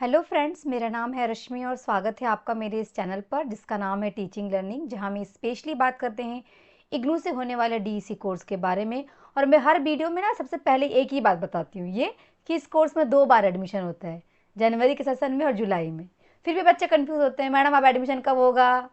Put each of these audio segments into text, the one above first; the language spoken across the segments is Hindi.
हेलो फ्रेंड्स, मेरा नाम है रश्मि और स्वागत है आपका मेरे इस चैनल पर जिसका नाम है टीचिंग लर्निंग, जहां हम स्पेशली बात करते हैं इग्नू से होने वाले डीईसी कोर्स के बारे में। और मैं हर वीडियो में ना सबसे पहले एक ही बात बताती हूँ, ये कि इस कोर्स में 2 बार एडमिशन होता है, जनवरी के सेशन में और जुलाई में। फिर भी बच्चे कन्फ्यूज़ होते हैं, मैडम अब एडमिशन कब होगा,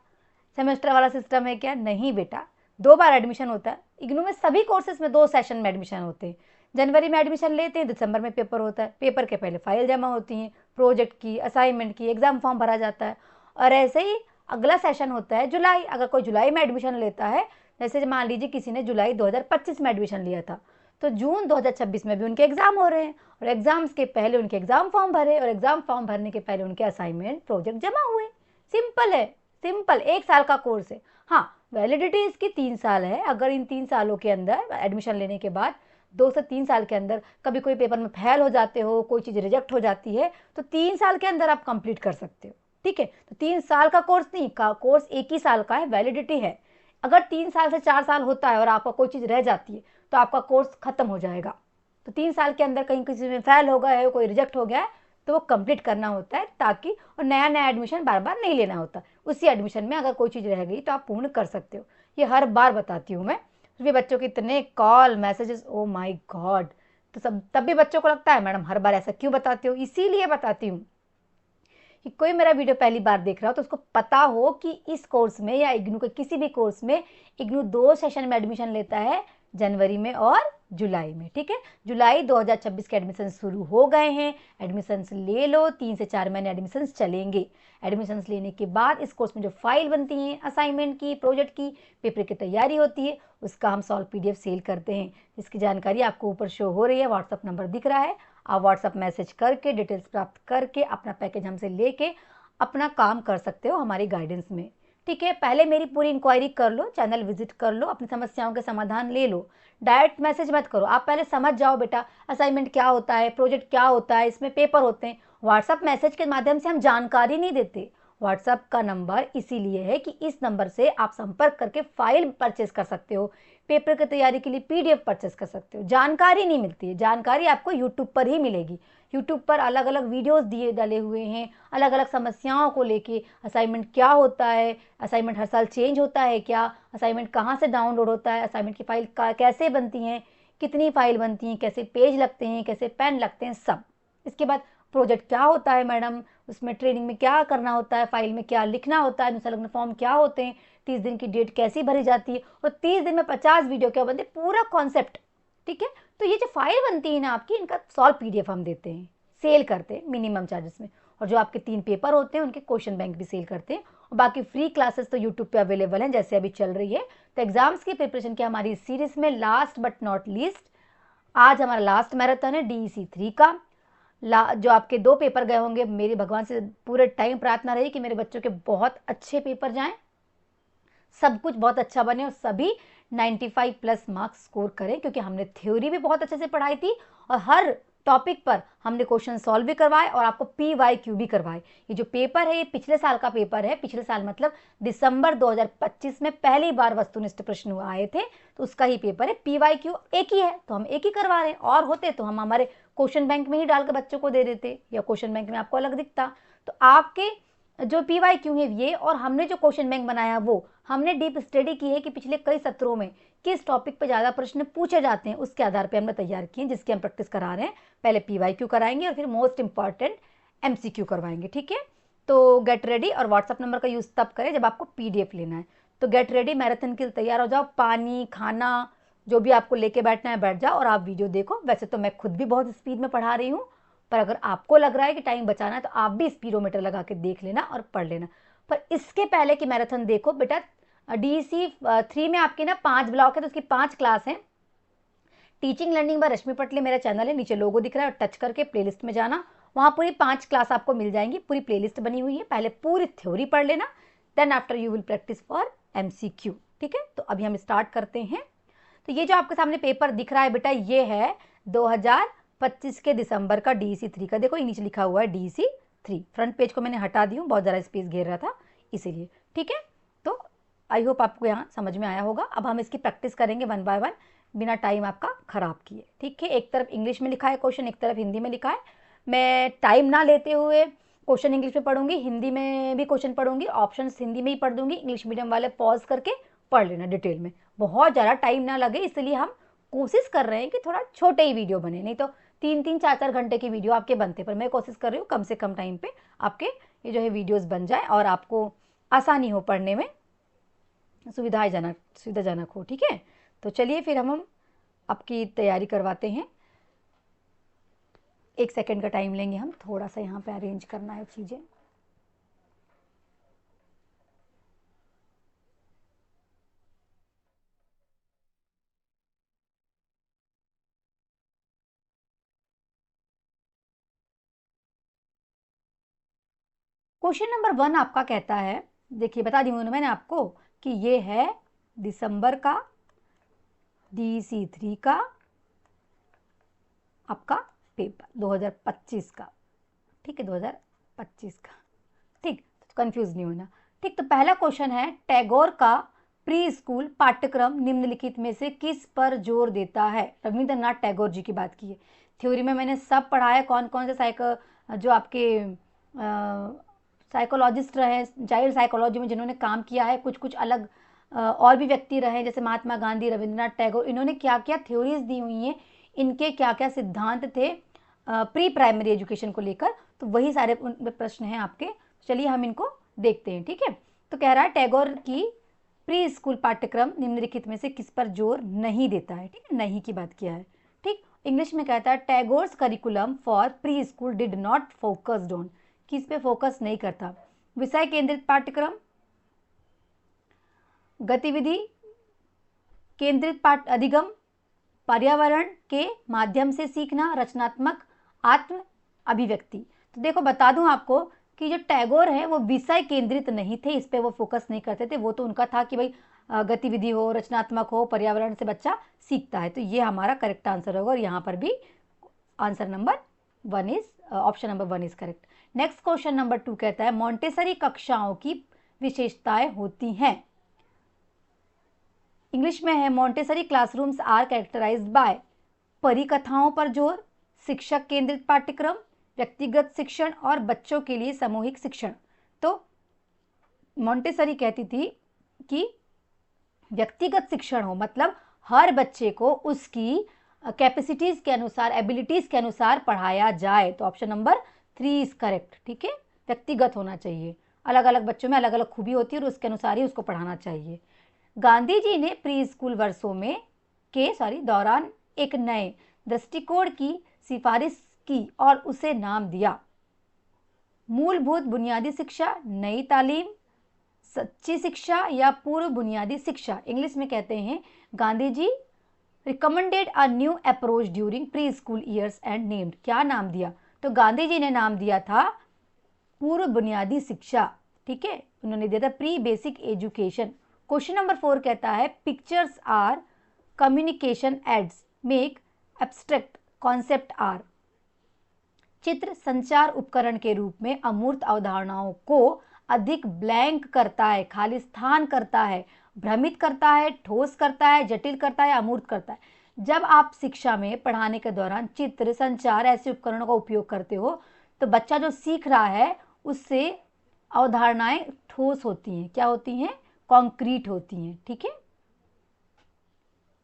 सेमेस्टर वाला सिस्टम है क्या? नहीं बेटा, 2 बार एडमिशन होता है। इग्नू में सभी कोर्सेज में 2 सेशन में एडमिशन होते हैं। जनवरी में एडमिशन लेते हैं, दिसंबर में पेपर होता है। पेपर के पहले फाइल जमा होती हैं, प्रोजेक्ट की, असाइनमेंट की, एग्जाम फॉर्म भरा जाता है। और ऐसे ही अगला सेशन होता है जुलाई। अगर कोई जुलाई में एडमिशन लेता है, जैसे मान लीजिए किसी ने जुलाई 2025 में एडमिशन लिया था, तो जून 2026 में भी उनके एग्जाम हो रहे हैं और एग्जाम्स के पहले उनके एग्जाम फॉर्म भरे और एग्जाम फॉर्म भरने के पहले उनके असाइनमेंट प्रोजेक्ट जमा हुए। सिंपल है, सिंपल। 1 साल का कोर्स है। हाँ, वैलिडिटी इसकी 3 साल है। अगर इन 3 सालों के अंदर एडमिशन लेने के बाद 2 से 3 साल के अंदर कभी कोई पेपर में फेल हो जाते हो, कोई चीज़ रिजेक्ट हो जाती है, तो 3 साल के अंदर आप कंप्लीट कर सकते हो। ठीक है, तो 3 साल का कोर्स नहीं, का कोर्स 1 ही साल का है, वैलिडिटी है। अगर 3 साल से 4 साल होता है और आपका कोई चीज़ रह जाती है तो आपका कोर्स खत्म हो जाएगा। तो 3 साल के अंदर कहीं किसी में फेल हो गया है, कोई रिजेक्ट हो गया है, तो वो कंप्लीट करना होता है, ताकि और नया नया एडमिशन बार बार नहीं लेना होता। उसी एडमिशन में अगर कोई चीज़ रह गई तो आप पूर्ण कर सकते हो। ये हर बार बताती हूँ मैं। फिर भी बच्चों के इतने call messages, oh my God. तो सब तब भी बच्चों को लगता है मैडम हर बार ऐसा क्यों बताती हो। इसीलिए बताती हूँ कि कोई मेरा वीडियो पहली बार देख रहा हो तो उसको पता हो कि इस कोर्स में या इग्नू के किसी भी कोर्स में इग्नू 2 सेशन में एडमिशन लेता है, जनवरी में और जुलाई में। ठीक है, जुलाई 2026 के एडमिशन शुरू हो गए हैं। एडमिशन्स ले लो, 3 से 4 महीने एडमिशन्स चलेंगे। एडमिशन्स लेने के बाद इस कोर्स में जो फाइल बनती हैं, असाइनमेंट की, प्रोजेक्ट की, पेपर की तैयारी होती है, उसका हम सॉल्व PDF सेल करते हैं, जिसकी जानकारी आपको ऊपर शो हो रही है। व्हाट्सअप नंबर दिख रहा है, आप व्हाट्सअप मैसेज करके डिटेल्स प्राप्त करके अपना पैकेज हमसे लेके अपना काम कर सकते हो हमारी गाइडेंस में। ठीक है, पहले मेरी पूरी इंक्वायरी कर लो, चैनल विजिट कर लो, अपनी समस्याओं के समाधान ले लो। डायरेक्ट मैसेज मत करो, आप पहले समझ जाओ बेटा असाइनमेंट क्या होता है, प्रोजेक्ट क्या होता है, इसमें पेपर होते हैं। व्हाट्सअप मैसेज के माध्यम से हम जानकारी नहीं देते। व्हाट्सअप का नंबर इसीलिए है कि इस नंबर से आप संपर्क करके फाइल परचेस कर सकते हो, पेपर की तैयारी के लिए PDF परचेस कर सकते हो। जानकारी नहीं मिलती है, जानकारी आपको यूट्यूब पर ही मिलेगी। यूट्यूब पर अलग अलग वीडियोस दिए डाले हुए हैं, अलग अलग समस्याओं को लेके। असाइनमेंट क्या होता है, असाइनमेंट हर साल चेंज होता है क्या, असाइनमेंट कहाँ से डाउनलोड होता है, असाइनमेंट की फाइल कैसे बनती हैं, कितनी फाइल बनती हैं, कैसे पेज लगते हैं, कैसे पेन लगते हैं, सब। इसके बाद प्रोजेक्ट क्या होता है मैडम, उसमें ट्रेनिंग में क्या करना होता है, फाइल में क्या लिखना होता है, अनुसंलग्न फॉर्म क्या होते हैं, 30 दिन की डेट कैसी भरी जाती है और 30 दिन में 50 वीडियो क्या बनते, पूरा कॉन्सेप्ट। ठीक है, तो ये जो फाइल बनती है ना आपकी, इनका सॉल्व PDF हम देते हैं, सेल करते हैं मिनिमम चार्जेस में। और जो आपके 3 पेपर होते हैं उनके क्वेश्चन बैंक भी सेल करते हैं। और बाकी फ्री क्लासेस तो यूट्यूब पे अवेलेबल हैं, जैसे अभी चल रही है। तो एग्जाम्स की प्रिपरेशन की हमारी सीरीज में लास्ट बट नॉट लीस्ट आज हमारा लास्ट मैराथन है DEC 3 का। जो आपके 2 पेपर गए होंगे, मेरी भगवान से पूरे टाइम प्रार्थना रही कि मेरे बच्चों के बहुत अच्छे पेपर जाएं, सब कुछ बहुत अच्छा बने और सभी 95 प्लस मार्क्स स्कोर करें, क्योंकि हमने थ्योरी भी बहुत अच्छे से पढ़ाई थी और हर टॉपिक पर हमने क्वेश्चन सॉल्व भी करवाए और आपको PYQ भी करवाए। ये जो पेपर है ये पिछले साल का पेपर है। पिछले साल मतलब दिसंबर 2025 में पहली बार वस्तुनिष्ठ प्रश्न आए थे, तो उसका ही पेपर है। PYQ एक ही है तो हम एक ही करवा रहे हैं, और होते तो हम हमारे क्वेश्चन बैंक में ही डाल के बच्चों को दे देते, या क्वेश्चन बैंक में आपको अलग दिखता। तो आपके जो PYQ है ये, और हमने जो क्वेश्चन बैंक बनाया वो हमने डीप स्टडी की है कि पिछले कई सत्रों में किस टॉपिक पे ज़्यादा प्रश्न पूछे जाते हैं, उसके आधार पे हमने तैयार किए, जिसकी हम प्रैक्टिस करा रहे हैं। पहले PYQ कराएंगे और फिर मोस्ट इंपॉर्टेंट MCQ करवाएंगे। ठीक है, तो गेट रेडी, और व्हाट्सअप नंबर का यूज़ तब करें जब आपको PDF लेना है। तो गेट रेडी, मैराथन के लिए तैयार हो जाओ। पानी, खाना, जो भी आपको लेके बैठना है बैठ जाओ और आप वीडियो देखो। वैसे तो मैं खुद भी बहुत स्पीड में पढ़ा रही हूँ, पर अगर आपको लग रहा है कि टाइम बचाना है तो आप भी स्पीडोमीटर लगा के देख लेना और पढ़ लेना। पर इसके पहले कि मैराथन देखो बेटा, DEC 3 में आपके ना 5 ब्लॉक है, तो उसकी 5 क्लास हैं। टीचिंग लर्निंग बाय रश्मि पटले मेरा चैनल है, नीचे लोगो दिख रहा है, और टच करके प्लेलिस्ट में जाना, वहाँ पूरी 5 क्लास आपको मिल जाएंगी। पूरी प्लेलिस्ट बनी हुई है, पहले पूरी थ्योरी पढ़ लेना, then after you will practise for MCQ। ठीक है, तो अभी हम स्टार्ट करते हैं। तो ये जो आपके सामने पेपर दिख रहा है बेटा, ये है 2025 के दिसंबर का DEC 3 का। देखो ये नीचे लिखा हुआ है DEC 3। फ्रंट पेज को मैंने हटा दी हूँ, बहुत ज़्यादा स्पेस घेर रहा था इसीलिए। ठीक है, तो आई होप आपको यहाँ समझ में आया होगा। अब हम इसकी प्रैक्टिस करेंगे 1 बाय 1, बिना टाइम आपका खराब किए। ठीक है, एक तरफ इंग्लिश में लिखा है क्वेश्चन, एक तरफ हिंदी में लिखा है। मैं टाइम ना लेते हुए क्वेश्चन इंग्लिश में पढ़ूंगी, हिंदी में भी क्वेश्चन पढ़ूंगी, ऑप्शंस हिंदी में ही पढ़ दूंगी। इंग्लिश मीडियम वाले पॉज करके पढ़ लेना डिटेल में, बहुत ज़्यादा टाइम ना लगे, इसलिए हम कोशिश कर रहे हैं कि थोड़ा छोटे ही वीडियो बने, नहीं तो 3-3, 4-4 घंटे की वीडियो आपके बनते, पर मैं कोशिश कर रही हूँ कम से कम टाइम पे आपके ये जो है वीडियोस बन जाए और आपको आसानी हो पढ़ने में, सुविधाजनक हो। ठीक है, तो चलिए फिर हम आपकी तैयारी करवाते हैं। 1 सेकेंड का टाइम लेंगे हम, थोड़ा सा यहाँ पे अरेंज करना है चीज़ें। क्वेश्चन नंबर 1 आपका कहता है, देखिए बता दी मैंने आपको कि ये है दिसंबर का DC3 का आपका पेपर 2025 का। ठीक है, 2025 का। ठीक, कंफ्यूज नहीं होना। ठीक, तो पहला क्वेश्चन है, टैगोर का प्री स्कूल पाठ्यक्रम निम्नलिखित में से किस पर जोर देता है? रविंद्रनाथ टैगोर जी की बात की है। थ्योरी में मैंने सब पढ़ा है, कौन कौन से जो आपके साइकोलॉजिस्ट रहे चाइल्ड साइकोलॉजी में जिन्होंने काम किया है, कुछ कुछ अलग और भी व्यक्ति रहे जैसे महात्मा गांधी, रविंद्रनाथ टैगोर, इन्होंने क्या क्या थ्योरीज दी हुई हैं, इनके क्या क्या सिद्धांत थे प्री प्राइमरी एजुकेशन को लेकर, तो वही सारे प्रश्न हैं आपके। चलिए हम इनको देखते हैं। ठीक है, तो कह रहा है टैगोर की प्री स्कूल पाठ्यक्रम निम्नलिखित में से किस पर जोर नहीं देता है। ठीक है, नहीं की बात किया है। ठीक, इंग्लिश में कहता है Tagore's curriculum for pre school did not focused on, किस पे फोकस नहीं करता? विषय केंद्रित पाठ्यक्रम, गतिविधि केंद्रित अधिगम, पर्यावरण के माध्यम से सीखना, रचनात्मक आत्म अभिव्यक्ति। तो देखो बता दूं आपको कि जो टैगोर है वो विषय केंद्रित नहीं थे, इस पे वो फोकस नहीं करते थे। वो तो उनका था कि भाई गतिविधि हो, रचनात्मक हो, पर्यावरण से बच्चा सीखता है। तो ये हमारा करेक्ट आंसर होगा और यहाँ पर भी answer number 1 is option number 1 is correct. Next question number 2 कहता है मॉन्टेसरी कक्षाओं की विशेषताएं होती हैं। इंग्लिश में है Montessori classrooms are characterized by परिकथाओं पर जोर, शिक्षक केंद्रित पाठ्यक्रम, व्यक्तिगत शिक्षण और बच्चों के लिए सामूहिक शिक्षण। तो मॉन्टेसरी कहती थी कि व्यक्तिगत शिक्षण हो, मतलब हर बच्चे को उसकी कैपेसिटीज के अनुसार, एबिलिटीज के अनुसार पढ़ाया जाए। तो ऑप्शन नंबर 3 इज करेक्ट। ठीक है, व्यक्तिगत होना चाहिए, अलग अलग बच्चों में अलग अलग खूबी होती है और उसके अनुसार ही उसको पढ़ाना चाहिए। गांधी जी ने प्री स्कूल वर्षों में दौरान एक नए दृष्टिकोण की सिफारिश की और उसे नाम दिया मूलभूत बुनियादी शिक्षा, नई तालीम, सच्ची शिक्षा या पूर्व बुनियादी शिक्षा। इंग्लिश में कहते हैं Gandhi ji recommended a new approach during preschool years and named, क्या नाम दिया? तो गांधी जी ने नाम दिया था पूर्व बुनियादी शिक्षा। ठीक है, उन्होंने दिया था pre basic education. Question number 4 कहता है pictures are communication aids make abstract concept are, चित्र संचार उपकरण के रूप में अमूर्त अवधारणाओं को अधिक ब्लैंक करता है, खाली स्थान करता है, भ्रमित करता है, ठोस करता है, जटिल करता है, अमूर्त करता है। जब आप शिक्षा में पढ़ाने के दौरान चित्र संचार ऐसे उपकरणों का उपयोग करते हो तो बच्चा जो सीख रहा है उससे अवधारणाएं ठोस होती हैं, क्या होती हैं? कॉन्क्रीट होती हैं। ठीक है,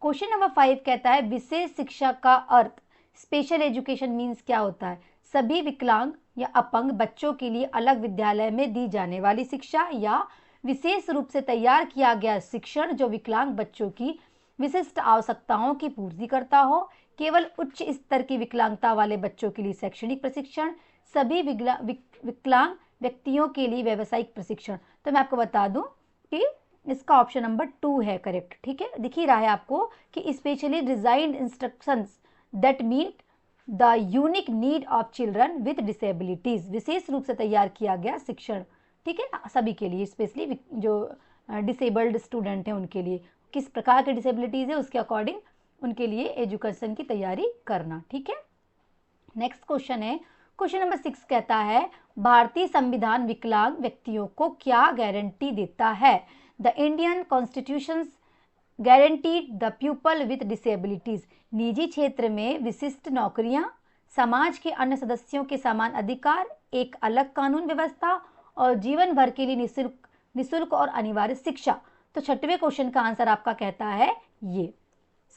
क्वेश्चन नंबर 5 कहता है विशेष शिक्षा का अर्थ, स्पेशल एजुकेशन मीन्स क्या होता है? सभी विकलांग या अपंग बच्चों के लिए अलग विद्यालय में दी जाने वाली शिक्षा या विशेष रूप से तैयार किया गया शिक्षण जो विकलांग बच्चों की विशिष्ट आवश्यकताओं की पूर्ति करता हो। केवल उच्च स्तर की विकलांगता वाले बच्चों के लिए शैक्षणिक प्रशिक्षण, सभी विकलांग व्यक्तियों के लिए व्यावसायिक प्रशिक्षण। तो मैं आपको बता दूं कि इसका ऑप्शन नंबर 2 है करेक्ट। ठीक है, दिख ही रहा है आपको कि specially designed instructions that meet the unique need of children with disabilities, विशेष रूप से तैयार किया गया शिक्षण। ठीक है, सभी के लिए, स्पेशली जो डिसेबल्ड स्टूडेंट हैं उनके लिए, किस प्रकार के डिसेबिलिटीज है उसके अकॉर्डिंग उनके लिए एजुकेशन की तैयारी करना। ठीक है, नेक्स्ट क्वेश्चन है क्वेश्चन नंबर 6 कहता है भारतीय संविधान विकलांग व्यक्तियों को क्या गारंटी देता है? The Indian constitution guaranteed the people with disabilities, निजी क्षेत्र में विशिष्ट नौकरियां, समाज के अन्य सदस्यों के समान अधिकार, एक अलग कानून व्यवस्था और जीवन भर के लिए निःशुल्क और अनिवार्य शिक्षा। तो छठवें क्वेश्चन का आंसर आपका कहता है ये,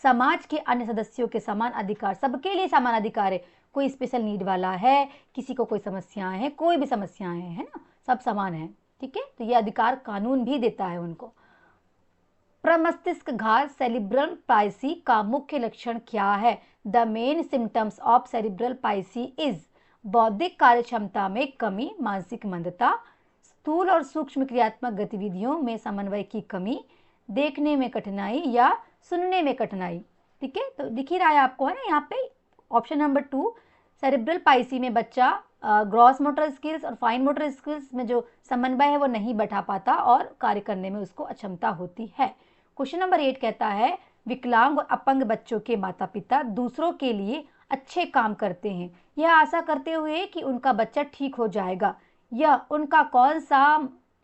समाज के अन्य सदस्यों के समान अधिकार, सबके लिए समान अधिकार है, कोई स्पेशल नीड वाला है, किसी को कोई समस्याएं हैं, कोई भी समस्याएं हैं, है ना, सब समान है, ठीक है। तो ये अधिकार कानून भी देता है उनको। प्रमस्तिष्क घात सेरिब्रल पाल्सी का मुख्य लक्षण क्या है? The main symptoms of cerebral palsy is बौद्धिक कार्यक्षमता में कमी, मानसिक मंदता, स्थूल और सूक्ष्म क्रियात्मक गतिविधियों में समन्वय की कमी, देखने में कठिनाई या सुनने में कठिनाई। ठीक है, तो दिख ही रहा है आपको, है ना, यहाँ पे ऑप्शन नंबर 2, सेरिब्रल पाल्सी में बच्चा ग्रॉस मोटर स्किल्स और फाइन मोटर स्किल्स में जो समन्वय है वो नहीं बैठा पाता और कार्य करने में उसको अक्षमता होती है। क्वेश्चन नंबर 8 कहता है, विकलांग और अपंग बच्चों के माता पिता दूसरों के लिए अच्छे काम करते हैं, यह आशा करते हुए कि उनका बच्चा ठीक हो जाएगा। यह उनका कौन सा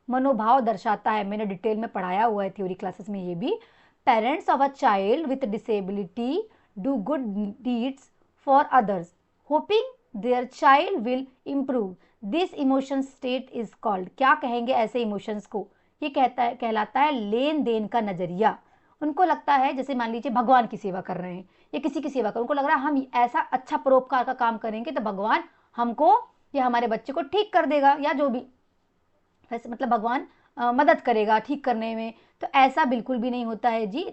मनोभाव दर्शाता है? मैंने डिटेल में पढ़ाया हुआ है थ्योरी क्लासेस में ये भी। Parents of a child with disability do good deeds for others hopping their child will improve, this emotion state is called. क्या कहेंगे ऐसे इमोशंस को? ये कहलाता है लेन देन का नजरिया। उनको लगता है, जैसे मान लीजिए भगवान की सेवा कर रहे हैं या किसी की सेवा कर, उनको लग रहा है हम ऐसा अच्छा परोपकार का काम करेंगे तो भगवान हमको या हमारे बच्चे को ठीक कर देगा, या जो भी वैसे मतलब भगवान मदद करेगा ठीक करने में। तो ऐसा बिल्कुल भी नहीं होता है जी,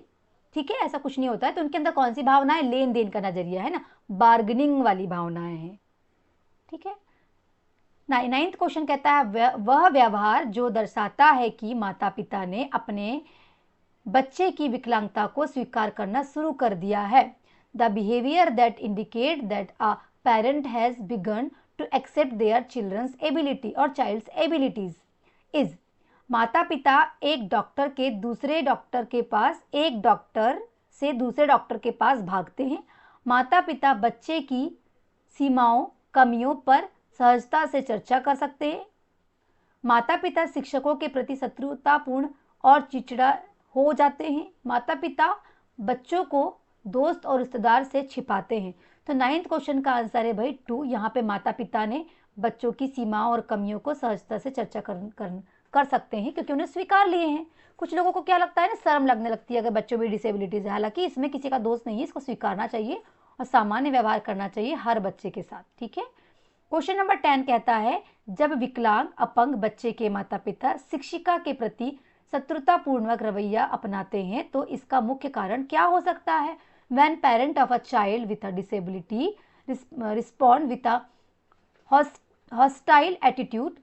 ठीक है, ऐसा कुछ नहीं होता है। तो उनके अंदर कौन सी भावना है? लेन देन का नजरिया है ना, बार्गेनिंग वाली भावनाएं हैं, ठीक है। 9th क्वेश्चन कहता है, वह व्यवहार जो दर्शाता है कि माता पिता ने अपने बच्चे की विकलांगता को स्वीकार करना शुरू कर दिया है। The behaviour that indicate that a parent has begun to accept their children's ability और चाइल्ड्स एबिलिटीज इज। माता पिता एक डॉक्टर के दूसरे डॉक्टर के पास, एक डॉक्टर से दूसरे डॉक्टर के पास भागते हैं। माता पिता बच्चे की सीमाओं, कमियों पर सहजता से चर्चा कर सकते हैं। माता पिता शिक्षकों के प्रति शत्रुतापूर्ण और चिड़चिड़ा हो जाते हैं। माता पिता बच्चों को दोस्त और रिश्तेदार से छिपाते हैं। तो 9th क्वेश्चन का आंसर है भाई 2। यहाँ पे माता पिता ने बच्चों की सीमाओं और कमियों को सहजता से चर्चा कर सकते हैं, क्योंकि उन्हें स्वीकार लिए हैं। कुछ लोगों को क्या लगता है ना, शर्म लगने लगती है अगर बच्चों में डिसेबिलिटीज है। हालांकि इसमें किसी का दोष नहीं है, इसको स्वीकारना चाहिए और सामान्य व्यवहार करना चाहिए हर बच्चे के साथ, ठीक है। क्वेश्चन नंबर 10 कहता है, जब विकलांग अपंग बच्चे के माता पिता शिक्षिका के प्रति शत्रुतापूर्वक रवैया अपनाते हैं तो इसका मुख्य कारण क्या हो सकता है? When parent of a child with a disability respond with a hostile attitude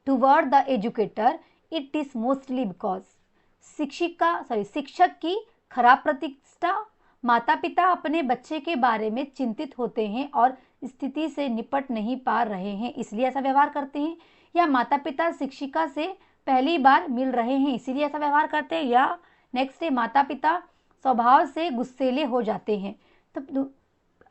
toward the educator, it is mostly because शिक्षक की खराब प्रतिष्ठा, माता पिता अपने बच्चे के बारे में चिंतित होते हैं और स्थिति से निपट नहीं पा रहे हैं इसलिए ऐसा व्यवहार करते हैं, या माता पिता शिक्षिका से पहली बार मिल रहे हैं इसीलिए ऐसा व्यवहार करते हैं, या नेक्स्ट है माता पिता स्वभाव से गुस्सेले हो जाते हैं। तो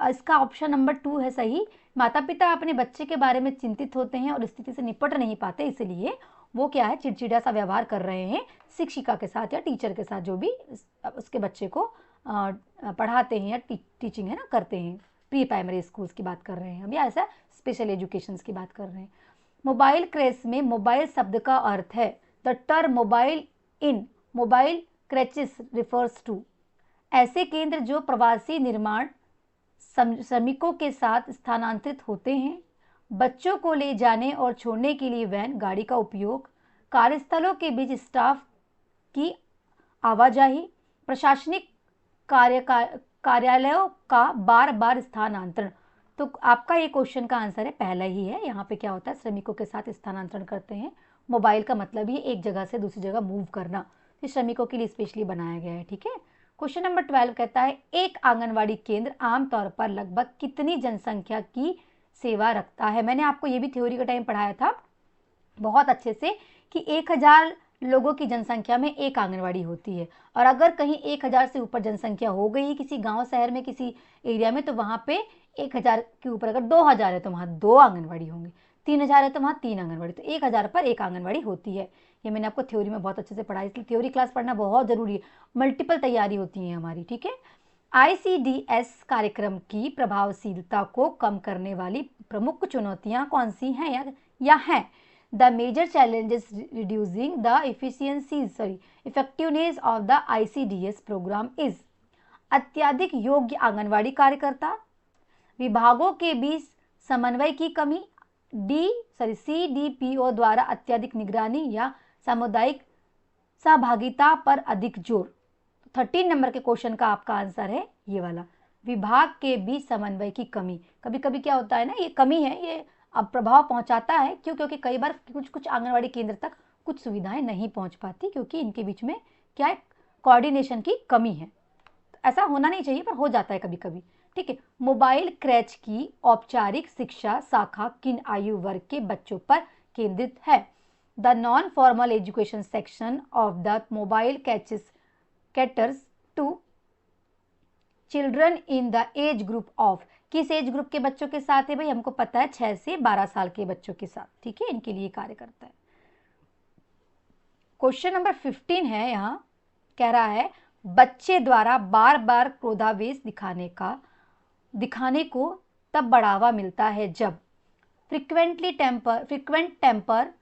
इसका ऑप्शन नंबर 2 है सही। माता पिता अपने बच्चे के बारे में चिंतित होते हैं और स्थिति से निपट नहीं पाते, इसलिए वो क्या है, चिड़चिड़ा सा व्यवहार कर रहे हैं शिक्षिका के साथ या टीचर के साथ, जो भी उसके बच्चे को पढ़ाते हैं या टीचिंग है ना करते हैं। प्री प्राइमरी स्कूल्स की बात कर रहे हैं हम, या ऐसा स्पेशल एजुकेशन की बात कर रहे हैं। मोबाइल क्रैच में मोबाइल शब्द का अर्थ है, the term mobile in mobile creches refers to ऐसे केंद्र जो प्रवासी निर्माण श्रमिकों के साथ स्थानांतरित होते हैं, बच्चों को ले जाने और छोड़ने के लिए वैन गाड़ी का उपयोग, कार्यस्थलों के बीच स्टाफ की आवाजाही, प्रशासनिक कार्यालयों का बार बार स्थानांतरण। तो आपका ये क्वेश्चन का आंसर है पहला ही है। यहाँ पे क्या होता है, श्रमिकों के साथ स्थानांतरण करते हैं। मोबाइल का मतलब ही एक जगह से दूसरी जगह मूव करना, तो श्रमिकों के लिए स्पेशली बनाया गया है, ठीक है। क्वेश्चन नंबर 12 कहता है, एक आंगनवाड़ी केंद्र आमतौर पर लगभग कितनी जनसंख्या की सेवा रखता है? मैंने आपको ये भी थ्योरी का टाइम पढ़ाया था बहुत अच्छे से कि 1000 लोगों की जनसंख्या में एक आंगनवाड़ी होती है, और अगर कहीं 1000 से ऊपर जनसंख्या हो गई किसी गांव शहर में किसी एरिया में, तो वहां पे 1000 के ऊपर अगर 2000 है तो वहां 2 आंगनवाड़ी होंगी, 3000 है तो वहां 3 आंगनवाड़ी, तो 1000 पर एक आंगनवाड़ी होती है। ये मैंने आपको थ्योरी में बहुत अच्छे से पढ़ा, इसलिए थ्योरी क्लास पढ़ना बहुत जरूरी है, मल्टीपल तैयारी होती है हमारी, ठीक है। ICDS कार्यक्रम की प्रभावशीलता को कम करने वाली प्रमुख चुनौतियां कौन सी हैं या हैं? The major challenges reducing the effectiveness of the ICDS programme is अत्यधिक योग्य आंगनवाड़ी कार्यकर्ता, विभागों के बीच समन्वय की कमी, CDPO द्वारा अत्यधिक निगरानी या सामुदायिक सहभागिता पर अधिक जोर। 13 नंबर के क्वेश्चन का आपका आंसर है ये वाला, विभाग के बीच समन्वय की कमी। कभी कभी क्या होता है ना, ये कमी है, ये अब प्रभाव पहुंचाता है। क्यों? क्योंकि कई बार कुछ आंगनवाड़ी केंद्र तक कुछ सुविधाएं नहीं पहुंच पाती, क्योंकि इनके बीच में क्या है, कोऑर्डिनेशन की कमी है। तो ऐसा होना नहीं चाहिए, पर हो जाता है कभी कभी। ठीक है। मोबाइल क्रैच की औपचारिक शिक्षा शाखा किन आयु वर्ग के बच्चों पर केंद्रित है? The non formal education section of the mobile caters to children in the age group of, किस एज ग्रुप के बच्चों के साथ है भाई? हमको पता है 6 से 12 साल के बच्चों के साथ। ठीक है, इनके लिए कार्य करता है। क्वेश्चन नंबर 15 है, यहां कह रहा है बच्चे द्वारा बार बार क्रोधावेश दिखाने को तब बढ़ावा मिलता है जब frequent temper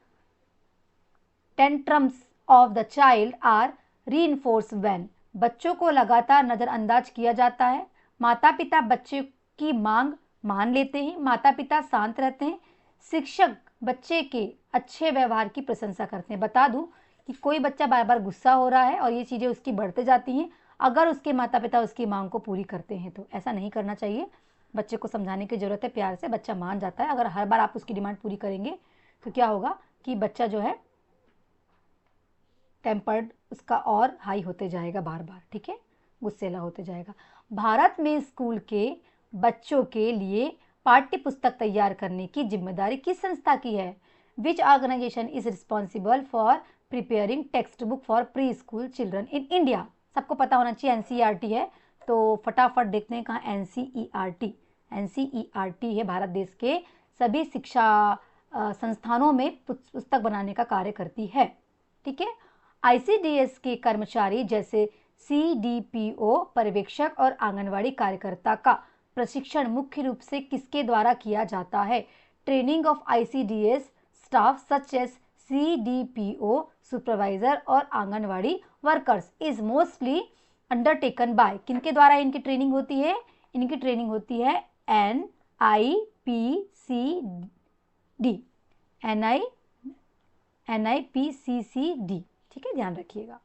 tantrums of the child are reinforce when, बच्चों को लगातार नजरअंदाज किया जाता है, माता पिता बच्चे की मांग मान लेते हैं, माता पिता शांत रहते हैं, शिक्षक बच्चे के अच्छे व्यवहार की प्रशंसा करते हैं। बता दूं कि कोई बच्चा बार बार गुस्सा हो रहा है और ये चीजें उसकी बढ़ते जाती हैं, अगर उसके माता पिता उसकी मांग को पूरी करते हैं तो। ऐसा नहीं करना चाहिए, बच्चे को समझाने की जरूरत है, प्यार से बच्चा मान जाता है। अगर हर बार आप उसकी डिमांड पूरी करेंगे तो क्या होगा कि बच्चा जो है टेम्पर्ड उसका और हाई होते जाएगा बार बार। ठीक है, गुस्सेला होते जाएगा। भारत में स्कूल के बच्चों के लिए पाठ्य पुस्तक तैयार करने की जिम्मेदारी किस संस्था की है? Which organization is responsible for preparing textbook for pre school children in India? सबको पता होना चाहिए NCERT है, तो फटाफट देखते हैं कहाँ NCERT है, भारत देश के सभी शिक्षा संस्थानों में पुस्तक बनाने का कार्य करती है। ठीक है। ICDS के कर्मचारी जैसे CDPO, पर्यवेक्षक और आंगनवाड़ी कार्यकर्ता का प्रशिक्षण मुख्य रूप से किसके द्वारा किया जाता है? Training of ICDS staff such as CDPO, supervisor और anganwadi workers is mostly undertaken by, किनके द्वारा इनकी ट्रेनिंग होती है? इनकी ट्रेनिंग होती है NIPCCD। ठीक है, ध्यान रखिएगा,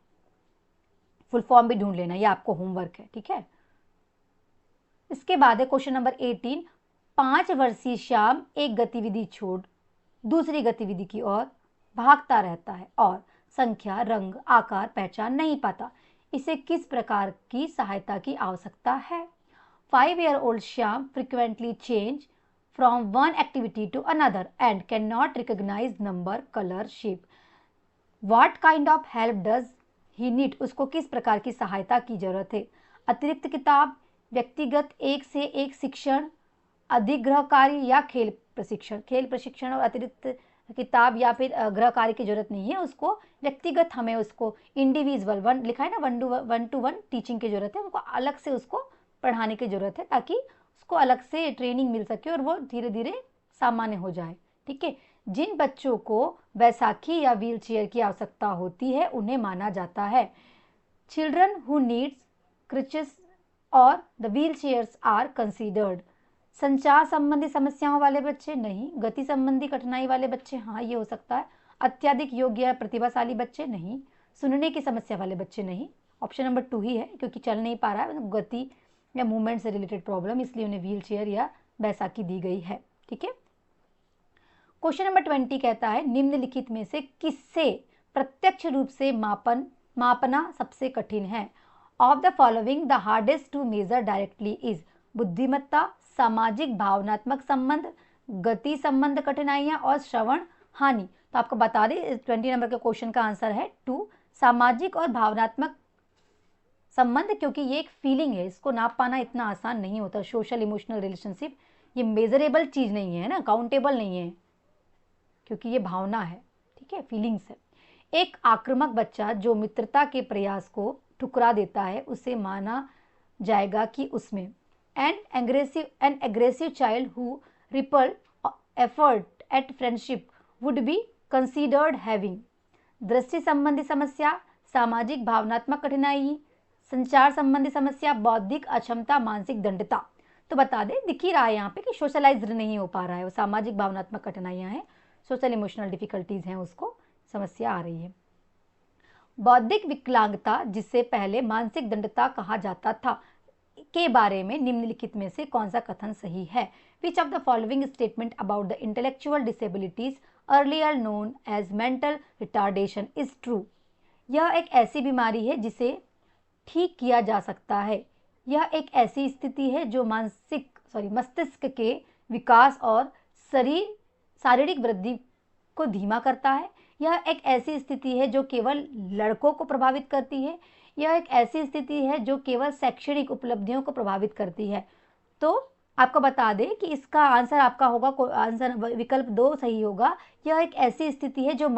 फुल फॉर्म भी ढूंढ लेना, ये आपको होमवर्क है। ठीक है। इसके बाद है क्वेश्चन नंबर 18, 5 वर्षीय श्याम एक गतिविधि छोड़ दूसरी गतिविधि की ओर भागता रहता है और संख्या, रंग, आकार पहचान नहीं पाता, इसे किस प्रकार की सहायता की आवश्यकता है? 5-year-old Shyam frequently change from one activity to another and cannot recognize number, color, shape. What kind of help does he need? उसको किस प्रकार की सहायता की जरूरत है? अतिरिक्त किताब, व्यक्तिगत एक से एक शिक्षण, अधिक गृह कार्य या खेल प्रशिक्षण? खेल प्रशिक्षण और अतिरिक्त किताब या फिर गृह कार्य की जरूरत नहीं है उसको, व्यक्तिगत हमें उसको इंडिविजुअल लिखा है ना, 1-to-1 टीचिंग की जरूरत है, उनको अलग से उसको पढ़ाने की जरूरत है ताकि उसको अलग से ट्रेनिंग मिल सके और वो धीरे धीरे सामान्य हो जाए। ठीक है। जिन बच्चों को बैसाखी या व्हील चेयर की आवश्यकता होती है उन्हें माना जाता है चिल्ड्रन हु नीड्स क्रिचेस और the wheel chairs are considered. संचार संबंधी समस्याओं वाले बच्चे नहीं, गति संबंधी कठिनाई वाले बच्चे हाँ ये हो सकता है, अत्यधिक योग्य या प्रतिभाशाली बच्चे नहीं, सुनने की समस्या वाले बच्चे नहीं। ऑप्शन नंबर 2 ही है, क्योंकि चल नहीं पा रहा है, गति या मूवमेंट से रिलेटेड प्रॉब्लम, इसलिए उन्हें व्हील चेयर या बैसाखी दी गई है। ठीक है। क्वेश्चन नंबर 20 कहता है निम्नलिखित में से किससे प्रत्यक्ष रूप से मापना सबसे कठिन है? Of the following the hardest to measure directly is बुद्धिमत्ता, सामाजिक भावनात्मक संबंध, गति संबंध कठिनाइयां और श्रवण हानि। तो आपको बता दें 20 नंबर के क्वेश्चन का आंसर है 2, सामाजिक और भावनात्मक संबंध, क्योंकि ये एक फीलिंग है, इसको नाप पाना इतना आसान नहीं होता। सोशल इमोशनल रिलेशनशिप ये मेजरेबल चीज नहीं है ना, काउंटेबल नहीं है, क्योंकि ये भावना है। ठीक है, फीलिंग्स है। एक आक्रामक बच्चा जो मित्रता के प्रयास को ठुकरा देता है उसे जाएगा कि उसमें N aggressive child who ripple effort at friendship would be considered having दृष्टि संबंधी समस्या, सामाजिक भावनात्मक कठिनाई, संचार संबंधी समस्या, बौद्धिक अक्षमता, मानसिक दंडता। तो बता दें, दिख ही रहा है यहाँ पे कि सोशलाइज्ड नहीं हो पा रहा है, वो सामाजिक भावनात्मक कठिनाइयाँ हैं, सोशल इमोशनल डिफिकल्टीज हैं, उसको समस्या आ रही है। बौद्धिक विकलांगता, जिसे पहले मानसिक दंडता कहा जाता था, के बारे में निम्नलिखित में से कौन सा कथन सही है? Which of the following statement about the intellectual disabilities earlier known as mental retardation is true? यह एक ऐसी बीमारी है जिसे ठीक किया जा सकता है। यह एक ऐसी स्थिति है जो मस्तिष्क के विकास और शारीरिक वृद्धि को धीमा करता है। यह एक ऐसी स्थिति है जो केवल लड़कों को प्रभावित करती है। यह एक ऐसी स्थिति है जो केवल शैक्षणिक उपलब्धियों को प्रभावित करती है। तो आपको बता दें कि इसका आंसर आपका होगा, आंसर विकल्प 2 सही होगा। यह एक ऐसी स्थिति है जो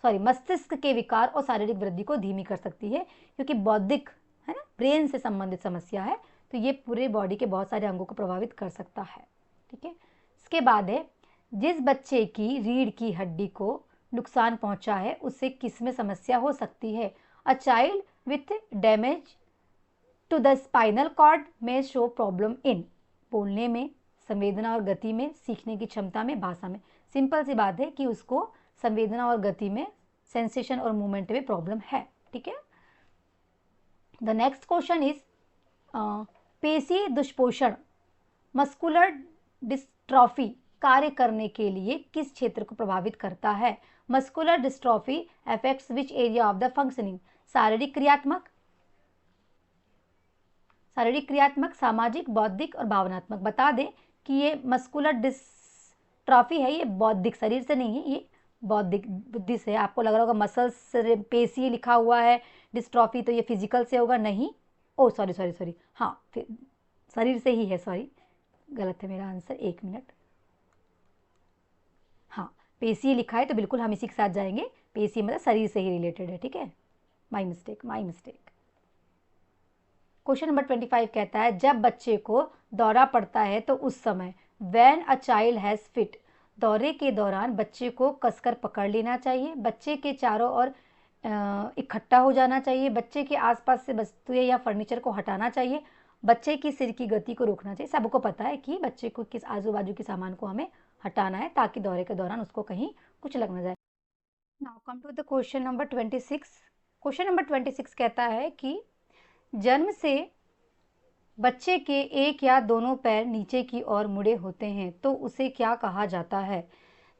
मस्तिष्क के विकार और शारीरिक वृद्धि को धीमी कर सकती है, क्योंकि बौद्धिक है ना, ब्रेन से संबंधित समस्या है, तो ये पूरे बॉडी के बहुत सारे अंगों को प्रभावित कर सकता है। ठीक है, इसके बाद है, जिस बच्चे की रीढ़ की हड्डी को नुकसान पहुंचा है उसे किसमें समस्या हो सकती है? A child with damage to the spinal cord में शो प्रॉब्लम इन बोलने में, संवेदना और गति में, सीखने की क्षमता में, भाषा में। सिंपल सी बात है कि उसको संवेदना और गति में, सेंसेशन और मूवमेंट में प्रॉब्लम है। ठीक है, द नेक्स्ट क्वेश्चन इज पेशीय दुष्पोषण मस्कुलर डिस्ट्रॉफी कार्य करने के लिए किस क्षेत्र को प्रभावित करता है? Muscular dystrophy affects which area of the functioning? शारीरिक क्रियात्मक, सामाजिक, बौद्धिक और भावनात्मक। बता दें कि ये मस्कुलर डिस्ट्रॉफी है, ये बौद्धिक, शरीर से नहीं है, ये बौद्धिक बुद्धि से है। आपको लग रहा होगा मसल्स पेशी लिखा हुआ है, डिस्ट्रॉफी तो ये फिजिकल से होगा, नहीं। ओ सॉरी, हाँ शरीर से ही है, सॉरी गलत है मेरा आंसर, 1 मिनट। हाँ, पेशी लिखा है तो बिल्कुल हम इसी के साथ जाएंगे, पेशी मतलब शरीर से ही रिलेटेड है। ठीक है, माई मिस्टेक। क्वेश्चन नंबर 25 कहता है, जब बच्चे को दौरा पड़ता है तो उस समय when a child has fit, दौरे के दौरान बच्चे को कसकर पकड़ लेना चाहिए, बच्चे के चारों ओर इकट्ठा हो जाना चाहिए, बच्चे के आसपास से वस्तुएं या फर्नीचर को हटाना चाहिए, बच्चे की सिर की गति को रोकना चाहिए। सबको पता है कि बच्चे को किस आजू बाजू के सामान को हमें हटाना है ताकि दौरे के दौरान उसको कहीं कुछ लग ना जाए। Now come to the question number 26। Question number 26 कहता है कि जन्म से बच्चे के एक या दोनों पैर नीचे की ओर मुड़े होते हैं तो उसे क्या कहा जाता है?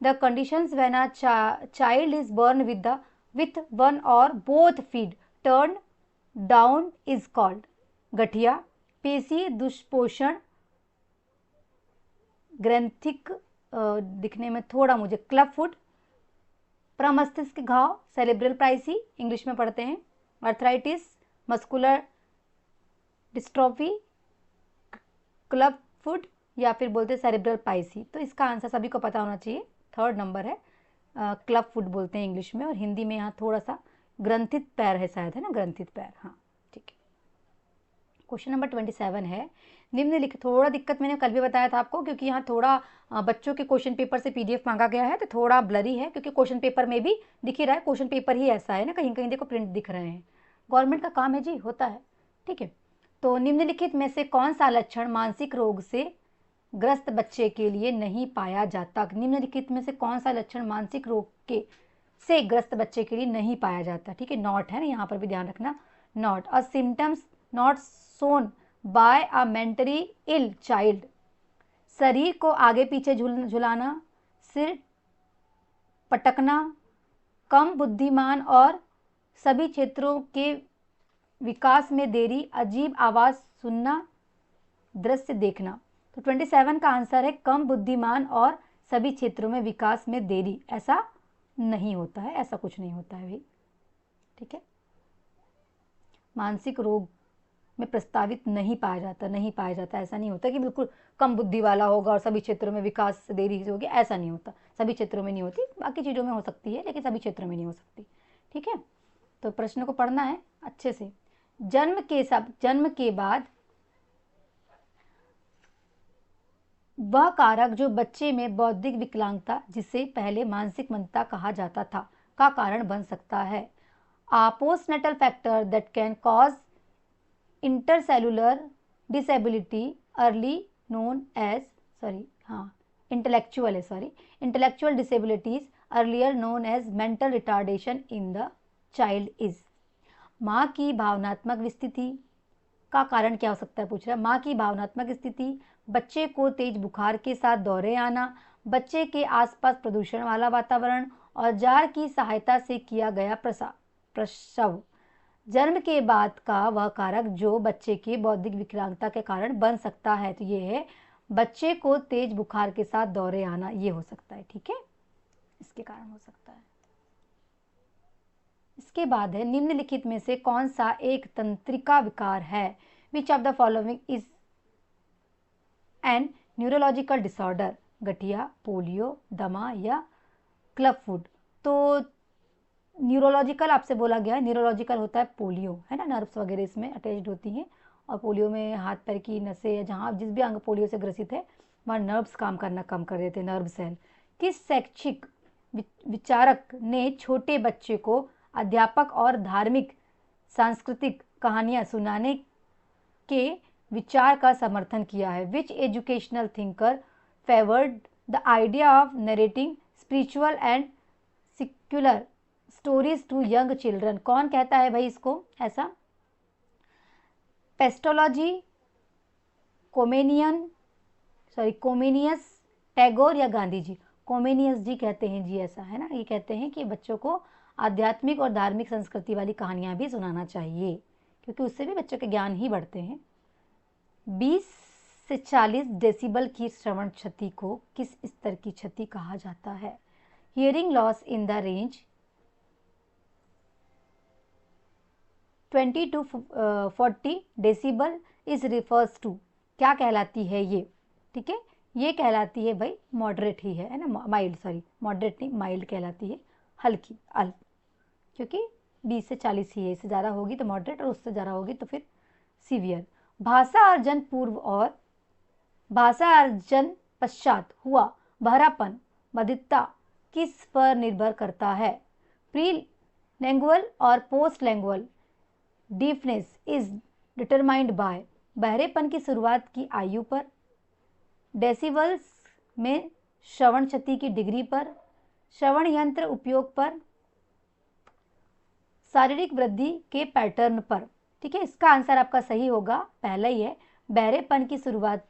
The conditions when a child is born with one or both feet turn down is called गठिया, पेशी दुष्पोषण, ग्रंथिक दिखने में थोड़ा मुझे क्लब फुट, प्रमस्तिष्क घाव, सेरेब्रल पाइसी इंग्लिश में पढ़ते हैं, arthritis, muscular dystrophy, club foot या फिर बोलते हैं सेरेब्रल पाइसी। तो इसका आंसर सभी को पता होना चाहिए, 3rd नंबर है, क्लब फुट बोलते हैं इंग्लिश में, और हिंदी में यहाँ थोड़ा सा ग्रंथित पैर है शायद, है ना, ग्रंथित पैर। हाँ ठीक है। क्वेश्चन नंबर 27 है, निम्नलिखित, थोड़ा दिक्कत मैंने कल भी बताया था आपको, क्योंकि यहाँ थोड़ा बच्चों के क्वेश्चन पेपर से पीडीएफ मांगा गया है तो थोड़ा ब्लरी है, क्योंकि क्वेश्चन पेपर में भी दिख ही रहा है, क्वेश्चन पेपर ही ऐसा है ना, कहीं कहीं देखो प्रिंट दिख रहे हैं, गवर्नमेंट का काम है जी, होता है। ठीक है, तो निम्नलिखित में से कौन सा लक्षण मानसिक रोग से ग्रस्त बच्चे के लिए नहीं पाया जाता? निम्नलिखित में से कौन सा लक्षण मानसिक रोग से ग्रस्त बच्चे के लिए नहीं पाया जाता? ठीक है, नॉट है ना, यहाँ पर भी ध्यान रखना, not a symptoms not shown by a mentally ill child, शरीर को आगे पीछे झुलाना, सिर पटकना, कम बुद्धिमान और सभी क्षेत्रों के विकास में देरी, अजीब आवाज सुनना, दृश्य देखना। तो 27 का आंसर है कम बुद्धिमान और सभी क्षेत्रों में विकास में देरी। ऐसा नहीं होता है, ऐसा कुछ नहीं होता है भाई। ठीक है, मानसिक रोग में प्रस्तावित नहीं पाया जाता, ऐसा नहीं होता कि बिल्कुल कम बुद्धि वाला होगा और सभी क्षेत्रों में विकास से देरी होगी, ऐसा नहीं होता। सभी क्षेत्रों में नहीं होती, बाकी चीज़ों में हो सकती है लेकिन सभी क्षेत्रों में नहीं हो सकती। ठीक है, तो प्रश्न को पढ़ना है अच्छे से। जन्म के बाद वह कारक जो बच्चे में बौद्धिक विकलांगता, जिसे पहले मानसिक मंदता कहा जाता था, का कारण बन सकता है। Postnatal factor that can cause intercellular disability early known as intellectual disabilities earlier known as mental retardation in the child is. माँ की भावनात्मक स्थिति का कारण क्या हो सकता है, पूछ रहा है। माँ की भावनात्मक स्थिति, बच्चे को तेज बुखार के साथ दौरे आना, बच्चे के आसपास प्रदूषण वाला वातावरण और जार की सहायता से किया गया प्रसव। जन्म के बाद का वह कारक जो बच्चे की बौद्धिक विकलांगता के कारण बन सकता है, तो ये है बच्चे को तेज बुखार के साथ दौरे आना, ये हो सकता है, ठीक है, इसके कारण हो सकता है। इसके बाद है निम्नलिखित में से कौन सा एक तंत्रिका विकार है। Which of the following is an neurological disorder. गठिया, पोलियो, दमा या क्लब फुट। तो न्यूरोलॉजिकल आपसे बोला गया है, न्यूरोलॉजिकल होता है पोलियो, है ना, नर्व्स वगैरह इसमें अटैच्ड होती हैं और पोलियो में हाथ पैर की नसें या जहाँ जिस भी अंग पोलियो से ग्रसित है वहाँ नर्व्स काम करना कम कर देते हैं, नर्व सेल। किस शैक्षिक विचारक ने छोटे बच्चे को अध्यापक और धार्मिक सांस्कृतिक कहानियाँ सुनाने के विचार का समर्थन किया है। Which educational thinker favoured the idea of narrating spiritual and secular stories to young children. कौन कहता है भाई इसको ऐसा? पेस्टोलॉजी, कोमेनियस, टैगोर या गांधी जी? कोमेनियस जी कहते हैं जी, ऐसा है ना, ये कहते हैं कि बच्चों को आध्यात्मिक और धार्मिक संस्कृति वाली कहानियां भी सुनाना चाहिए क्योंकि उससे भी बच्चों के ज्ञान ही बढ़ते हैं। 20 से 40 डेसिबल की श्रवण क्षति को किस स्तर की क्षति कहा जाता है? Hearing loss in the range 20 to 40 decibel is refers to. क्या कहलाती है ये? ठीक है, ये कहलाती है भाई मॉडरेट ही है ना, माइल्ड, मॉडरेट नहीं, माइल्ड कहलाती है, हल्की, अल्प, क्योंकि 20 से 40 ही है, इससे ज़्यादा होगी तो मॉडरेट और उससे ज़्यादा होगी तो फिर सीवियर। भाषा अर्जन पूर्व और भाषा अर्जन पश्चात हुआ बहरापन, बधिरता किस पर निर्भर करता है? प्री लैंग्युअल और postlingual deafness is determined by. बहरेपन की शुरुआत की आयु पर, डेसिबल्स में श्रवण क्षति की डिग्री पर, श्रवण यंत्र उपयोग पर, शारीरिक वृद्धि के पैटर्न पर। ठीक है, इसका आंसर आपका सही होगा, पहला ही है, बहरेपन की शुरुआत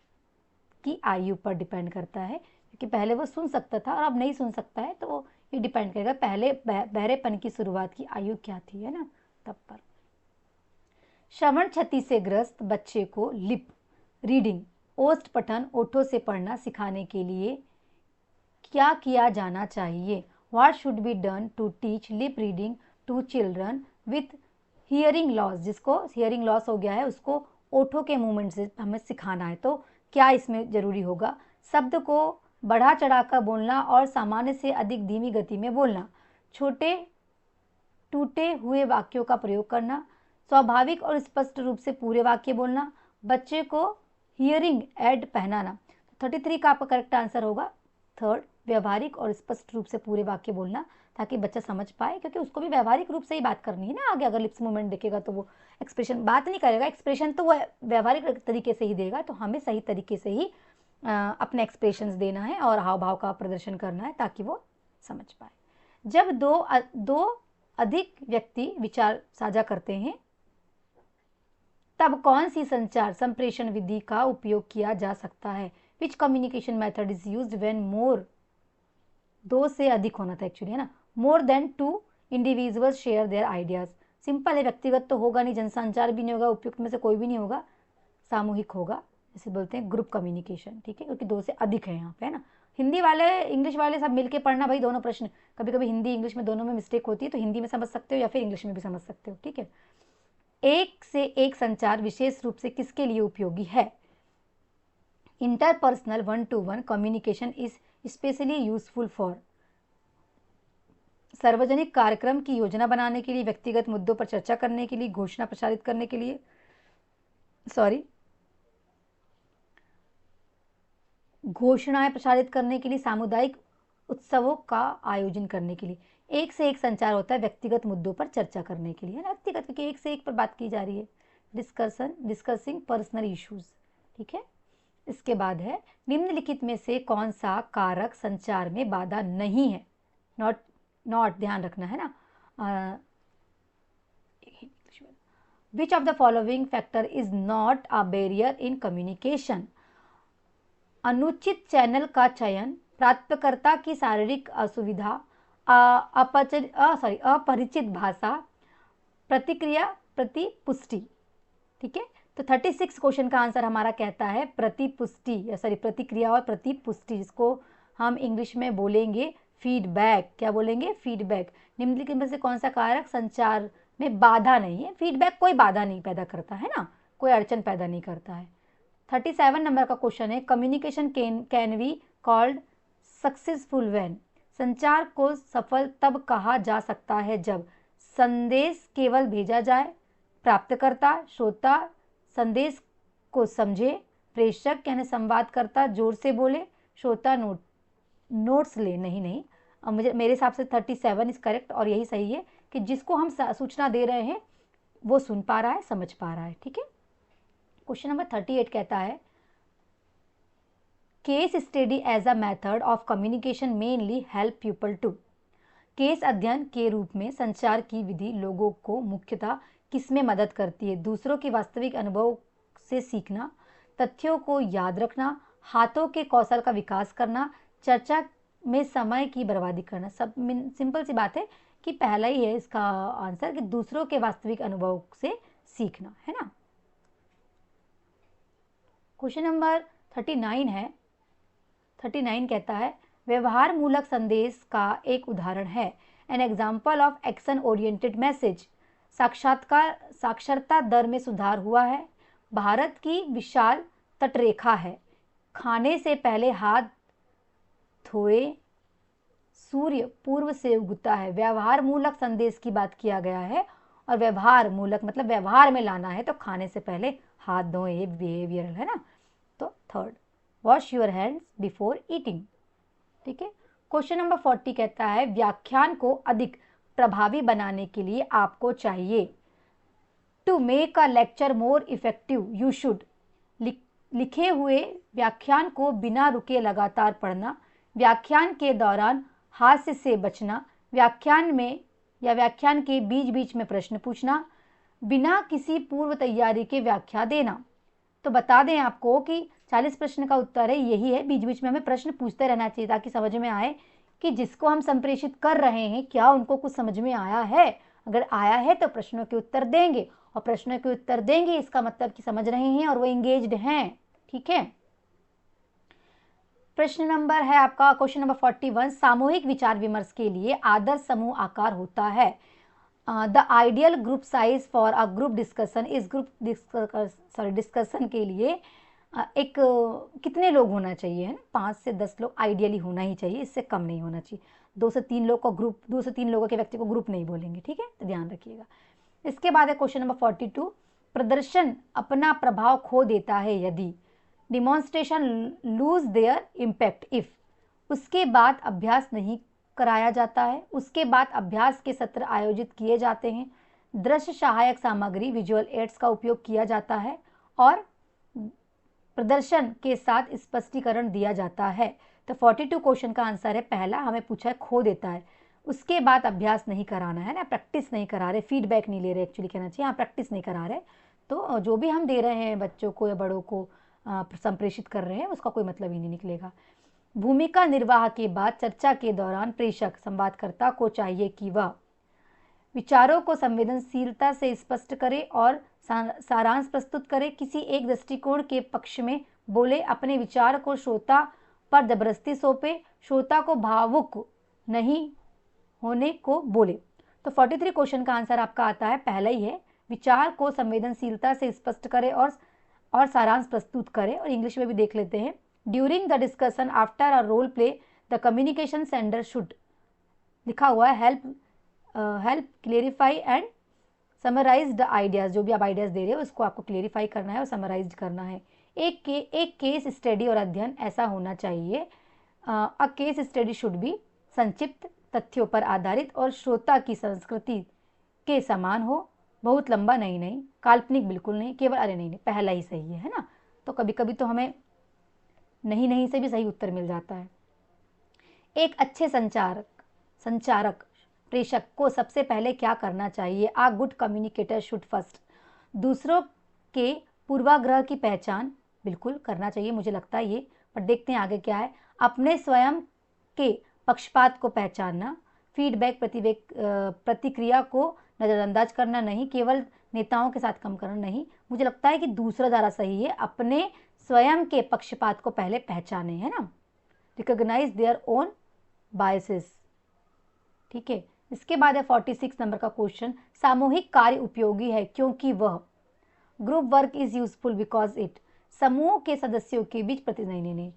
की आयु पर डिपेंड करता है क्योंकि पहले वो सुन सकता था और अब नहीं सुन सकता है, तो ये डिपेंड करेगा पहले बहरेपन की शुरुआत की आयु क्या थी, है ना, तब पर। श्रवण क्षति से ग्रस्त बच्चे को लिप रीडिंग, ओष्ठ पठन, ओठों से पढ़ना सिखाने के लिए क्या किया जाना चाहिए? What should be done to teach lip reading to children with hearing loss? जिसको हियरिंग लॉस हो गया है उसको ओठों के मूवमेंट से हमें सिखाना है, तो क्या इसमें जरूरी होगा? शब्द को बढ़ा चढ़ाकर बोलना और सामान्य से अधिक धीमी गति में बोलना, छोटे टूटे हुए वाक्यों का प्रयोग करना, स्वाभाविक और स्पष्ट रूप से पूरे वाक्य बोलना, बच्चे को हियरिंग एड पहनाना। 33 का आपका करेक्ट आंसर होगा थर्ड, व्यवहारिक और स्पष्ट रूप से पूरे वाक्य बोलना ताकि बच्चा समझ पाए, क्योंकि उसको भी व्यवहारिक रूप से ही बात करनी है ना आगे। अगर लिप्स मूवमेंट देखेगा तो वो एक्सप्रेशन बात नहीं करेगा, एक्सप्रेशन तो वो व्यवहारिक तरीके से ही देगा, तो हमें सही तरीके से ही अपने एक्सप्रेशंस देना है और हाव भाव का प्रदर्शन करना है ताकि वो समझ पाए। जब दो अधिक व्यक्ति विचार साझा करते हैं तब कौन सी संचार संप्रेषण विधि का उपयोग किया जा सकता है? Which communication method is used when more, दो से अधिक होना था एक्चुअली, है ना, more than 2 individuals share their ideas. Simple है, व्यक्तिगत तो होगा नहीं, जनसंचार भी नहीं होगा, उपयुक्त में से कोई भी नहीं होगा, सामूहिक होगा, जैसे बोलते हैं ग्रुप कम्युनिकेशन। ठीक है, क्योंकि 2 से अधिक है यहाँ पे, है ना। हिंदी वाले इंग्लिश वाले सब मिलके पढ़ना भाई, दोनों प्रश्न, कभी कभी हिंदी इंग्लिश में दोनों में मिस्टेक होती है, तो हिंदी में समझ सकते हो या फिर इंग्लिश में भी समझ सकते हो। ठीक है, एक से एक संचार विशेष रूप से किसके लिए उपयोगी है? Interpersonal 1-to-1 communication is specially useful for. सार्वजनिक कार्यक्रम की योजना बनाने के लिए, व्यक्तिगत मुद्दों पर चर्चा करने के लिए, घोषणा प्रसारित करने के लिए, घोषणाएं प्रसारित करने के लिए, सामुदायिक उत्सवों का आयोजन करने के लिए। एक से एक संचार होता है व्यक्तिगत मुद्दों पर चर्चा करने के लिए, है ना, व्यक्तिगत, क्योंकि एक से एक पर बात की जा रही है। डिस्कसिंग पर्सनल इश्यूज, ठीक है। इसके बाद है, निम्नलिखित में से कौन सा कारक संचार में बाधा नहीं है? नॉट ध्यान रखना है ना। विच of the following factor is not a barrier in communication? अनुचित चैनल का चयन, प्राप्तकर्ता की शारीरिक असुविधा, अपरिचित भाषा, प्रतिक्रिया प्रतिपुष्टि, ठीक है। तो 36 क्वेश्चन का आंसर हमारा कहता है प्रतिक्रिया और प्रतिपुष्टि, जिसको हम इंग्लिश में बोलेंगे फीडबैक। क्या बोलेंगे? फीडबैक। निम्नलिखित में से कौन सा कारक संचार में बाधा नहीं है? फीडबैक कोई बाधा नहीं पैदा करता है ना, कोई अड़चन पैदा नहीं करता है। 37 नंबर का क्वेश्चन है, communication can be called successful when? संचार को सफल तब कहा जा सकता है जब संदेश केवल भेजा जाए, प्राप्तकर्ता श्रोता संदेश को समझे, प्रेषक यानी संवादकर्ता जोर से बोले, श्रोता नोट्स ले। नहीं, मेरे हिसाब से 37 इज करेक्ट, और यही सही है कि जिसको हम सूचना दे रहे हैं वो सुन पा रहा है, समझ पा रहा है, ठीक है। क्वेश्चन नंबर 38 कहता है, case study as a method of communication mainly help people to? केस अध्ययन के रूप में संचार की विधि लोगों को मुख्यतः किसमें मदद करती है? दूसरों के वास्तविक अनुभव से सीखना, तथ्यों को याद रखना, हाथों के कौशल का विकास करना, चर्चा में समय की बर्बादी करना। सब सिंपल सी बात है कि पहला ही है इसका आंसर, कि दूसरों के वास्तविक अनुभव से सीखना, है ना। क्वेश्चन नंबर 39 है। 39 कहता है, व्यवहार मूलक संदेश का एक उदाहरण है, N example of action oriented message. साक्षरता दर में सुधार हुआ है, भारत की विशाल तटरेखा है, खाने से पहले हाथ धोए, सूर्य पूर्व से उगता है। व्यवहार मूलक संदेश की बात किया गया है, और व्यवहार मूलक मतलब व्यवहार में लाना है, तो खाने से पहले हाथ धोए, ये बिहेवियरल है ना। तो third, wash your hands before eating, ठीक है। क्वेश्चन नंबर 40 कहता है, व्याख्यान को अधिक प्रभावी बनाने के लिए आपको चाहिए, to make a lecture more effective you should. लिखे हुए व्याख्यान को बिना रुके लगातार पढ़ना, व्याख्यान के दौरान हास्य से बचना, व्याख्यान में या व्याख्यान के बीच बीच में प्रश्न पूछना, बिना किसी पूर्व तैयारी के व्याख्या देना। तो बता दें आपको कि 40 प्रश्न का उत्तर है यही है, बीच बीच में हमें प्रश्न पूछते रहना चाहिए ताकि समझ में आए कि जिसको हम संप्रेषित कर रहे हैं क्या उनको कुछ समझ में आया है। अगर आया है तो प्रश्नों के उत्तर देंगे, और प्रश्नों के उत्तर देंगे इसका मतलब कि समझ रहे हैं और वो एंगेज्ड हैं, ठीक है। प्रश्न नंबर है आपका क्वेश्चन नंबर 41, सामूहिक विचार विमर्श के लिए आदर्श समूह आकार होता है। The ideal group size for a group discussion इस ग्रुप डिस्कशन के लिए एक कितने लोग होना चाहिए, है ना? 5 से 10 लोग आइडियली होना ही चाहिए, इससे कम नहीं होना चाहिए। 2 से 3 लोग का ग्रुप, 2 से 3 लोगों के व्यक्ति को ग्रुप नहीं बोलेंगे, ठीक है, तो ध्यान रखिएगा। इसके बाद है क्वेश्चन नंबर 42, प्रदर्शन अपना प्रभाव खो देता है यदि demonstration lose their impact if. उसके बाद अभ्यास नहीं कराया जाता है, उसके बाद अभ्यास के सत्र आयोजित किए जाते हैं, दृश्य सहायक सामग्री विजुअल एड्स का उपयोग किया जाता है, और प्रदर्शन के साथ स्पष्टीकरण दिया जाता है। तो 42 क्वेश्चन का आंसर है पहला, हमें पूछा है खो देता है, उसके बाद अभ्यास नहीं कराना है ना, प्रैक्टिस नहीं करा रहे, फीडबैक नहीं ले रहे, एक्चुअली कहना चाहिए, हाँ प्रैक्टिस नहीं करा रहे। तो जो भी हम दे रहे हैं बच्चों को या बड़ों को संप्रेषित कर रहे हैं उसका कोई मतलब ही नहीं निकलेगा। भूमिका निर्वाह के बाद चर्चा के दौरान प्रेषक संवादकर्ता को चाहिए कि वह विचारों को संवेदनशीलता से स्पष्ट करे और सारांश प्रस्तुत करे, किसी एक दृष्टिकोण के पक्ष में बोले, अपने विचार को श्रोता पर जबरदस्ती सौंपे, श्रोता को भावुक नहीं होने को बोले। तो 43 क्वेश्चन का आंसर आपका आता है पहला ही है, विचार को संवेदनशीलता से स्पष्ट करे और सारांश प्रस्तुत करे। और इंग्लिश में भी देख लेते हैं, during the discussion after a role play the communication sender should लिखा हुआ है help clarify and summarise the ideas. जो भी आप आइडियाज़ दे रहे हो उसको आपको क्लेरिफाई करना है और समराइज करना है। एक केस स्टडी और अध्ययन ऐसा होना चाहिए। A case study should be संक्षिप्त, तथ्यों पर आधारित और श्रोता की संस्कृति के समान हो। बहुत लंबा नहीं, काल्पनिक बिल्कुल नहीं, केवल अरे नहीं, पहला ही सही है ना। तो कभी कभी तो हमें नहीं से भी सही उत्तर मिल जाता है। एक अच्छे संचारक प्रेषक को सबसे पहले क्या करना चाहिए? आ गुड कम्युनिकेटर शुड फर्स्ट दूसरों के पूर्वाग्रह की पहचान बिल्कुल करना चाहिए, मुझे लगता है ये। पर देखते हैं आगे क्या है। अपने स्वयं के पक्षपात को पहचानना, फीडबैक प्रतिक्रिया को नज़रअंदाज करना नहीं, केवल नेताओं के साथ कम करना नहीं। मुझे लगता है कि दूसरा ज़्यादा सही है, अपने स्वयं के पक्षपात को पहले पहचाने, है ना। रिकॉग्नाइज देयर ओन बायसेस, ठीक है। इसके बाद है 46 नंबर का क्वेश्चन। सामूहिक कार्य उपयोगी है क्योंकि वह group work is useful because it समूह के सदस्यों के बीच नहीं,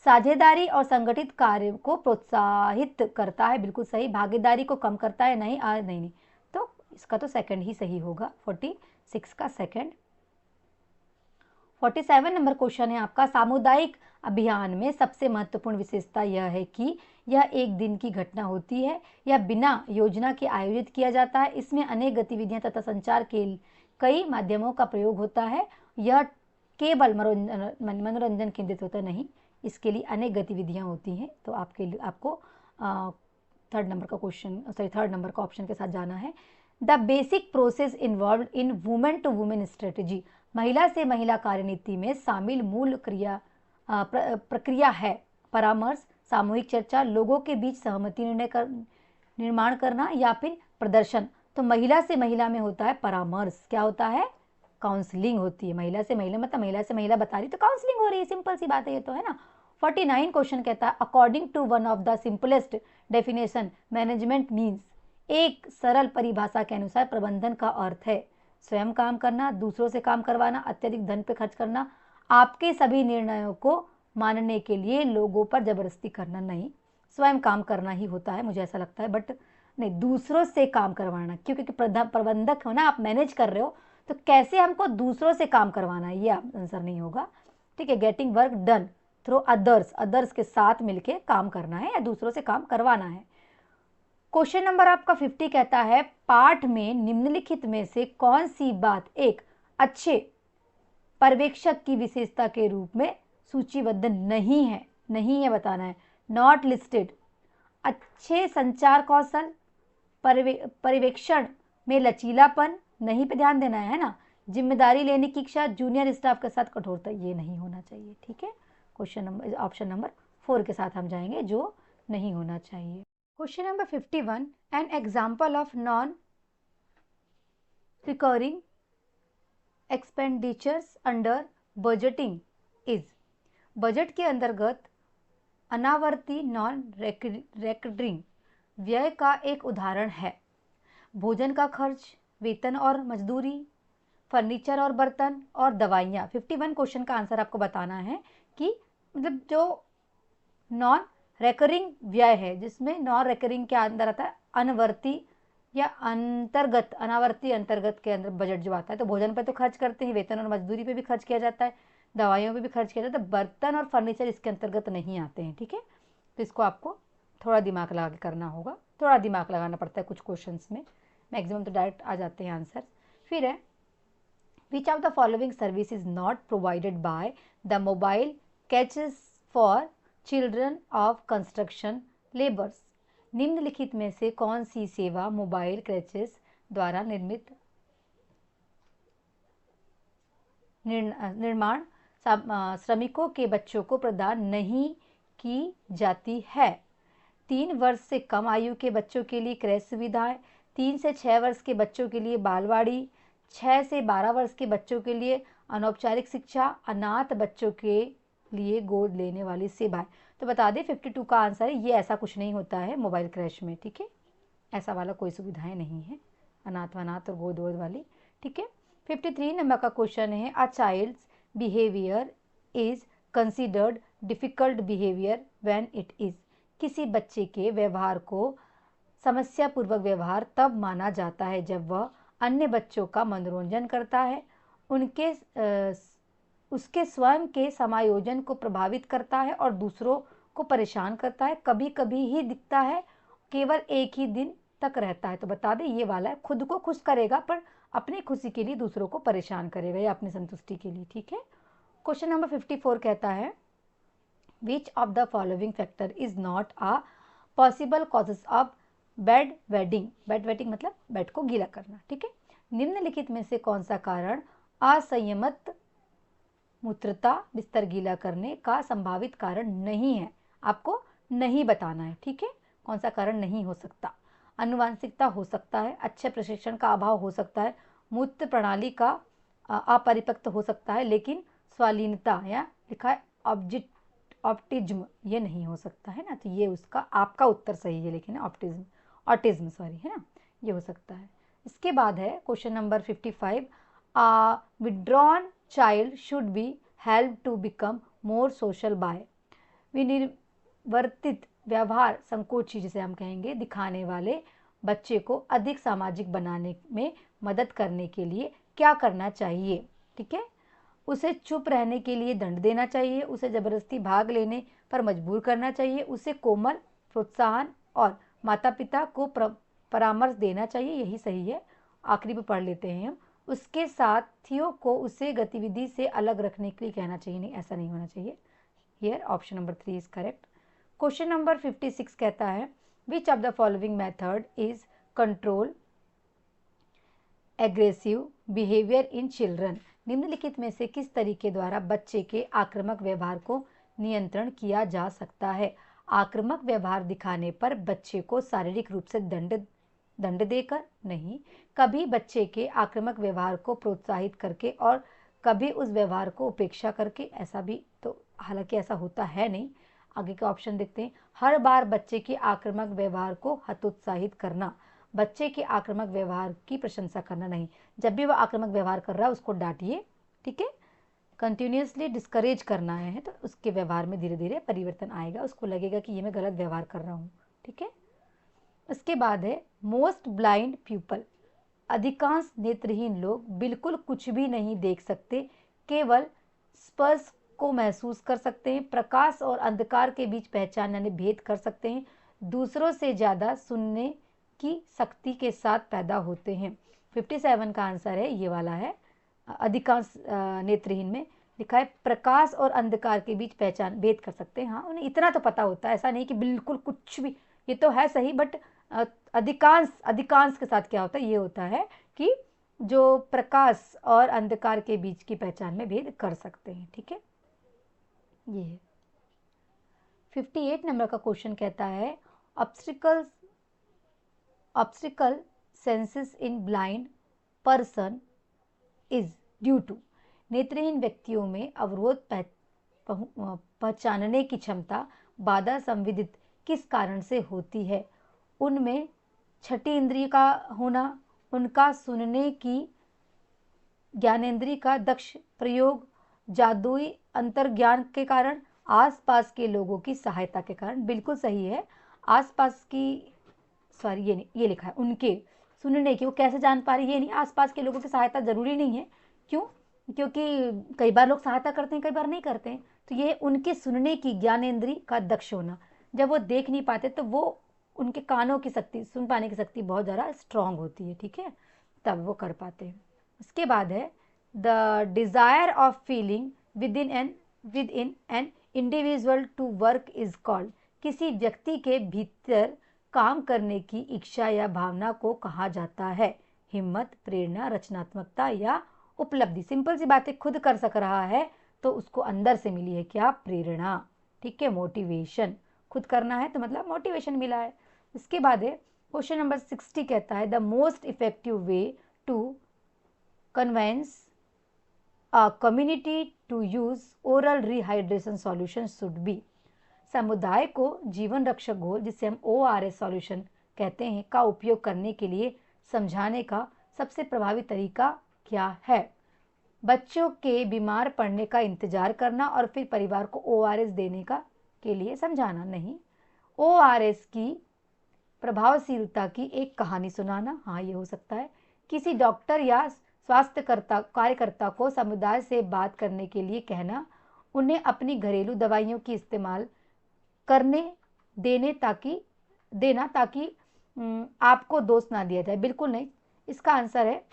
साझेदारी और संगठित कार्य को प्रोत्साहित करता है, बिल्कुल सही। भागीदारी को कम करता है, नहीं, तो इसका तो सेकंड ही सही होगा, 46 का सेकंड। 47 नंबर क्वेश्चन है आपका। सामुदायिक अभियान में सबसे महत्वपूर्ण विशेषता यह है कि यह एक दिन की घटना होती है, यह बिना योजना के आयोजित किया जाता है, इसमें अनेक गतिविधियां तथा संचार के कई माध्यमों का प्रयोग होता है, यह केवल मनोरंजन केंद्रित होता नहीं, इसके लिए अनेक गतिविधियां होती हैं। तो आपको थर्ड नंबर का ऑप्शन के साथ जाना है। The basic process involve in women to women strategy, महिला से महिला कार्यनीति में शामिल मूल प्रक्रिया है परामर्श, सामूहिक चर्चा, लोगों के बीच सहमति निर्माण करना या फिर प्रदर्शन। तो महिला से महिला में होता है परामर्श, क्या होता है? काउंसलिंग होती है। महिला से महिला मतलब महिला से महिला बता रही तो काउंसलिंग हो रही है, सिंपल सी बात है ये तो, है ना। 49 क्वेश्चन कहता है according to one of the simplest definition management means, एक सरल परिभाषा के अनुसार प्रबंधन का अर्थ है स्वयं काम करना, दूसरों से काम करवाना, अत्यधिक धन पे खर्च करना, आपके सभी निर्णयों को मानने के लिए लोगों पर जबरदस्ती करना नहीं, स्वयं काम करना ही होता है, मुझे ऐसा लगता है। बट नहीं, दूसरों से काम करवाना, क्योंकि प्रबंधक हो ना, आप मैनेज कर रहे हो, तो कैसे हमको दूसरों से काम करवाना है, ये आंसर नहीं होगा, ठीक है। Getting work done through others के साथ मिलके काम करना है या दूसरों से काम करवाना है। क्वेश्चन नंबर आपका 50 कहता है पाठ में निम्नलिखित में से कौन सी बात एक अच्छे पर्यवेक्षक की विशेषता के रूप में सूचीबद्ध नहीं है बताना है। नॉट लिस्टेड, अच्छे संचार कौशल, पर्यवेक्षण में लचीलापन, नहीं पे ध्यान देना है ना, जिम्मेदारी लेने की इच्छा, जूनियर स्टाफ के साथ कठोरता, ये नहीं होना चाहिए, ठीक है। ऑप्शन नंबर 4 के साथ हम जाएंगे जो नहीं होना चाहिए। Question number 51, N example of non recurring expenditures under budgeting is, budget के अंतर्गत अनावर्ती नॉन रेकरिंग व्यय का एक उदाहरण है भोजन का खर्च, वेतन और मजदूरी, फर्नीचर और बर्तन और दवाइयाँ। 51 क्वेश्चन का आंसर आपको बताना है कि मतलब जो नॉन रेकरिंग व्यय है, जिसमें नॉन रेकरिंग के अंदर आता है अनवर्ती या अनावर्ती अंतर्गत के अंदर बजट जो आता है, तो भोजन पर तो खर्च करते हैं, वेतन और मजदूरी पे भी खर्च किया जाता है, दवाइयों पे भी खर्च किया जाता है, बर्तन और फर्नीचर इसके अंतर्गत नहीं आते हैं, ठीक है। तो इसको आपको थोड़ा दिमाग लगा के करना होगा, थोड़ा दिमाग लगाना पड़ता है कुछ क्वेश्चंस में, मैक्सिमम तो डायरेक्ट आ जाते हैं आंसर। फिर है which of the following service is not provided by the mobile catches for children of construction labours, निम्नलिखित में से कौन सी सेवा मोबाइल क्रैचेस द्वारा निर्माण श्रमिकों के बच्चों को प्रदान नहीं की जाती है? 3 वर्ष से कम आयु के बच्चों के लिए क्रैच सुविधाएं, 3 से 6 वर्ष के बच्चों के लिए बालवाड़ी, 6 से 12 वर्ष के बच्चों के लिए अनौपचारिक शिक्षा, अनाथ बच्चों के लिए गोद लेने वाली सेवाएं। तो बता दें 52 का आंसर है, ये ऐसा कुछ नहीं होता है मोबाइल क्रैश में, ठीक है, ऐसा वाला कोई सुविधाएं नहीं है अनाथ और गोद वाली, ठीक है। 53 नंबर का क्वेश्चन है a child's behaviour is considered difficult behaviour when it is, किसी बच्चे के व्यवहार को समस्यापूर्वक व्यवहार तब माना जाता है जब वह अन्य बच्चों का मनोरंजन करता है, उसके स्वयं के समायोजन को प्रभावित करता है और दूसरों को परेशान करता है। कभी कभी ही दिखता है, केवल एक ही दिन तक रहता है। तो बता दें ये वाला है, खुद को खुश करेगा पर अपनी खुशी के लिए दूसरों को परेशान करेगा या अपनी संतुष्टि के लिए। ठीक है। क्वेश्चन नंबर 54 कहता है which of the following factor is not a possible causes of bed wetting. Bed wetting मतलब बेड को गीला करना। ठीक है। निम्नलिखित में से कौन सा कारण असंयमित मूत्रता बिस्तर गीला करने का संभावित कारण नहीं है? आपको नहीं बताना है। ठीक है। कौन सा कारण नहीं हो सकता? आनुवंशिकता हो सकता है, अच्छे प्रशिक्षण का अभाव हो सकता है, मूत्र प्रणाली का अपरिपक्व हो सकता है, लेकिन स्वालीनता या लिखा है ऑप्टिज्म ये नहीं हो सकता है ना। तो ये उसका आपका उत्तर सही है, लेकिन ऑटिज्म सॉरी है ना, ये हो सकता है। इसके बाद है question number 55 withdrawn child should be help to become more social by. विनिर्वर्तित व्यवहार संकोची जिसे हम कहेंगे दिखाने वाले बच्चे को अधिक सामाजिक बनाने में मदद करने के लिए क्या करना चाहिए? ठीक है। उसे चुप रहने के लिए दंड देना चाहिए, उसे जबरदस्ती भाग लेने पर मजबूर करना चाहिए, उसे कोमल प्रोत्साहन और माता पिता को परामर्श देना चाहिए, यही सही है। आखिरी पे पढ़ लेते हैं हम। उसके साथियों को उसे गतिविधि से अलग रखने के लिए कहना चाहिए, नहीं ऐसा नहीं होना चाहिए। Here option number 3 is correct. Question number 56 कहता है which of the following method is control aggressive behaviour in children. निम्नलिखित में से किस तरीके द्वारा बच्चे के आक्रामक व्यवहार को नियंत्रण किया जा सकता है? आक्रामक व्यवहार दिखाने पर बच्चे को शारीरिक रूप से दंड देकर नहीं, कभी बच्चे के आक्रामक व्यवहार को प्रोत्साहित करके और कभी उस व्यवहार को उपेक्षा करके। ऐसा भी तो हालांकि ऐसा होता है नहीं। आगे का ऑप्शन देखते हैं। हर बार बच्चे के आक्रामक व्यवहार को हतोत्साहित करना, बच्चे के आक्रामक व्यवहार की प्रशंसा करना नहीं। जब भी वह आक्रामक व्यवहार कर रहा है उसको डांटिए। ठीक है। कंटिन्यूसली डिस्करेज करना है तो उसके व्यवहार में धीरे धीरे परिवर्तन आएगा, उसको लगेगा कि ये मैं गलत व्यवहार कर रहा हूँ। ठीक है। इसके बाद है मोस्ट ब्लाइंड पीपल। अधिकांश नेत्रहीन लोग बिल्कुल कुछ भी नहीं देख सकते, केवल स्पर्श को महसूस कर सकते हैं, प्रकाश और अंधकार के बीच पहचान यानी भेद कर सकते हैं, दूसरों से ज़्यादा सुनने की शक्ति के साथ पैदा होते हैं। 57 का आंसर है ये वाला है। अधिकांश नेत्रहीन में लिखा है प्रकाश और अंधकार के बीच पहचान भेद कर सकते हैं। हाँ, उन्हें इतना तो पता होता है, ऐसा नहीं कि बिल्कुल कुछ भी। ये तो है सही, बट अधिकांश के साथ क्या होता है, ये होता है कि जो प्रकाश और अंधकार के बीच की पहचान में भेद कर सकते हैं। ठीक है। ये है 58 नंबर का क्वेश्चन कहता है obstacle senses in blind person is due to. नेत्रहीन व्यक्तियों में अवरोध पहचानने की क्षमता बाधा संवेदित किस कारण से होती है? उनमें छठी इंद्रिय का होना, उनका सुनने की ज्ञानेंद्रिय का दक्ष प्रयोग, जादुई अंतर्ज्ञान के कारण, आसपास के लोगों की सहायता के कारण। बिल्कुल सही है। आसपास की सॉरी ये नहीं, ये लिखा है उनके सुनने की, वो कैसे जान पा रही है, ये नहीं। आसपास के लोगों की सहायता जरूरी नहीं है। क्यों? क्योंकि कई बार लोग सहायता करते हैं, कई बार नहीं करते हैं। तो ये उनके सुनने की ज्ञानेंद्रिय का दक्ष होना, जब वो देख नहीं पाते तो वो उनके कानों की शक्ति, सुन पाने की शक्ति बहुत ज़्यादा स्ट्रांग होती है। ठीक है, तब वो कर पाते हैं। उसके बाद है the desire of feeling within an individual to work is called. किसी व्यक्ति के भीतर काम करने की इच्छा या भावना को कहा जाता है? हिम्मत, प्रेरणा, रचनात्मकता या उपलब्धि। सिंपल सी बात है, खुद कर सक रहा है तो उसको अंदर से मिली है क्या? प्रेरणा। ठीक है, मोटिवेशन। खुद करना है तो मतलब मोटिवेशन मिला है। इसके बाद है क्वेश्चन नंबर 60 कहता है the most effective way to convince a community to use oral rehydration solution should be. समुदाय को जीवन रक्षक घोल, जिसे हम ORS सॉल्यूशन कहते हैं, का उपयोग करने के लिए समझाने का सबसे प्रभावी तरीका क्या है? बच्चों के बीमार पड़ने का इंतजार करना और फिर परिवार को ORS देने का के लिए समझाना नहीं। ORS की प्रभावशीलता की एक कहानी सुनाना, हाँ ये हो सकता है। किसी डॉक्टर या स्वास्थ्य कार्यकर्ता को समुदाय से बात करने के लिए कहना, उन्हें अपनी घरेलू दवाइयों की इस्तेमाल करने देना ताकि आपको दोष ना दिया जाए। बिल्कुल नहीं, इसका आंसर है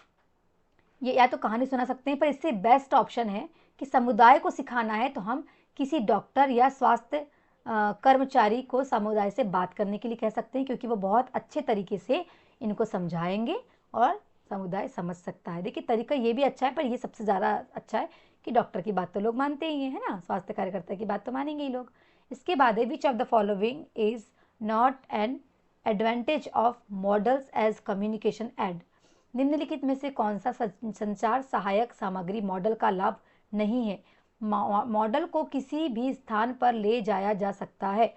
ये, या तो कहानी सुना सकते हैं, पर इससे बेस्ट ऑप्शन है कि समुदाय को सिखाना है तो हम किसी डॉक्टर या स्वास्थ्य कर्मचारी को समुदाय से बात करने के लिए कह सकते हैं, क्योंकि वो बहुत अच्छे तरीके से इनको समझाएंगे और समुदाय समझ सकता है। देखिए तरीका ये भी अच्छा है, पर ये सबसे ज़्यादा अच्छा है कि डॉक्टर की बात तो लोग मानते ही हैं, है ना, स्वास्थ्य कार्यकर्ता की बात तो मानेंगे ही लोग। इसके बाद है, which of the following is not an advantage of models as communication aid. निम्नलिखित में से कौन सा संचार सहायक सामग्री मॉडल का लाभ नहीं है। मॉडल को किसी भी स्थान पर ले जाया जा सकता है।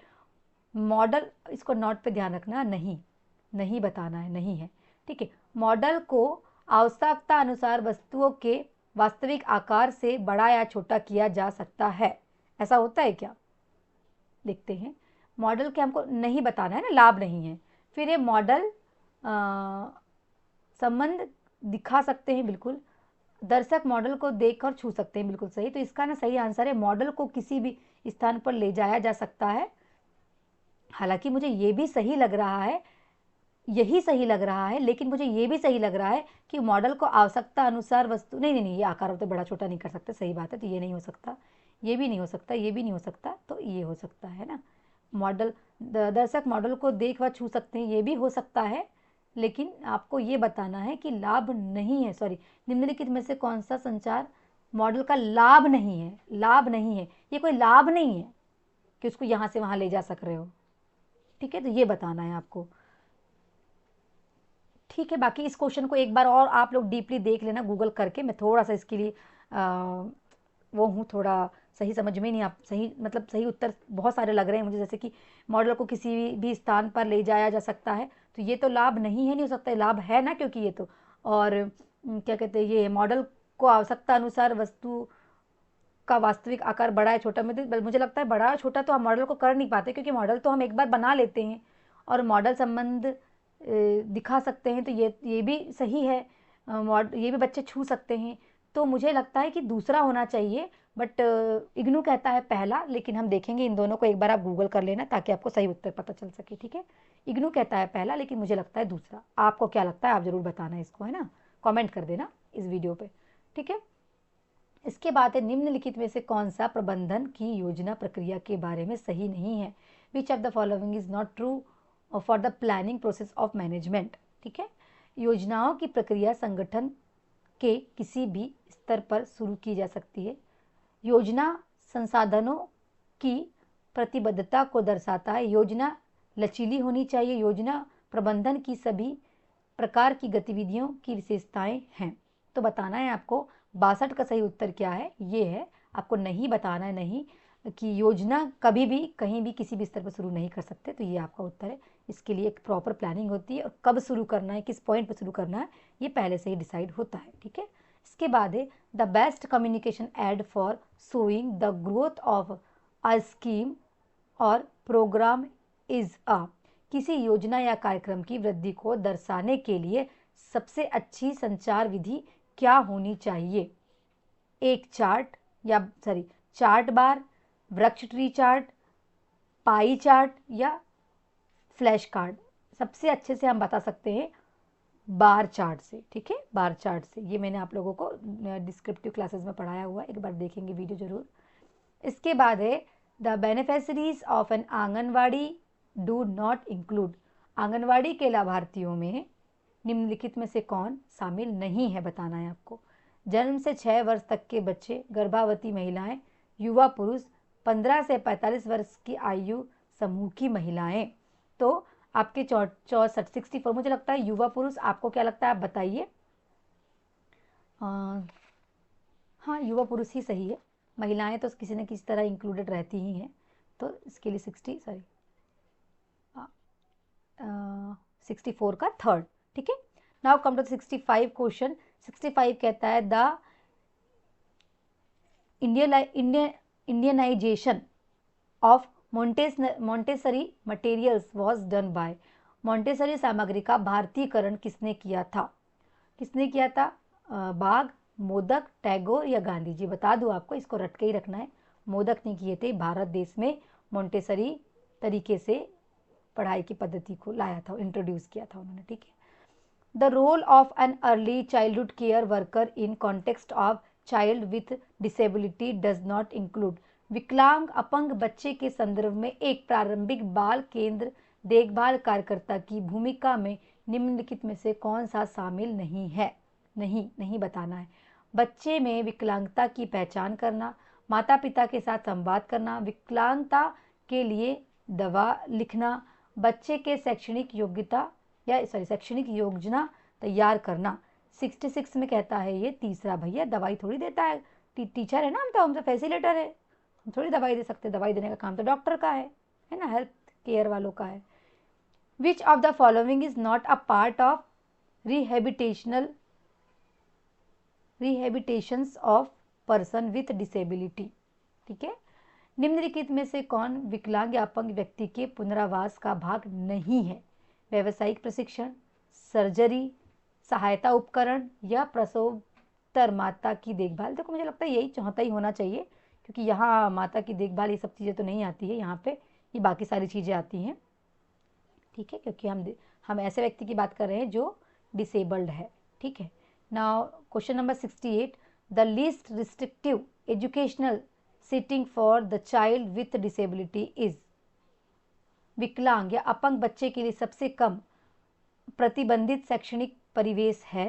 मॉडल, इसको नोट पे ध्यान रखना, नहीं बताना है, नहीं है, ठीक है। मॉडल को आवश्यकता अनुसार वस्तुओं के वास्तविक आकार से बड़ा या छोटा किया जा सकता है। ऐसा होता है क्या, देखते हैं। मॉडल के हमको नहीं बताना है ना, लाभ नहीं है। फिर ये मॉडल संबंध दिखा सकते हैं, बिल्कुल। दर्शक मॉडल को देखकर छू सकते हैं, बिल्कुल सही। तो इसका ना सही आंसर है, मॉडल को किसी भी स्थान पर ले जाया जा सकता है। हालांकि मुझे ये भी सही लग रहा है, यही सही लग रहा है, लेकिन मुझे ये भी सही लग रहा है कि मॉडल को आवश्यकता अनुसार वस्तु, नहीं, ये आकार तो बड़ा छोटा नहीं कर सकते, सही बात है। तो ये नहीं हो सकता, ये भी नहीं हो सकता, ये भी नहीं हो सकता, तो ये हो सकता है ना। मॉडल, दर्शक मॉडल को देख व छू सकते हैं, ये भी हो सकता है, लेकिन आपको ये बताना है कि लाभ नहीं है। सॉरी, निम्नलिखित में से कौन सा संचार मॉडल का लाभ नहीं है। लाभ नहीं है, ये कोई लाभ नहीं है कि उसको यहाँ से वहाँ ले जा सक रहे हो, ठीक है। तो ये बताना है आपको, ठीक है। बाकी इस क्वेश्चन को एक बार और आप लोग डीपली देख लेना गूगल करके। मैं थोड़ा सा इसके लिए वो हूँ, थोड़ा सही समझ में नहीं, आप सही मतलब सही उत्तर बहुत सारे लग रहे हैं मुझे, जैसे कि मॉडल को किसी भी स्थान पर ले जाया जा सकता है, तो ये तो लाभ नहीं है, नहीं हो सकता, लाभ है ना, क्योंकि ये तो, और क्या कहते हैं, ये मॉडल को आवश्यकता अनुसार वस्तु का वास्तविक आकार बड़ा है छोटा, मुझे लगता है बड़ा छोटा तो हम मॉडल को कर नहीं पाते, क्योंकि मॉडल तो हम एक बार बना लेते हैं और मॉडल संबंध दिखा सकते हैं, तो ये भी सही है। ये भी बच्चे छू सकते हैं, तो मुझे लगता है कि दूसरा होना चाहिए, बट इग्नू कहता है पहला, लेकिन हम देखेंगे इन दोनों को, एक बार आप गूगल कर लेना ताकि आपको सही उत्तर पता चल सके, ठीक है। इग्नू कहता है पहला, लेकिन मुझे लगता है दूसरा। आपको क्या लगता है, आप जरूर बताना इसको, है ना, कमेंट कर देना इस वीडियो पे, ठीक है। इसके बाद है, निम्नलिखित में से कौन सा प्रबंधन की योजना प्रक्रिया के बारे में सही नहीं है। Which of the following is not true for the planning process of management, ठीक है। योजनाओं की प्रक्रिया संगठन के किसी भी स्तर पर शुरू की जा सकती है। योजना संसाधनों की प्रतिबद्धता को दर्शाता है। योजना लचीली होनी चाहिए। योजना प्रबंधन की सभी प्रकार की गतिविधियों की विशेषताएं हैं। तो बताना है आपको 62 का सही उत्तर क्या है, ये है। आपको नहीं बताना है, नहीं, कि योजना कभी भी कहीं भी किसी भी स्तर पर शुरू नहीं कर सकते, तो ये आपका उत्तर है। इसके लिए एक प्रॉपर प्लानिंग होती है, और कब शुरू करना है, किस पॉइंट पर शुरू करना है, ये पहले से ही डिसाइड होता है, ठीक है। इसके बाद है, the best communication aid for showing the growth of a scheme और प्रोग्राम इज अ। किसी योजना या कार्यक्रम की वृद्धि को दर्शाने के लिए सबसे अच्छी संचार विधि क्या होनी चाहिए। एक चार्ट, या चार्ट बार, वृक्ष ट्री चार्ट, पाई चार्ट, या फ्लैश कार्ड। सबसे अच्छे से हम बता सकते हैं बार चार्ट से, ठीक है, बार चार्ट से। ये मैंने आप लोगों को डिस्क्रिप्टिव क्लासेस में पढ़ाया हुआ है, एक बार देखेंगे वीडियो जरूर। इसके बाद है, the beneficiaries of an anganwadi do not include. Anganwadi के लाभार्थियों में निम्नलिखित में से कौन शामिल नहीं है, बताना है आपको। जन्म से 6 वर्ष तक के बच्चे, गर्भवती महिलाएं, युवा पुरुष, 15 से 45 वर्ष की आयु समूह की महिलाएं। तो आपके 64 64, मुझे लगता है युवा पुरुष। आपको क्या लगता है, आप बताइए। हाँ, युवा पुरुष ही सही है। महिलाएं तो किसी न किसी तरह इंक्लूडेड रहती ही हैं, तो इसके लिए 64 का थर्ड, ठीक है। Now come to 65 question. 65 कहता है, the Indianisation of Montessori materials was done by. Montessori सामग्री का भारतीयकरण किसने किया था? किसने किया था? बाघ, मोदक, टैगोर या गांधी जी? बता दूं आपको, इसको रट के ही रखना है। मोदक ने किए थे। भारत देश में मोंटेसरी तरीके से पढ़ाई की पद्धति को लाया था, इंट्रोड्यूस किया था उन्होंने, ठीक है। The role of an early childhood care worker in context of child with disability does not include. विकलांग अपंग बच्चे के संदर्भ में एक प्रारंभिक बाल केंद्र देखभाल कार्यकर्ता की भूमिका में निम्नलिखित में से कौन सा शामिल नहीं है? नहीं बताना है। बच्चे में विकलांगता की पहचान करना, माता पिता के साथ संवाद करना, विकलांगता के लिए दवा लिखना, बच्चे के शैक्षणिक योजना तैयार करना। 66 में कहता है ये तीसरा। भैया दवाई थोड़ी देता है, टीचर है ना हम, तो हम तो फैसिलिटेटर है, हम थोड़ी दवाई दे सकते। दवाई देने का काम तो डॉक्टर का है ना, हेल्थ केयर वालों का है। Which of the following is not a part of rehabilitations of person with disability? ठीक है, निम्नलिखित में से कौन विकलांग या अपंग व्यक्ति के पुनरावास का भाग नहीं है? व्यावसायिक प्रशिक्षण, सर्जरी, सहायता उपकरण या प्रसवोत्तर माता की देखभाल? देखो मुझे लगता है यही चौथा ही होना चाहिए, क्योंकि यहाँ माता की देखभाल ये सब चीज़ें तो नहीं आती है, यहाँ पे ये बाकी सारी चीज़ें आती हैं, ठीक है, क्योंकि हम ऐसे व्यक्ति की बात कर रहे हैं जो डिसेबल्ड है, ठीक है। Now question number 68, the least restrictive educational sitting for the child with disability is. विकलांग या अपंग बच्चे के लिए सबसे कम प्रतिबंधित शैक्षणिक परिवेश है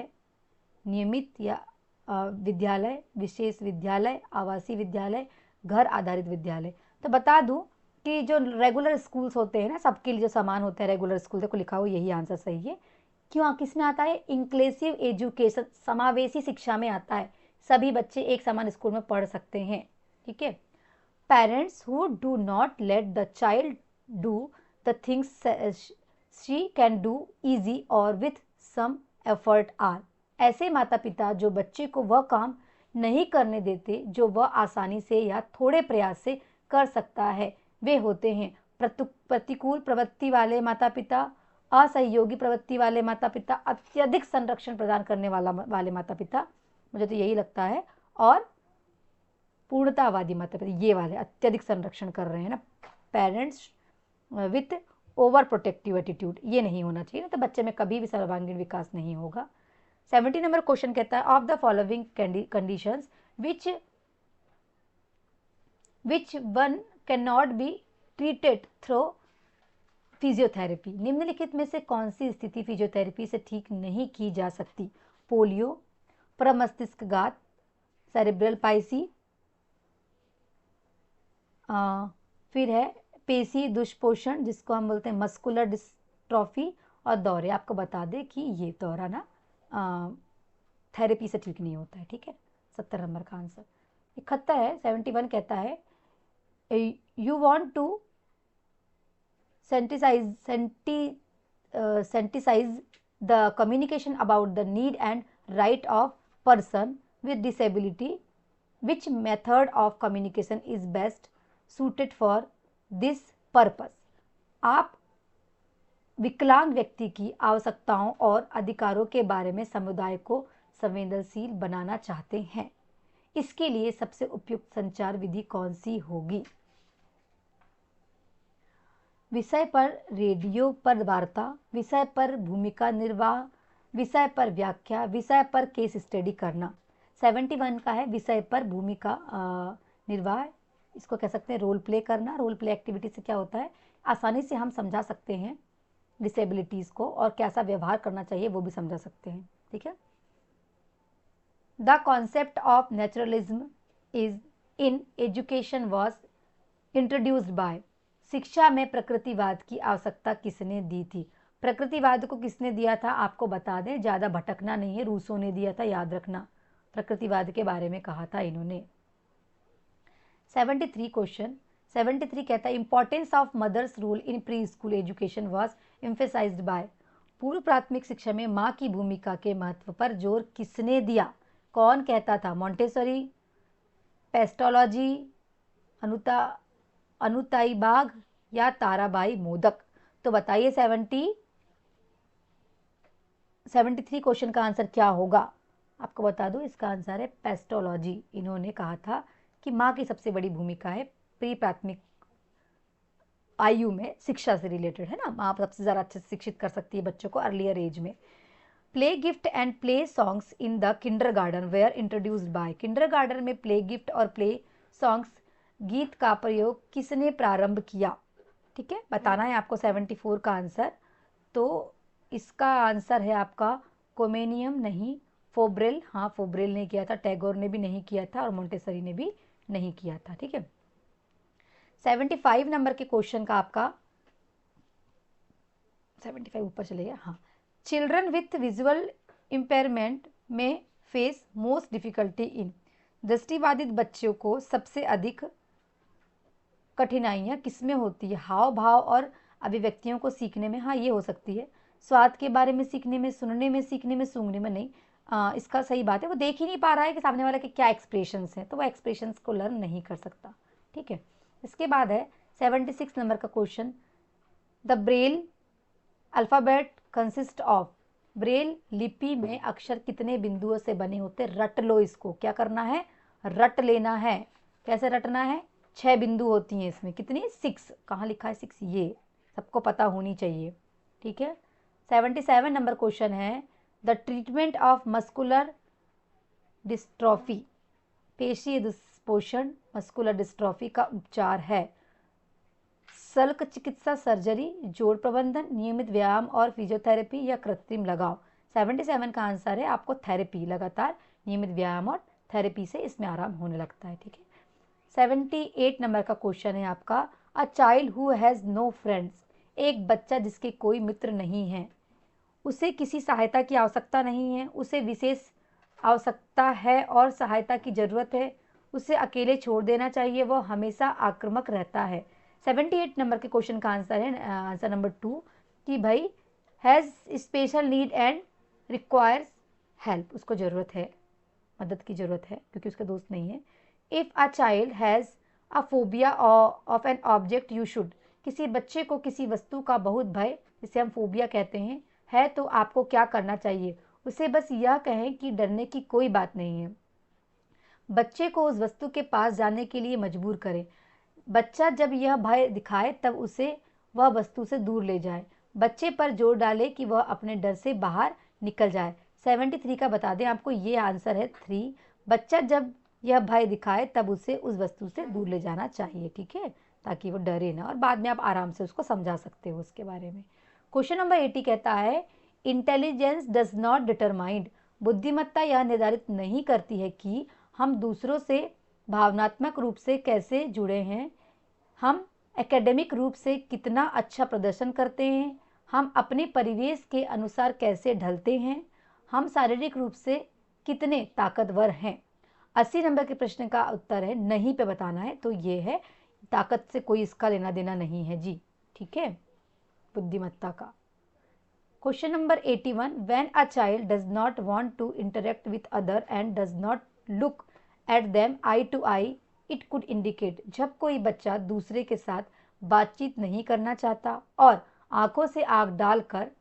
नियमित या विद्यालय, विशेष विद्यालय, आवासीय विद्यालय, घर आधारित विद्यालय। तो बता दूं कि जो रेगुलर स्कूल्स होते हैं ना, सबके लिए जो समान होते हैं रेगुलर स्कूल, देखो लिखा हुआ यही आंसर सही है। क्यों, किस में आता है? इंक्लूसिव एजुकेशन, समावेशी शिक्षा में आता है। सभी बच्चे एक समान स्कूल में पढ़ सकते हैं, ठीक है। Parents who do not let the child do the things she can do easy और विथ सम एफर्ट आर। ऐसे माता पिता जो बच्चे को वह काम नहीं करने देते जो वह आसानी से या थोड़े प्रयास से कर सकता है, वे होते हैं प्रतिकूल प्रवृत्ति वाले माता पिता, असहयोगी प्रवृत्ति वाले माता पिता, अत्यधिक संरक्षण प्रदान करने वाले माता पिता, मुझे तो यही लगता है, और पूर्णतावादी माता पिता, ये वाले अत्यधिक संरक्षण कर रहे हैं ना, parents with over protective attitude, ये नहीं होना चाहिए ना, तो बच्चे में कभी भी सर्वांगीण विकास नहीं होगा। 70 नंबर क्वेश्चन कहता है, of the following conditions which one can not be treated through physiotherapy. निम्नलिखित में से कौन सी स्थिति फिजियोथेरेपी से ठीक नहीं की जा सकती? पोलियो, प्रमस्तिष्कघात, सेरेब्रल पाइसी, फिर है पेशी दुष्पोषण जिसको हम बोलते हैं मस्कुलर डिस्ट्रॉफी, और दौरे। आपको बता दें कि ये दौरा ना थेरेपी से ठीक नहीं होता है, ठीक है। 70 नंबर का आंसर 71 है। 71 कहता है, you want to sensitize the communication about the need and right of person with disability. Which method of communication is best suited for this purpose? आप विकलांग व्यक्ति की आवश्यकताओं और अधिकारों के बारे में समुदाय को संवेदनशील बनाना चाहते हैं, इसके लिए सबसे उपयुक्त संचार विधि कौन सी होगी? विषय पर रेडियो पर वार्ता, विषय पर भूमिका निर्वाह, विषय पर व्याख्या, विषय पर केस स्टडी करना। 71 का है विषय पर भूमिका निर्वाह, इसको कह सकते हैं रोल प्ले करना। रोल प्ले एक्टिविटी से क्या होता है, आसानी से हम समझा सकते हैं डिसेबिलिटीज़ को, और कैसा व्यवहार करना चाहिए वो भी समझा सकते हैं, ठीक है। The concept of naturalism is in education was introduced by. शिक्षा में प्रकृतिवाद की आवश्यकता किसने दी थी? प्रकृतिवाद को किसने दिया था आपको बता दें, ज़्यादा भटकना नहीं है, रूसों ने दिया था, याद रखना, प्रकृतिवाद के बारे में कहा था इन्होंने। 73 क्वेश्चन 73 कहता है, importance of mother's role in pre school education was emphasised by. पूर्व प्राथमिक शिक्षा में माँ की भूमिका के महत्व पर जोर किसने दिया? कौन कहता था? मॉन्टेसरी, पेस्टोलॉजी, अनुताई बाग या ताराबाई मोदक? तो बताइए 73 73 क्वेश्चन का आंसर क्या होगा? आपको बता दूं, इसका आंसर है पेस्टोलॉजी। इन्होंने कहा था कि माँ की सबसे बड़ी भूमिका है प्री प्राथमिक आयु में, शिक्षा से रिलेटेड है ना, माँ सबसे ज़्यादा अच्छे से शिक्षित कर सकती है बच्चों को अर्लियर एज में। Play gift and play songs in the kindergarten were introduced by. Kindergarten में प्ले गिफ्ट और प्ले सॉन्ग्स गीत का प्रयोग किसने प्रारंभ किया? ठीक है, बताना है आपको 74 का आंसर। तो इसका आंसर है आपका कोमेनियम, नहीं फोब्रेल। हाँ, फोब्रेल ने किया था, टैगोर ने भी नहीं किया था और मोंटेसरी ने भी नहीं किया था। ठीक है, 75 नंबर के क्वेश्चन का आपका 75 ऊपर चलेगा। हाँ, चिल्ड्रन विथ विजुअल इम्पेयरमेंट में फेस मोस्ट डिफिकल्टी इन। दृष्टिबाधित बच्चों को सबसे अधिक कठिनाइयाँ किसमें होती है? हाव भाव और अभिव्यक्तियों को सीखने में। हाँ, ये हो सकती है। स्वाद के बारे में सीखने में, सुनने में सीखने में, सूंघने में नहीं। इसका सही बात है, वो देख ही नहीं पा रहा है कि सामने वाला के क्या एक्सप्रेशंस हैं, तो वो एक्सप्रेशंस को लर्न नहीं कर सकता। ठीक है, इसके बाद है 76 नंबर का question. The Braille alphabet consist of. Braille लिपि में अक्षर कितने बिंदुओं से बने होते? रट लो इसको, क्या करना है? रट लेना है। कैसे रटना है? 6 बिंदु होती हैं इसमें। कितनी? 6। कहाँ लिखा है 6? ये सबको पता होनी चाहिए। ठीक है, 77 नंबर क्वेश्चन है। The treatment of muscular dystrophy. पेशी दुष्पोषण मस्कुलर डिस्ट्रॉफी का उपचार है शल्क चिकित्सा, सर्जरी, जोड़ प्रबंधन, नियमित व्यायाम और फिजियोथेरेपी या कृत्रिम लगाव। 77 का आंसर है आपको थेरेपी। लगातार नियमित व्यायाम और थेरेपी से इसमें आराम होने लगता है। ठीक है, 78 नंबर का क्वेश्चन है आपका। A child who has no friends. एक बच्चा जिसके कोई मित्र नहीं है, उसे किसी सहायता की आवश्यकता नहीं है, उसे विशेष आवश्यकता है और सहायता की ज़रूरत है, उसे अकेले छोड़ देना चाहिए, वह हमेशा आक्रामक रहता है। 78 नंबर के क्वेश्चन का आंसर है आंसर नंबर 2 कि भाई has special need and requires help. उसको ज़रूरत है, मदद की ज़रूरत है क्योंकि उसका दोस्त नहीं है। If a child has a phobia of an object you should. किसी बच्चे को किसी वस्तु का बहुत भय, जिसे हम फोबिया कहते हैं, है तो आपको क्या करना चाहिए? उसे बस यह कहें कि डरने की कोई बात नहीं है। बच्चे को उस वस्तु के पास जाने के लिए मजबूर करें। बच्चा जब यह भय दिखाए तब उसे वह वस्तु से दूर ले जाए। बच्चे पर जोर डाले कि वह अपने डर से बाहर निकल जाए। 73 का बता दें आपको, ये आंसर है 3। बच्चा जब यह भय दिखाए तब उसे उस वस्तु से दूर ले जाना चाहिए। ठीक है, ताकि वो डरे ना और बाद में आप आराम से उसको समझा सकते हो उसके बारे में। क्वेश्चन नंबर 80 कहता है इंटेलिजेंस डज नॉट डिटरमाइन। बुद्धिमत्ता यह निर्धारित नहीं करती है कि हम दूसरों से भावनात्मक रूप से कैसे जुड़े हैं, हम एकेडमिक रूप से कितना अच्छा प्रदर्शन करते हैं, हम अपने परिवेश के अनुसार कैसे ढलते हैं, हम शारीरिक रूप से कितने ताकतवर हैं। 80 नंबर के प्रश्न का उत्तर है नहीं पे बताना है, तो ये है ताकत से कोई इसका लेना देना नहीं है जी। ठीक है, बुद्धिमत्ता का। Question number 81। When a child does not want to interact with other and does not look at them eye to eye, it could indicate. जब कोई बच्चा दूसरे के साथ बातचीत नहीं करना चाहता और आंखों से आंख डालकर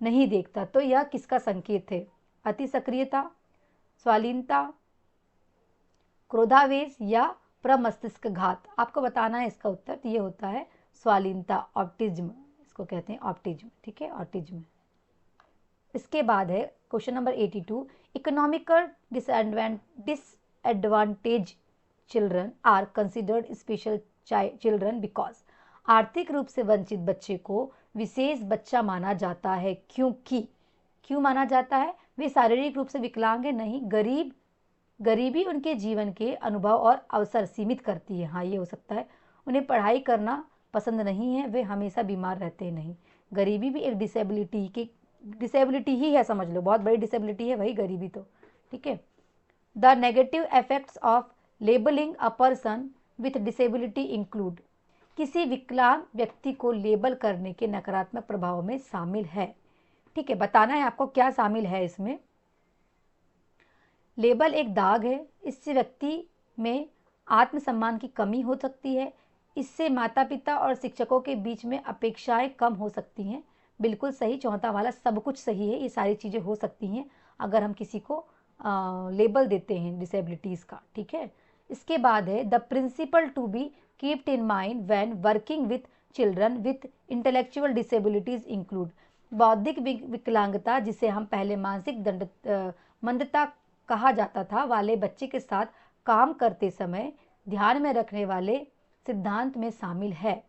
नहीं देखता, तो यह किसका संकेत है? अति सक्रियता, स्वालीनता, क्रोधावेश या प्रमस्तिष्क घात। आपको बताना है इसका उत्तर। तो ये होता है स्वालीनता, ऑटिज्म, इसको कहते हैं ऑटिज्म। ठीक है, ऑटिज्म। इसके बाद है question number 82। Economical disadvantage children are considered special children because. आर्थिक रूप से वंचित बच्चे को विशेष बच्चा माना जाता है क्योंकि, क्यों माना जाता है? वे शारीरिक रूप से विकलांग है? नहीं, गरीबी उनके जीवन के अनुभव और अवसर सीमित करती है। हाँ, ये हो सकता है। उन्हें पढ़ाई करना पसंद नहीं है, वे हमेशा बीमार रहते हैं? नहीं, गरीबी भी एक डिसेबिलिटी ही है, समझ लो, बहुत बड़ी डिसेबिलिटी है भाई गरीबी तो। ठीक है, the negative effects of labelling a person with disability include. किसी विकलांग व्यक्ति को लेबल करने के नकारात्मक प्रभाव में शामिल है। ठीक है, बताना है आपको क्या शामिल है इसमें। लेबल एक दाग है, इससे व्यक्ति में आत्मसम्मान की कमी हो सकती है, इससे माता पिता और शिक्षकों के बीच में अपेक्षाएं कम हो सकती हैं, बिल्कुल सही, चौथा वाला सब कुछ सही है। ये सारी चीज़ें हो सकती हैं अगर हम किसी को लेबल देते हैं डिसेबिलिटीज़ का, ठीक है। इसके बाद है the principle to be keeped in mind when working with children with intellectual disabilities include. बौद्धिक विकलांगता, जिसे हम पहले मानसिक मंदता कहा जाता था, वाले बच्चे के साथ काम करते समय ध्यान में रखने वाले सिद्धांत में शामिल है।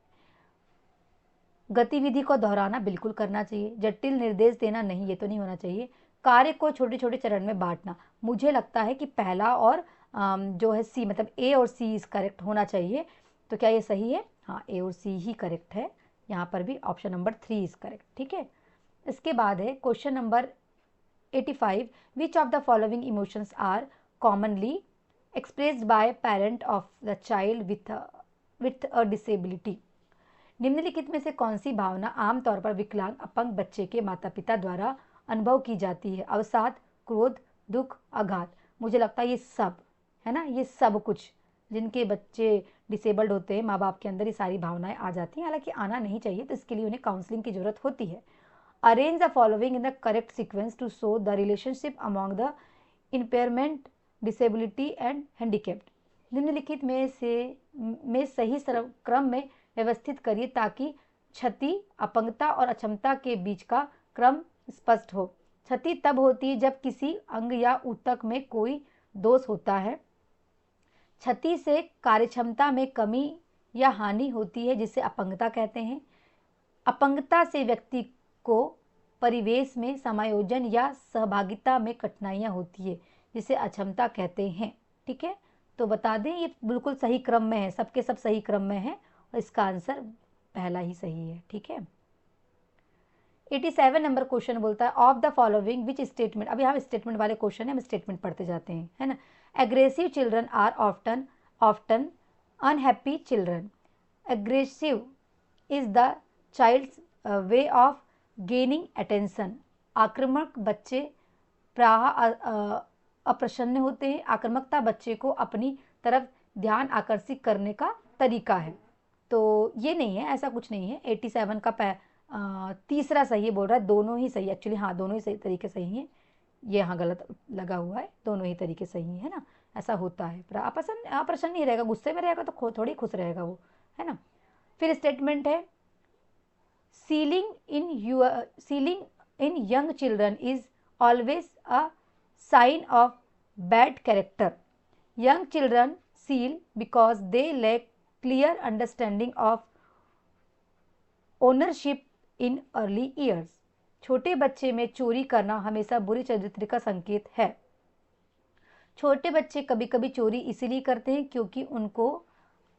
गतिविधि को दोहराना बिल्कुल करना चाहिए, जटिल निर्देश देना नहीं, ये तो नहीं होना चाहिए। कार्य को छोटे छोटे चरण में बांटना, मुझे लगता है कि पहला और जो है सी, मतलब ए और सी इज करेक्ट होना चाहिए। तो क्या ये सही है? हाँ, ए और सी ही करेक्ट है। यहाँ पर भी ऑप्शन नंबर 3 इज करेक्ट, ठीक है। इसके बाद है question number 85, which of the following emotions are commonly expressed by parent of the child with a disability. निम्नलिखित में से कौन सी भावना आमतौर पर विकलांग अपंग बच्चे के माता पिता द्वारा अनुभव की जाती है? अवसाद, क्रोध, दुख, आघात। मुझे लगता है ये सब है ना, ये सब कुछ जिनके बच्चे डिसेबल्ड होते हैं, माँ बाप के अंदर ये सारी भावनाएं आ जाती हैं। हालांकि आना नहीं चाहिए, तो इसके लिए उन्हें काउंसलिंग की जरूरत होती है। Arrange the following in the correct sequence to show the relationship among the impairment, disability and handicapped. निम्नलिखित में सही क्रम में व्यवस्थित करिए ताकि क्षति, अपंगता और अक्षमता के बीच का क्रम स्पष्ट हो। क्षति तब होती है जब किसी अंग या ऊतक में कोई दोष होता है। क्षति से कार्यक्षमता में कमी या हानि होती है, जिसे अपंगता कहते हैं। अपंगता से व्यक्ति को परिवेश में समायोजन या सहभागिता में कठिनाइयां होती है, जिसे अक्षमता कहते हैं, ठीक है। तो बता दें ये बिल्कुल सही क्रम में है, सबके सब सही क्रम में है, और इसका आंसर पहला ही सही है, ठीक है। 87 नंबर क्वेश्चन बोलता है of the following which statement. अब यहाँ स्टेटमेंट वाले क्वेश्चन है, हम स्टेटमेंट पढ़ते जाते हैं, है ना। Aggressive children are often unhappy children. Aggressive is the child's way of gaining attention. आक्रामक बच्चे प्रायः अप्रसन्न होते हैं। आक्रामकता बच्चे को अपनी तरफ ध्यान आकर्षित करने का तरीका है। तो ये नहीं है, ऐसा कुछ नहीं है। 87 का तीसरा सही बोल रहा है, दोनों ही सही एक्चुअली, हाँ दोनों ही सही तरीके सही हैं। ये यहाँ गलत लगा हुआ है, दोनों ही तरीके सही है ना, ऐसा होता है। अप्रसन्न नहीं रहेगा, गुस्से में रहेगा तो थोड़ी खुश रहेगा वो, है ना। फिर स्टेटमेंट है sealing in young children is always a sign of bad character. Young children seal because they lack clear understanding of ownership in early years। छोटे बच्चे में चोरी करना हमेशा बुरी चरित्र का संकेत है। छोटे बच्चे कभी कभी चोरी इसलिए करते हैं क्योंकि उनको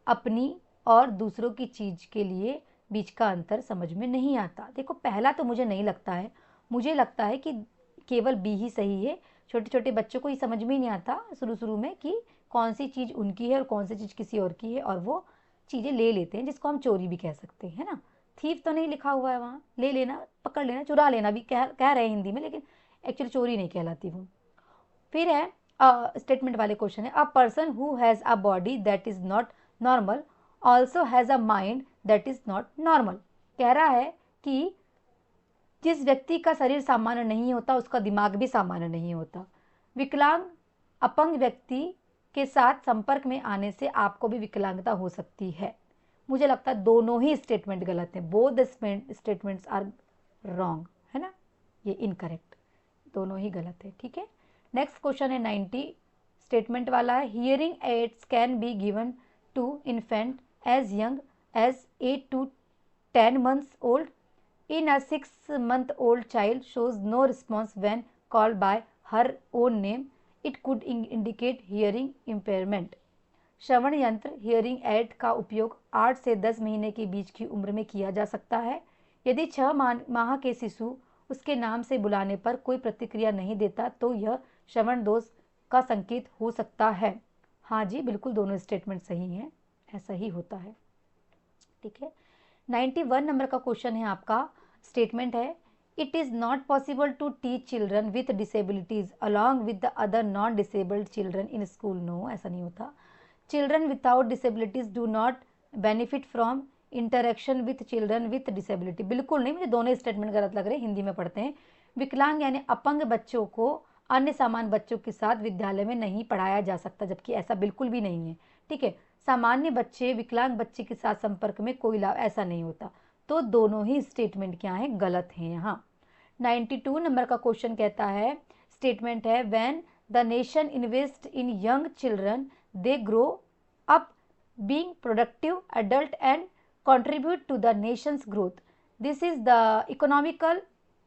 अपनी और दूसरों की चीज के लिए बीच का अंतर समझ में नहीं आता। देखो पहला तो मुझे नहीं लगता है, मुझे लगता है कि केवल बी ही सही है। छोटे छोटे बच्चों को ये समझ में ही नहीं आता शुरू में कि कौन सी चीज़ उनकी है और कौन सी चीज़ किसी और की है, और वो चीज़ें ले लेते हैं, जिसको हम चोरी भी कह सकते हैं, है ना। थीफ तो नहीं लिखा हुआ है वहाँ, ले लेना, पकड़ लेना, चुरा लेना भी कह रहे हैं हिंदी में, लेकिन एक्चुअली चोरी नहीं कहलाती वो। फिर है स्टेटमेंट वाले क्वेश्चन है a person who has a body that is not normal also has a mind that is not normal. कह रहा है कि जिस व्यक्ति का शरीर सामान्य नहीं होता उसका दिमाग भी सामान्य नहीं होता। विकलांग अपंग व्यक्ति के साथ संपर्क में आने से आपको भी विकलांगता हो सकती है। मुझे लगता है दोनों ही स्टेटमेंट गलत हैं, बोथ स्टेटमेंट्स आर रॉन्ग, है ना, ये इनकरेक्ट, दोनों ही गलत है, ठीक है। नेक्स्ट क्वेश्चन है 90 स्टेटमेंट वाला है hearing aids can be given to infant as young as 8 to 10 months old। In a 6-month-old child shows no response when called by her own name, it could indicate hearing impairment। श्रवण यंत्र हियरिंग एड का उपयोग 8 से 10 महीने के बीच की उम्र में किया जा सकता है। यदि 6 माह के शिशु उसके नाम से बुलाने पर कोई प्रतिक्रिया नहीं देता तो यह श्रवण दोष का संकेत हो सकता है। हाँ जी, बिल्कुल दोनों स्टेटमेंट सही हैं, ऐसा ही होता है, ठीक है। 91 नंबर का क्वेश्चन है आपका, स्टेटमेंट है it is not possible to teach children with disabilities along with the other non disabled children in school. No, ऐसा नहीं होता। Children without disabilities do not benefit from interaction with children with disability. बिल्कुल नहीं, मुझे दोनों स्टेटमेंट गलत लग रहे हैं, हिंदी में पढ़ते हैं। विकलांग यानी अपंग बच्चों को अन्य सामान्य बच्चों के साथ विद्यालय में नहीं पढ़ाया जा सकता, जबकि ऐसा बिल्कुल भी नहीं है। ठीक है, सामान्य बच्चे विकलांग बच्चे के साथ संपर्क में कोई लाभ ऐसा नहीं होता। तो दोनों ही स्टेटमेंट क्या है, गलत हैं यहाँ। 92 नंबर का क्वेश्चन कहता है, स्टेटमेंट है when the nation invest in young children they grow up being productive adult and contribute to the nation's growth. This is the economical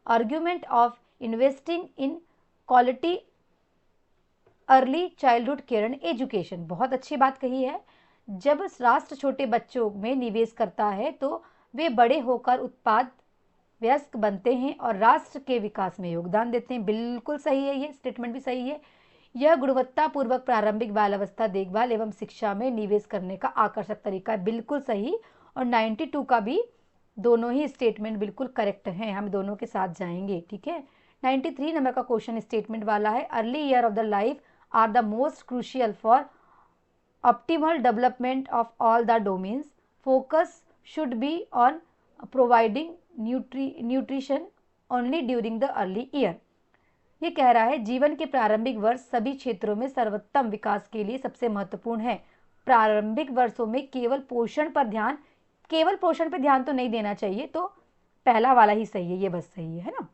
argument of investing in quality early childhood care and education. बहुत अच्छी बात कही है। जब राष्ट्र छोटे बच्चों में निवेश करता है तो वे बड़े होकर उत्पाद वयस्क बनते हैं और राष्ट्र के विकास में योगदान देते हैं। बिल्कुल सही है, ये स्टेटमेंट भी सही है। यह गुणवत्तापूर्वक प्रारंभिक बाल अवस्था देखभाल एवं शिक्षा में निवेश करने का आकर्षक तरीका है। बिल्कुल सही। और 92 का भी दोनों ही स्टेटमेंट बिल्कुल करेक्ट हैं, हम दोनों के साथ जाएंगे। ठीक है, 93 नंबर का क्वेश्चन स्टेटमेंट वाला है, early year of the life are the most crucial for optimal development of all the domains, focus should be on providing nutrition only during the early year. ये कह रहा है जीवन के प्रारंभिक वर्ष सभी क्षेत्रों में सर्वोत्तम विकास के लिए सबसे महत्वपूर्ण है। प्रारंभिक वर्षों में केवल पोषण पर ध्यान तो नहीं देना चाहिए, तो पहला वाला ही सही है, ये बस सही है ना,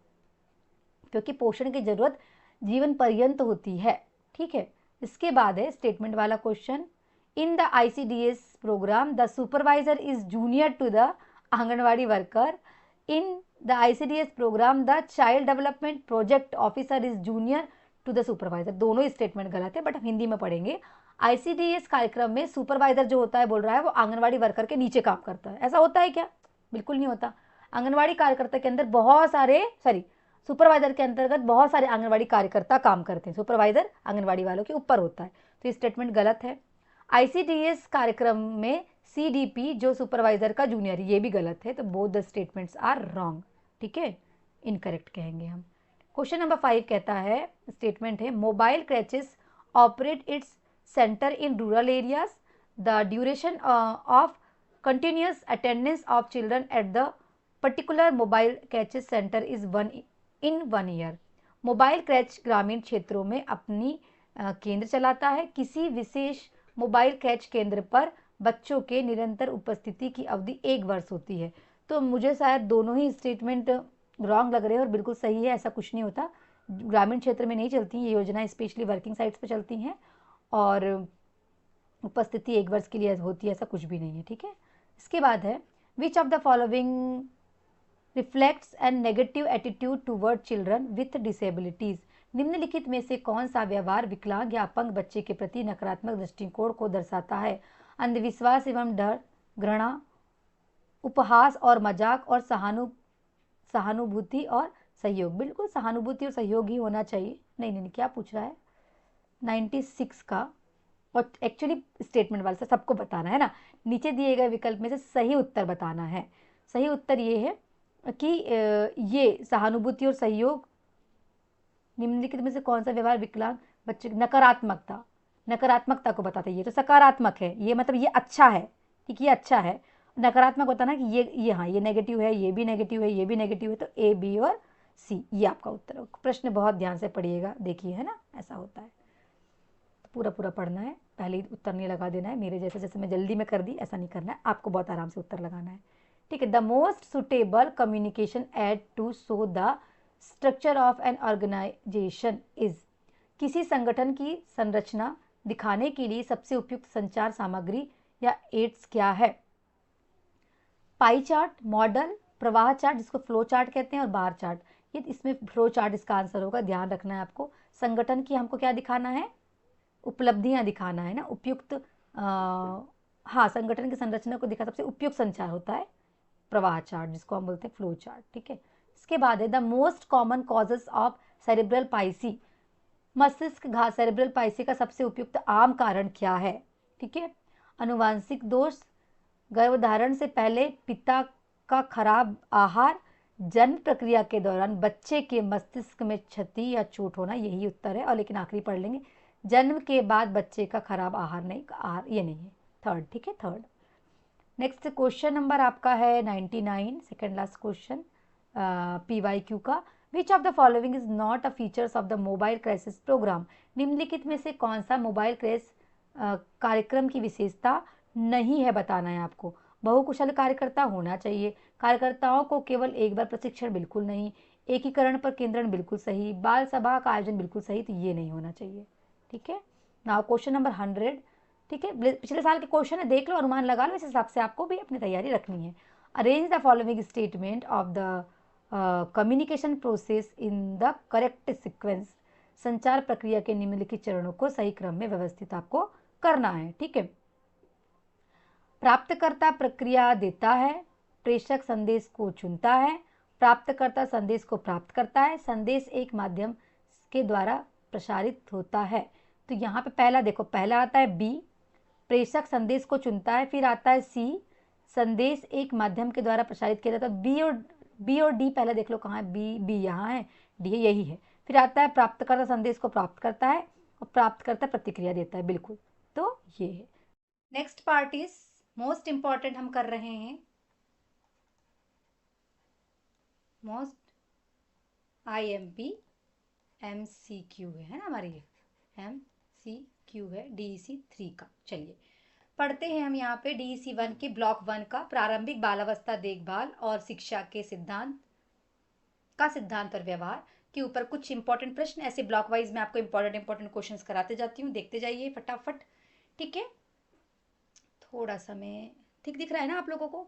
क्योंकि पोषण की जरूरत जीवन पर्यंत होती है। ठीक है, इसके बाद है स्टेटमेंट वाला question, in the ICDS program the supervisor is junior to the anganwadi worker, in the ICDS program the child development project officer is junior to the supervisor. दोनों ही स्टेटमेंट गलत है, बट हम हिंदी में पढ़ेंगे। ICDS कार्यक्रम में सुपरवाइजर जो होता है, बोल रहा है वो आंगनवाड़ी वर्कर के नीचे काम करता है। ऐसा होता है क्या? बिल्कुल नहीं होता। आंगनवाड़ी कार्यकर्ता के अंदर सुपरवाइजर के अंतर्गत बहुत सारे आंगनवाड़ी कार्यकर्ता काम करते हैं। सुपरवाइजर आंगनवाड़ी वालों के ऊपर होता है, तो ये स्टेटमेंट गलत है। ICDS कार्यक्रम में CDP जो सुपरवाइजर का जूनियर, ये भी गलत है, तो both the statements are wrong. ठीक है, इनकरेक्ट कहेंगे हम। क्वेश्चन नंबर 5 कहता है, स्टेटमेंट है mobile creches operate its center in rural areas, the duration of continuous attendance of children at the particular mobile crèche center is 1 year. Mobile क्रैच ग्रामीण क्षेत्रों में अपनी केंद्र चलाता है। किसी विशेष मोबाइल क्रैच केंद्र पर बच्चों के निरंतर उपस्थिति की अवधि 1 वर्ष होती है। तो मुझे शायद दोनों ही स्टेटमेंट रॉन्ग लग रहे हैं और बिल्कुल सही है, ऐसा कुछ नहीं होता। ग्रामीण क्षेत्र में नहीं चलती ये योजना, स्पेशली वर्किंग साइट्स पर चलती हैं और उपस्थिति 1 वर्ष के लिए होती है, ऐसा कुछ भी नहीं है। ठीक है, इसके बाद है which of the following reflects and negative attitude toward children with disabilities. निम्नलिखित में से कौन सा व्यवहार विकलांग या अपंग बच्चे के प्रति नकारात्मक दृष्टिकोण को दर्शाता है? अंधविश्वास एवं डर, घृणा, उपहास और मजाक, और सहानुभूति और सहयोग। बिल्कुल सहानुभूति और सहयोग ही होना चाहिए। नहीं, क्या पूछ रहा है 96 का, और एक्चुअली स्टेटमेंट वाले से सबको बताना है ना, नीचे दिए गए विकल्प में से सही उत्तर बताना है। सही उत्तर ये है कि ये सहानुभूति और सहयोग, निम्नलिखित में से कौन सा व्यवहार विकलांग बच्चे, नकारात्मकता को बताता है। ये तो सकारात्मक है, ये मतलब ये अच्छा है, ठीक, ये अच्छा है। नकारात्मक होता ना कि ये हाँ ये नेगेटिव है, ये भी नेगेटिव है, ये भी नेगेटिव है, तो A, B और C ये आपका उत्तर है। प्रश्न बहुत ध्यान से पढ़िएगा, देखिए, है ना, ऐसा होता है। पूरा पढ़ना है, पहले ही उत्तर नहीं लगा देना है। मेरे जैसे मैं जल्दी में कर दी, ऐसा नहीं करना है, आपको बहुत आराम से उत्तर लगाना है। ठीक है, the most suitable communication aid to show the structure of an organisation is. किसी संगठन की संरचना दिखाने के लिए सबसे उपयुक्त संचार सामग्री या एड्स क्या है? पाई चार्ट, मॉडल, प्रवाह चार्ट जिसको फ्लो चार्ट कहते हैं, और बार चार्ट। ये इसमें फ्लो चार्ट इसका आंसर होगा, ध्यान रखना है आपको। संगठन की हमको क्या दिखाना है? उपलब्धियां दिखाना है ना, उपयुक्त हाँ, संगठन की संरचना को दिखा सबसे उपयुक्त संचार होता है प्रवाह चार्ट, जिसको हम बोलते हैं फ्लो चार्ट। ठीक है, इसके बाद है the most common causes of cerebral Pisces. मस्तिष्क घात, सेरेब्रल पाइसी का सबसे उपयुक्त आम कारण क्या है? ठीक है, अनुवांशिक दोष, गर्भधारण से पहले पिता का खराब आहार, जन्म प्रक्रिया के दौरान बच्चे के मस्तिष्क में क्षति या चोट होना, यही उत्तर है। और लेकिन आखिरी पढ़ लेंगे, जन्म के बाद बच्चे का खराब आहार नहीं, ये नहीं है, थर्ड। ठीक है, थर्ड। नेक्स्ट क्वेश्चन नंबर आपका है 99, सेकेंड लास्ट क्वेश्चन PYQ का। Which of the following is not a features of the mobile crisis program. निम्नलिखित में से कौन सा मोबाइल क्राइसिस कार्यक्रम की विशेषता नहीं है, बताना है आपको। बहुकुशल कार्यकर्ता होना चाहिए, कार्यकर्ताओं को केवल एक बार प्रशिक्षण बिल्कुल नहीं, एकीकरण पर केंद्रण बिल्कुल सही, बाल सभा का आयोजन बिल्कुल सही, तो ये नहीं होना चाहिए। ठीक है, नाउ क्वेश्चन नंबर 100। ठीक है, पिछले साल के क्वेश्चन है, देख लो, अनुमान लगा लो, इस हिसाब से आपको भी अपनी तैयारी रखनी है। Arrange the following statement of the communication process in the correct sequence. संचार प्रक्रिया के निम्नलिखित चरणों को सही क्रम में व्यवस्थित आपको करना है। ठीक है, प्राप्तकर्ता प्रक्रिया देता है, प्रेषक संदेश को चुनता है, प्राप्तकर्ता संदेश को प्राप्त करता है, संदेश एक माध्यम के द्वारा प्रसारित होता है। तो यहाँ पे पहला देखो, पहला आता है बी, प्रेषक संदेश को चुनता है, फिर आता है सी, संदेश एक माध्यम के द्वारा प्रसारित किया जाता है। बी और डी पहले देख लो कहाँ है, बी यहाँ है, डी यही है। फिर आता है प्राप्तकर्ता संदेश को प्राप्त करता है और प्राप्तकर्ता प्रतिक्रिया देता है, बिल्कुल, तो ये है। Next part is most important, हम कर रहे हैं मोस्ट IMP MCQ है ना हमारी, ये MCQ है DEC 3 का। चलिए पढ़ते हैं हम यहाँ पे DEC 1 के ब्लॉक 1 का, प्रारंभिक बालावस्था देखभाल और शिक्षा के सिद्धांत पर व्यवहार के ऊपर कुछ इंपॉर्टेंट प्रश्न। ऐसे ब्लॉक वाइज मैं आपको इंपॉर्टेंट क्वेश्चंस कराते जाती हूँ, देखते जाइए फटाफट। ठीक है, थोड़ा सा मैं ठीक दिख रहा है ना आप लोगों को,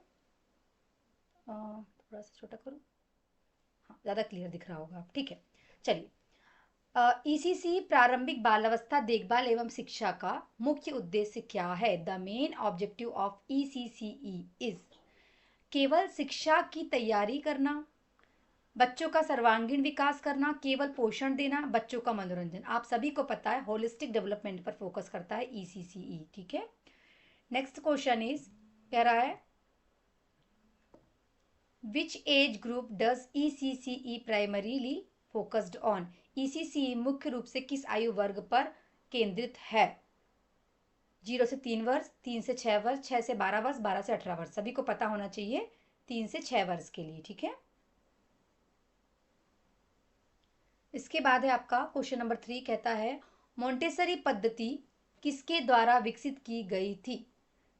थोड़ा सा छोटा करूँ, हाँ ज़्यादा क्लियर दिख रहा होगा आप। ठीक है, चलिए ECC प्रारंभिक बालावस्था देखभाल एवं शिक्षा का मुख्य उद्देश्य क्या है। The main objective of ECCE is केवल शिक्षा की तैयारी करना, बच्चों का सर्वांगीण विकास करना, केवल पोषण देना, बच्चों का मनोरंजन। आप सभी को पता है होलिस्टिक डेवलपमेंट पर फोकस करता है ECCE। ठीक है, नेक्स्ट क्वेश्चन इज कह रहा है which age group does ECCE primarily focused on. ECCE मुख्य रूप से किस आयु वर्ग पर केंद्रित है। 0 से 3 वर्ष, 3 से 6 वर्ष, 6 से 12 वर्ष, 12 से 18 वर्ष, सभी को पता होना चाहिए 3 से 6 वर्ष के लिए। ठीक है, इसके बाद है आपका क्वेश्चन नंबर 3, कहता है मोंटेसरी पद्धति किसके द्वारा विकसित की गई थी।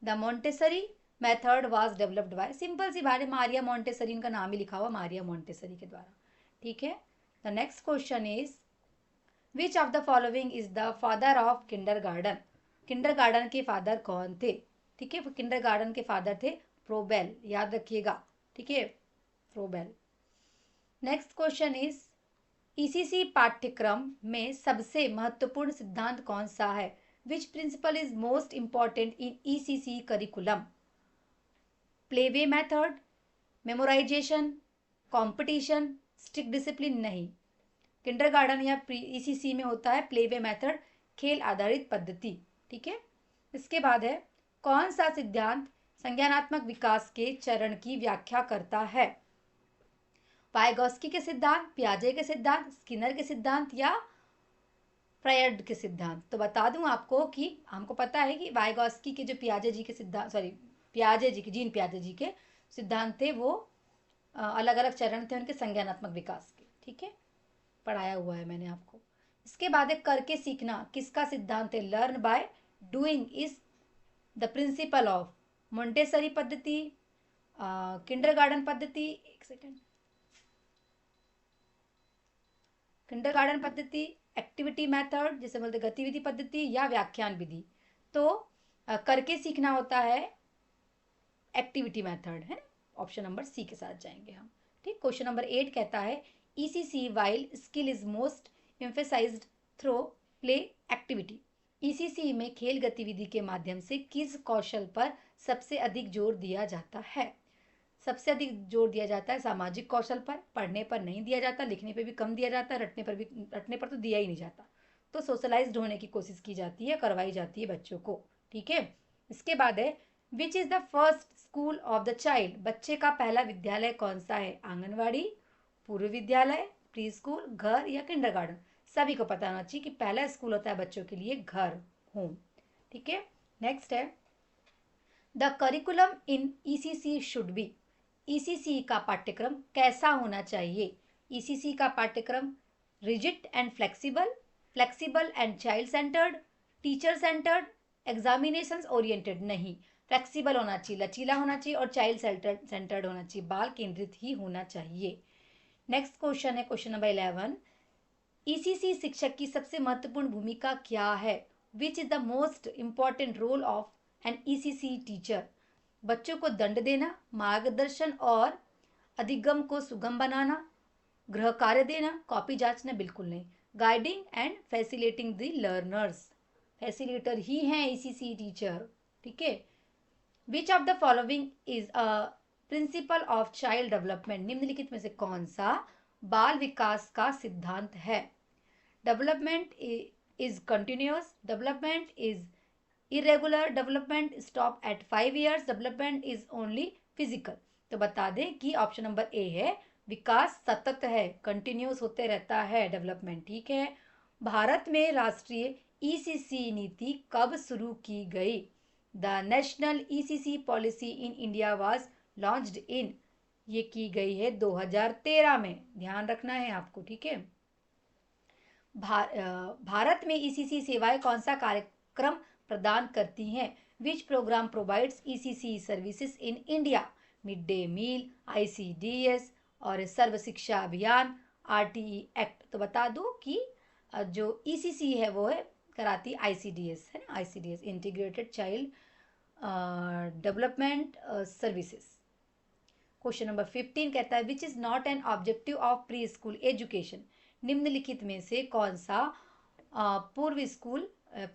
The Montessori method was developed by, simple सी बात है, मारिया मोंटेसरी, इनका नाम ही लिखा हुआ, मारिया मोंटेसरी के द्वारा। ठीक है, the next question is which of the following is the father of kindergarten. Kindergarten के फादर कौन थे। ठीक है, किंडरगार्टन के फादर थे फ्रोबेल, याद रखिएगा। ठीक है, Froebel. Next question is ECC पाठ्यक्रम में सबसे महत्वपूर्ण सिद्धांत कौन सा है। Which principle is most important in ECC curriculum. Playway method, memorisation, competition, strict discipline. नहीं, किंडरगार्टन या ECC में होता है प्लेवे मेथड, खेल आधारित पद्धति। ठीक है, इसके बाद है कौन सा सिद्धांत संज्ञानात्मक विकास के चरण की व्याख्या करता है। वाइगॉस्की के सिद्धांत, पियाजे के सिद्धांत, स्किनर के सिद्धांत या फ्रायड के सिद्धांत। तो बता दूं आपको कि हमको पता है कि वाइगॉस्की के जो पियाजे जी के सिद्धांत, जीन पियाजे जी के सिद्धांत थे, वो अलग अलग चरण थे उनके संज्ञानात्मक विकास के। ठीक है, पढ़ाया हुआ है मैंने आपको। इसके बाद है करके सीखना किसका सिद्धांत है। Learn by doing is the principle of Montessori पद्धति, किंडरगार्टन पद्धति, एक सेकेंड, किंडरगार्टन पद्धति, एक्टिविटी मेथड जिसे बोलते गतिविधि पद्धति, या व्याख्यान विधि। तो करके सीखना होता है एक्टिविटी मेथड, है ना, ऑप्शन नंबर सी के साथ जाएंगे हम। ठीक, क्वेश्चन नंबर 8 कहता है ECC while skill is most emphasised through play activity. ECC में खेल गतिविधि के माध्यम से किस कौशल पर सबसे अधिक जोर दिया जाता है। सबसे अधिक जोर दिया जाता है सामाजिक कौशल पर, पढ़ने पर नहीं दिया जाता, लिखने पे भी कम दिया जाता है, रटने पर तो दिया ही नहीं जाता। तो सोशलाइज्ड होने की कोशिश की जाती है, करवाई जाती है बच्चों को। ठीक है, इसके बाद है which is the first school of the child. बच्चे का पहला विद्यालय कौन सा है। आंगनवाड़ी, पूर्व विद्यालय, प्री स्कूल, घर या किंडरगार्टन। सभी को पता होना चाहिए कि पहला स्कूल होता है बच्चों के लिए घर, होम। ठीक है, नेक्स्ट है the curriculum in ECC should be, ECC का पाठ्यक्रम कैसा होना चाहिए? ईसीसी का पाठ्यक्रम rigid and flexible, flexible and child centred, teacher centred, examinations oriented? नहीं, फ्लेक्सिबल होना चाहिए, लचीला होना चाहिए और चाइल्ड सेंटर्ड होना चाहिए, बाल केंद्रित ही होना चाहिए। नेक्स्ट क्वेश्चन है क्वेश्चन नंबर 11। ईसीसी शिक्षक की सबसे महत्वपूर्ण भूमिका क्या है? Which is the most important role of an ECC teacher? बच्चों को दंड देना, मार्गदर्शन और अधिगम को सुगम बनाना, गृह कार्य देना, कॉपी जांचना? बिल्कुल नहीं, guiding and facilitating the learners, facilitator ही हैं ईसीसी टीचर। ठीक है। Which of the following is a principle of child development? निम्नलिखित में से कौन सा बाल विकास का सिद्धांत है? Development is continuous, development is irregular, development stop at 5 years, development is only physical? तो बता दें कि ऑप्शन नंबर ए है, विकास सतत है, कंटिन्यूस होते रहता है डेवलपमेंट। ठीक है। भारत में राष्ट्रीय ईसीसी नीति कब शुरू की गई? The national ECC policy in India was launched in, ये की गई है 2013 में, ध्यान रखना है आपको। ठीक है। भारत में ईसीसी सेवाएं कौन सा कार्यक्रम प्रदान करती हैं? Which program provides ECC services in India? Mid day meal, ICDS और सर्व शिक्षा अभियान, आरटीई एक्ट? तो बता दूं कि जो ईसीसी है वो है कराती आईसीडीएस, है ना, ICDS integrated child development services. Question number 15 कहता है which is not an objective of pre school education? निम्नलिखित में से कौन सा पूर्व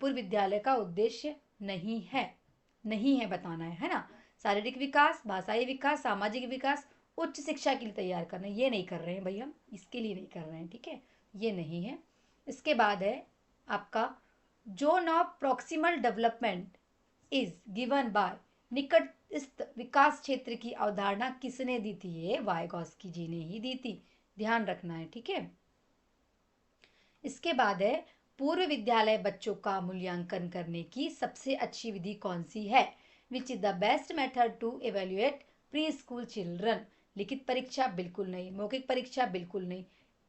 विद्यालय का उद्देश्य नहीं है? नहीं है बताना है ना। शारीरिक विकास, भाषाई विकास, सामाजिक विकास, उच्च शिक्षा के लिए तैयार करना, ये नहीं कर रहे हैं भाई, हम इसके लिए नहीं कर रहे हैं। ठीक है, ये नहीं है। इसके बाद है आपका zone of proximal development is given by, निकटस्थ विकास क्षेत्र की अवधारणा किसने दी थी? ये वाइगॉस्की जी ने ही दी थी, ध्यान रखना है। ठीक है। इसके बाद है पूर्व विद्यालय बच्चों का मूल्यांकन करने की सबसे अच्छी विधि कौन सी है? Which is the best method to evaluate pre school children? लिखित परीक्षा? बिल्कुल नहीं। मौखिक परीक्षा? बिल्कुल नहीं।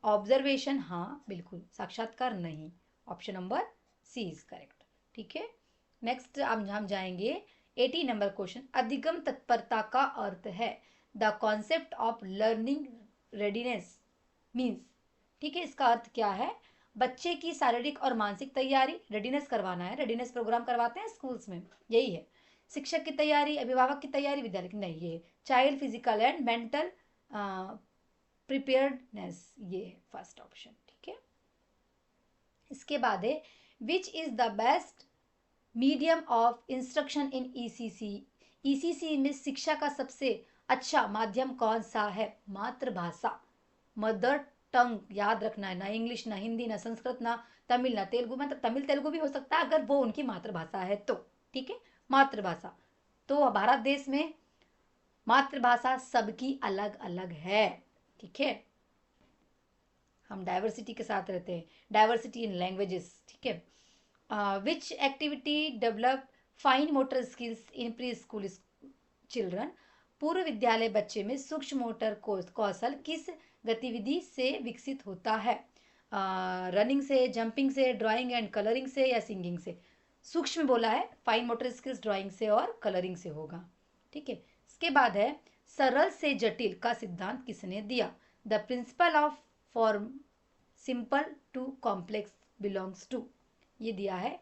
ऑब्जर्वेशन? हाँ बिल्कुल। साक्षात्कार? नहीं। Option number C is correct. ठीक है। नेक्स्ट हम जाएंगे 80 नंबर क्वेश्चन। अधिगम तत्परता का अर्थ है the concept of learning readiness means. ठीक है, इसका अर्थ क्या है? बच्चे की शारीरिक और मानसिक तैयारी, रेडीनेस करवाना है, रेडीनेस प्रोग्राम करवाते हैं स्कूल्स में, यही है। शिक्षक की तैयारी, अभिभावक की तैयारी, विद्यालय की नहीं, ये child physical and mental preparedness, ये है फर्स्ट ऑप्शन। ठीक है। इसके बाद है which is the best medium of instruction in ECC? ECC में शिक्षा का सबसे अच्छा माध्यम कौन सा है? मातृभाषा, मदर टंग, याद रखना है, ना इंग्लिश, ना हिंदी, ना संस्कृत, ना तमिल, ना तेलुगु। मतलब तमिल तेलुगु भी हो सकता है अगर वो उनकी मातृभाषा है तो। ठीक है, मातृभाषा। तो भारत देश में मातृभाषा सबकी अलग अलग है। ठीक है, हम डाइवर्सिटी के साथ रहते हैं, डाइवर्सिटी इन लैंग्वेजेस। ठीक है। Which activity develop fine motor skills in pre school children? पूर्व विद्यालय बच्चे में सूक्ष्म मोटर कौशल किस गतिविधि से विकसित होता है? रनिंग से, जंपिंग से, ड्राइंग एंड कलरिंग से या सिंगिंग से? सूक्ष्म बोला है, फाइन मोटर स्किल्स ड्राइंग से और कलरिंग से होगा। ठीक है। इसके बाद है सरल से जटिल का सिद्धांत किसने दिया? The principle of from simple to complex belongs to, ये दिया है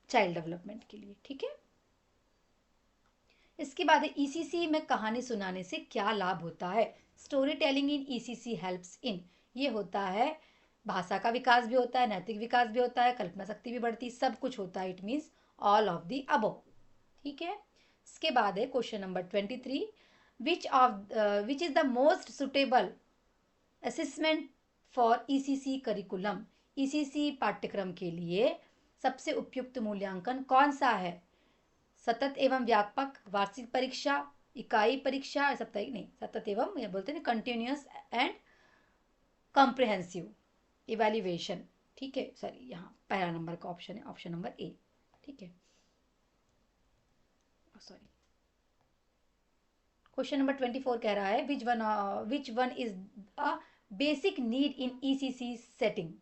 चाइल्ड डेवलपमेंट के लिए। ठीक है। इसके बाद ईसीसी में कहानी सुनाने से क्या लाभ होता है? Story telling in ECC helps in, ये होता है भाषा का विकास भी होता है, नैतिक विकास भी होता है, कल्पना शक्ति भी बढ़ती है, सब कुछ होता है। It means all of the above. ठीक है। इसके बाद है question number 23। Which is the most suitable assessment for ECC curriculum? ECC पाठ्यक्रम के लिए सबसे उपयुक्त मूल्यांकन कौन सा है? सतत एवं व्यापक, वार्षिक परीक्षा, इकाई परीक्षा, साप्ताहिक नहीं, सतत एवं ये बोलते हैं कंटिन्यूअस एंड कॉम्प्रिहेंसिव इवैल्यूएशन। ठीक है, सॉरी यहाँ पहला नंबर का ऑप्शन है, ऑप्शन नंबर ए। ठीक है, सॉरी। क्वेश्चन नंबर 24 कह रहा है which one is a basic need in ECC setting.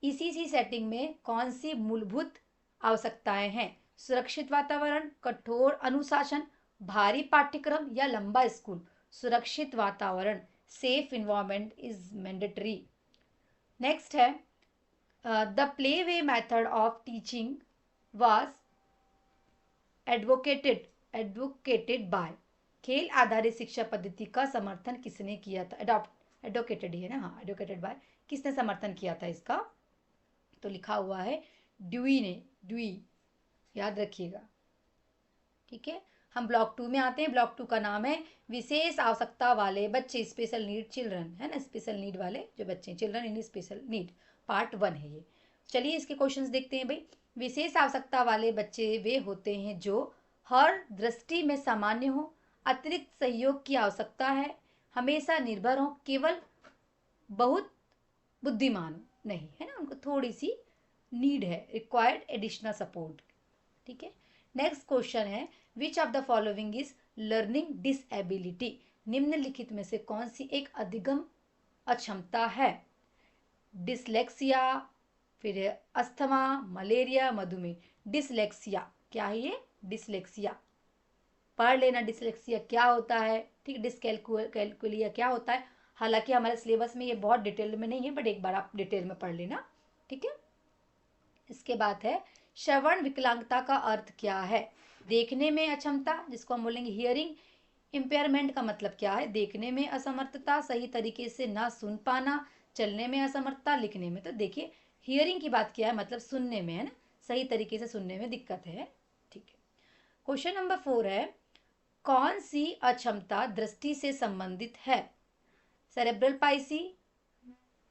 ECC setting में कौन सी मूलभूत आवश्यकताएं हैं? सुरक्षित वातावरण, कठोर अनुशासन, भारी पाठ्यक्रम या लंबा स्कूल? सुरक्षित वातावरण, safe environment is mandatory. Next है the play way method of teaching was advocated by. खेल आधारित शिक्षा पद्धति का समर्थन किसने किया था? एडवोकेटेड ही है ना, हाँ, एडवोकेटेड बाय। किसने समर्थन किया था इसका? तो लिखा हुआ है ड्यूई ने, ड्यूई, याद रखिएगा। ठीक है, हम ब्लॉक 2 में आते हैं। ब्लॉक 2 का नाम है विशेष आवश्यकता वाले बच्चे, स्पेशल नीड चिल्ड्रन, है ना, स्पेशल नीड वाले जो बच्चे, children in special need, part 1 है ये। चलिए इसके क्वेश्चंस देखते हैं भाई। विशेष आवश्यकता वाले बच्चे वे होते हैं जो हर दृष्टि में सामान्य हो, अतिरिक्त सहयोग की आवश्यकता है, हमेशा निर्भर हो, केवल बहुत बुद्धिमान नहीं, है ना, उनको थोड़ी सी नीड है, रिक्वायर्ड एडिशनल सपोर्ट। ठीक है, नेक्स्ट क्वेश्चन है which of the following is learning disability. निम्नलिखित में से कौन सी एक अधिगम अक्षमता है? डिसलेक्सिया, फिर अस्थमा, मलेरिया, मधुमेह। डिसलेक्सिया क्या है ये? डिसलेक्सिया पढ़ लेना, डिसलेक्सिया क्या होता है। ठीक, डिसकैलकुलिया क्या होता है। हालांकि हमारे सिलेबस में ये बहुत डिटेल में नहीं है, बट एक बार आप डिटेल में पढ़ लेना। ठीक है, इसके बाद है श्रवण विकलांगता का अर्थ क्या है? देखने में अक्षमता, जिसको हम बोलेंगे हियरिंग इम्पेयरमेंट का मतलब क्या है? देखने में असमर्थता, सही तरीके से ना सुन पाना, चलने में असमर्थता, लिखने में। तो देखिए हियरिंग की बात किया है, मतलब सुनने में, है ना, सही तरीके से सुनने में दिक्कत है। ठीक है, क्वेश्चन नंबर 4 है कौन सी अक्षमता दृष्टि से संबंधित है? Cerebral Pisces,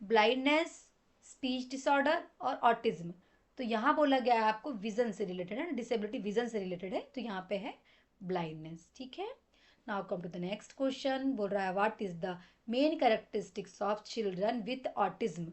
blindness, speech disorder और ऑटिज्म। तो यहाँ बोला गया है आपको विजन से रिलेटेड है ना, डिसेबिलिटी विजन से रिलेटेड है, तो यहाँ पे है ब्लाइंडनेस। ठीक है, now come to the next question. बोल रहा है what is the main characteristics of children with autism.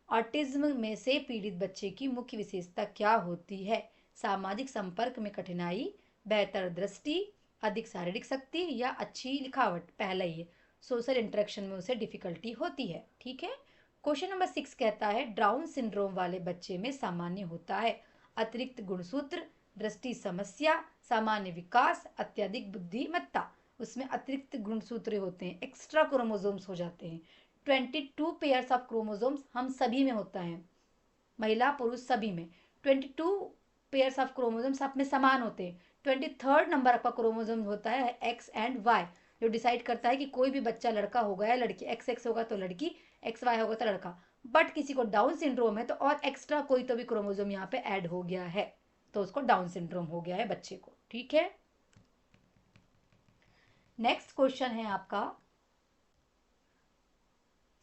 Autism में से पीड़ित बच्चे की मुख्य विशेषता क्या होती है? सामाजिक संपर्क में कठिनाई, बेहतर दृष्टि, अधिक शारीरिक शक्ति या अच्छी लिखावट। पहला ही है, सोशल इंटरेक्शन में उसे डिफिकल्टी होती है। ठीक है, क्वेश्चन नंबर 6 कहता है डाउन सिंड्रोम वाले बच्चे में सामान्य होता है अतिरिक्त गुणसूत्र, दृष्टि समस्या, सामान्य विकास, अत्यधिक बुद्धिमत्ता। उसमें अतिरिक्त गुणसूत्र होते हैं, एक्स्ट्रा क्रोमोसोम्स हो जाते हैं। 22 पेयर्स ऑफ क्रोमोसोम्स हम सभी में होता है, महिला पुरुष सभी में। 22 पेयर्स ऑफ क्रोमोसोम्स आप में समान होते हैं। 23rd नंबर आपका क्रोमोसोम होता है एक्स एंड वाई, जो डिसाइड करता है कि कोई भी बच्चा लड़का होगा या लड़की। एक्स एक्स होगा तो लड़की, एक्स वाई होगा तो लड़का। बट किसी को डाउन सिंड्रोम है तो और एक्स्ट्रा कोई तो भी क्रोमोसोम यहाँ पे ऐड हो गया है, तो उसको डाउन सिंड्रोम हो गया है बच्चे को। ठीक है, नेक्स्ट क्वेश्चन है आपका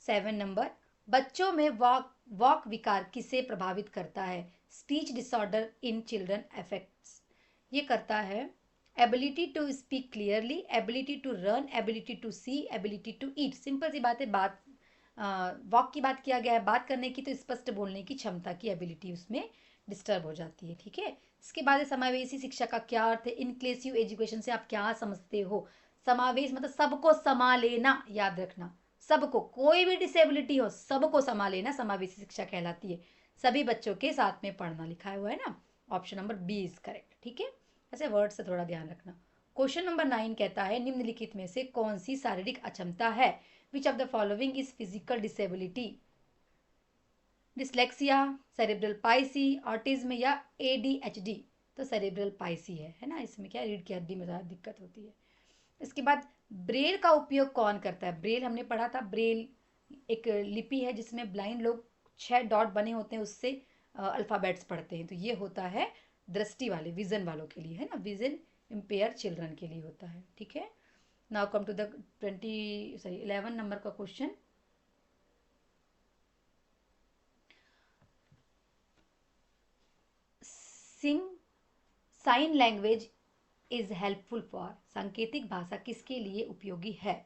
7 नंबर। बच्चों में वॉक विकार किसे प्रभावित करता है? Speech disorder in children affects, ये करता है ability to speak clearly, ability to run, ability to see, ability to eat. Simple सी बात है, बात वॉक की बात किया गया है, बात करने की, तो स्पष्ट बोलने की क्षमता की एबिलिटी उसमें डिस्टर्ब हो जाती है। ठीक है, इसके बाद समावेशी शिक्षा का क्या अर्थ है? इनक्लूसिव एजुकेशन से आप क्या समझते हो? समावेश मतलब सबको समा लेना, याद रखना, सबको, कोई भी डिसेबिलिटी हो सबको समा लेना समावेशी शिक्षा कहलाती है। सभी बच्चों के साथ में पढ़ना, लिखा हुआ है ना, option number B is correct. ठीक है, ऐसे वर्ड से थोड़ा ध्यान रखना। क्वेश्चन नंबर 9 कहता है निम्नलिखित में से कौन सी शारीरिक अक्षमता है? Which of the following is physical disability? Dyslexia, cerebral Pisces, autism या ADHD। तो सेरेब्रल पाइसी है ना, इसमें क्या रीढ़ की हड्डी में ज़्यादा दिक्कत होती है। इसके बाद ब्रेल का उपयोग कौन करता है? ब्रेल हमने पढ़ा था, ब्रेल एक लिपि है जिसमें ब्लाइंड लोग 6 डॉट बने होते हैं, उससे अल्फ़ाबेट्स पढ़ते हैं। तो ये होता है दृष्टि वाले, विजन वालों के लिए, है ना, विजन इम्पेयर चिल्ड्रन के लिए होता है। ठीक है, now come to the 11 number का question. Sign language is helpful for, सांकेतिक भाषा किसके लिए उपयोगी है?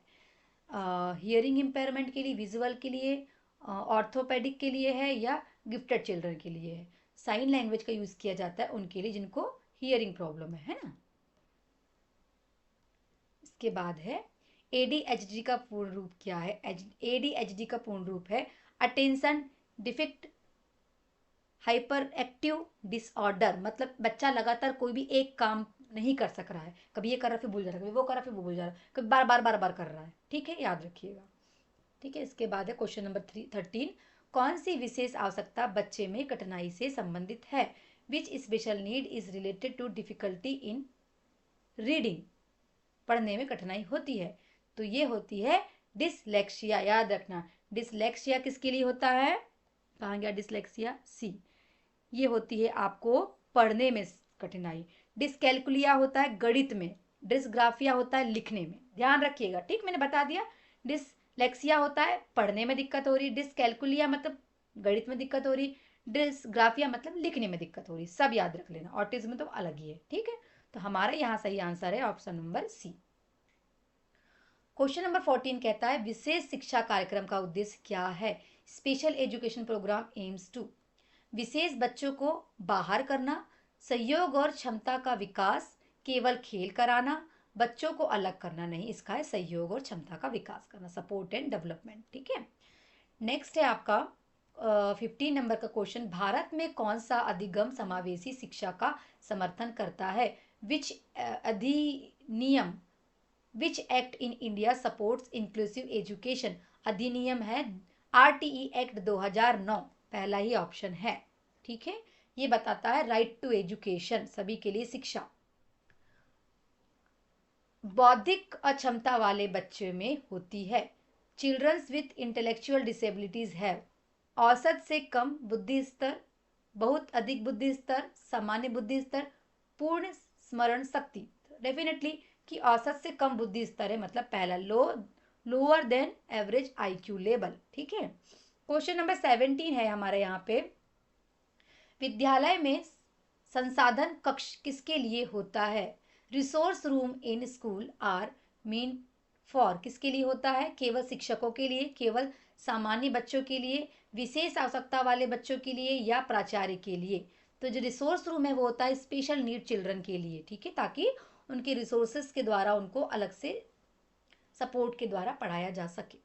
हियरिंग इम्पेयरमेंट के लिए, विजुअल के लिए, ऑर्थोपेडिक के लिए है या गिफ्टेड चिल्ड्रन के लिए है? साइन लैंग्वेज का यूज़ किया जाता है उनके लिए जिनको हियरिंग प्रॉब्लम है ना। इसके बाद है ADHD का पूर्ण रूप क्या है? ADHD का पूर्ण रूप है attention deficit hyper active disorder. मतलब बच्चा लगातार कोई भी एक काम नहीं कर सक रहा है, कभी ये कर रहा फिर भूल जा रहा है, कभी वो कर रहा फिर वो भूल जा रहा है, कभी बार बार बार बार कर रहा है। ठीक है, याद रखिएगा। ठीक है, इसके बाद है क्वेश्चन नंबर 13। कौन सी विशेष आवश्यकता बच्चे में कठिनाई से संबंधित है? Which special need is related to difficulty in reading. पढ़ने में कठिनाई होती है तो ये होती है डिसलेक्सिया। याद रखना, डिसलेक्सिया किसके लिए होता है? कहाँ गया डिसलेक्सिया? सी। ये होती है आपको पढ़ने में कठिनाई। डिसकैलकुलिया होता है गणित में, डिसग्राफिया होता है लिखने में। ध्यान रखिएगा, ठीक, मैंने बता दिया। डिसलेक्सिया होता है पढ़ने में दिक्कत हो रही, डिसकैलकुलिया मतलब गणित में दिक्कत हो रही, डिसग्राफिया मतलब लिखने में दिक्कत हो रही। सब याद रख लेना, ऑटिज्म तो अलग ही है। ठीक है, तो हमारा यहाँ सही आंसर है option number C. Question number 14 कहता है विशेष शिक्षा कार्यक्रम का उद्देश्य क्या है? Special education program aims to. विशेष बच्चों को बाहर करना, सहयोग और क्षमता का विकास, केवल खेल कराना, बच्चों को अलग करना नहीं। इसका है सहयोग और क्षमता का विकास करना, सपोर्ट एंड डेवलपमेंट। ठीक है, नेक्स्ट है आपका 15 नंबर का क्वेश्चन। भारत में कौन सा अधिगम समावेशी शिक्षा का समर्थन करता है? विच अधिनियम, which act in India supports inclusive education? अधिनियम है RTE एक्ट 2009, पहला ही ऑप्शन है। ठीक है, ये बताता है राइट टू एजुकेशन, सभी के लिए शिक्षा। बौद्धिक अक्षमता वाले बच्चे में होती है। चिल्ड्रंस विथ इंटेलेक्चुअल डिसेबिलिटीज है। औसत से कम बुद्धि स्तर, बहुत अधिक बुद्धि स्तर, सामान्य बुद्धि स्तर, पूर्ण स्मरण शक्ति। डेफिनेटली कि औसत से कम बुद्धि स्तर है, मतलब पहला lower than average IQ level. ठीक है, क्वेश्चन नंबर 17 है हमारे यहाँ पे। विद्यालय में संसाधन कक्ष किसके लिए होता है? Resource room in school are mean for, किसके लिए होता है? केवल शिक्षकों के लिए, केवल सामान्य बच्चों के लिए, विशेष आवश्यकता वाले बच्चों के लिए, या प्राचार्य के लिए? तो जो रिसोर्स रूम है वो होता है स्पेशल नीड चिल्ड्रन के लिए। ठीक है, ताकि उनके रिसोर्सेस के द्वारा उनको अलग से सपोर्ट के द्वारा पढ़ाया जा सके।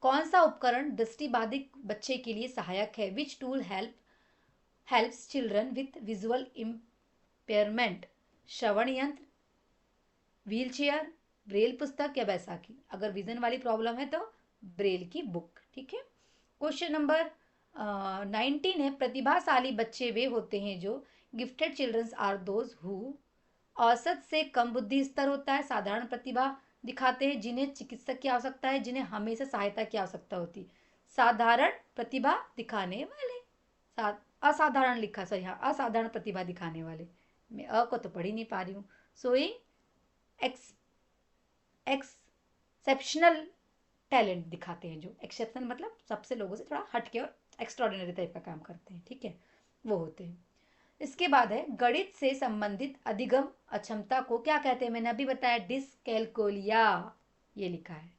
कौन सा उपकरण दृष्टिबाधित बच्चे के लिए सहायक है? Which tool helps children with visual impairment? श्रवण यंत्र, व्हील चेयर, ब्रेल पुस्तक या बैसाखी? अगर विजन वाली प्रॉब्लम है तो ब्रेल की बुक। ठीक है, क्वेश्चन नंबर 19 है। प्रतिभाशाली बच्चे वे होते हैं जो, gifted childrens are those who, औसत से कम बुद्धि स्तर होता है, साधारण प्रतिभा दिखाते हैं, जिन्हें चिकित्सक की आवश्यकता है, जिन्हें हमेशा सहायता की आवश्यकता होती। साधारण प्रतिभा दिखाने वाले, असाधारण लिखा, सॉरी हाँ, असाधारण प्रतिभा दिखाने वाले। मैं अ को तो पढ़ ही नहीं पा रही हूँ। सोइंग एक्सेप्शनल टैलेंट दिखाते हैं, जो एक्सेप्शनल मतलब सबसे लोगों से थोड़ा हटके और एक्स्ट्रॉर्डिनरी टाइप का काम करते हैं। ठीक है, वो होते हैं। इसके बाद है गणित से संबंधित अधिगम अक्षमता को क्या कहते हैं? मैंने अभी बताया डिसकैलकुलिया, ये लिखा है।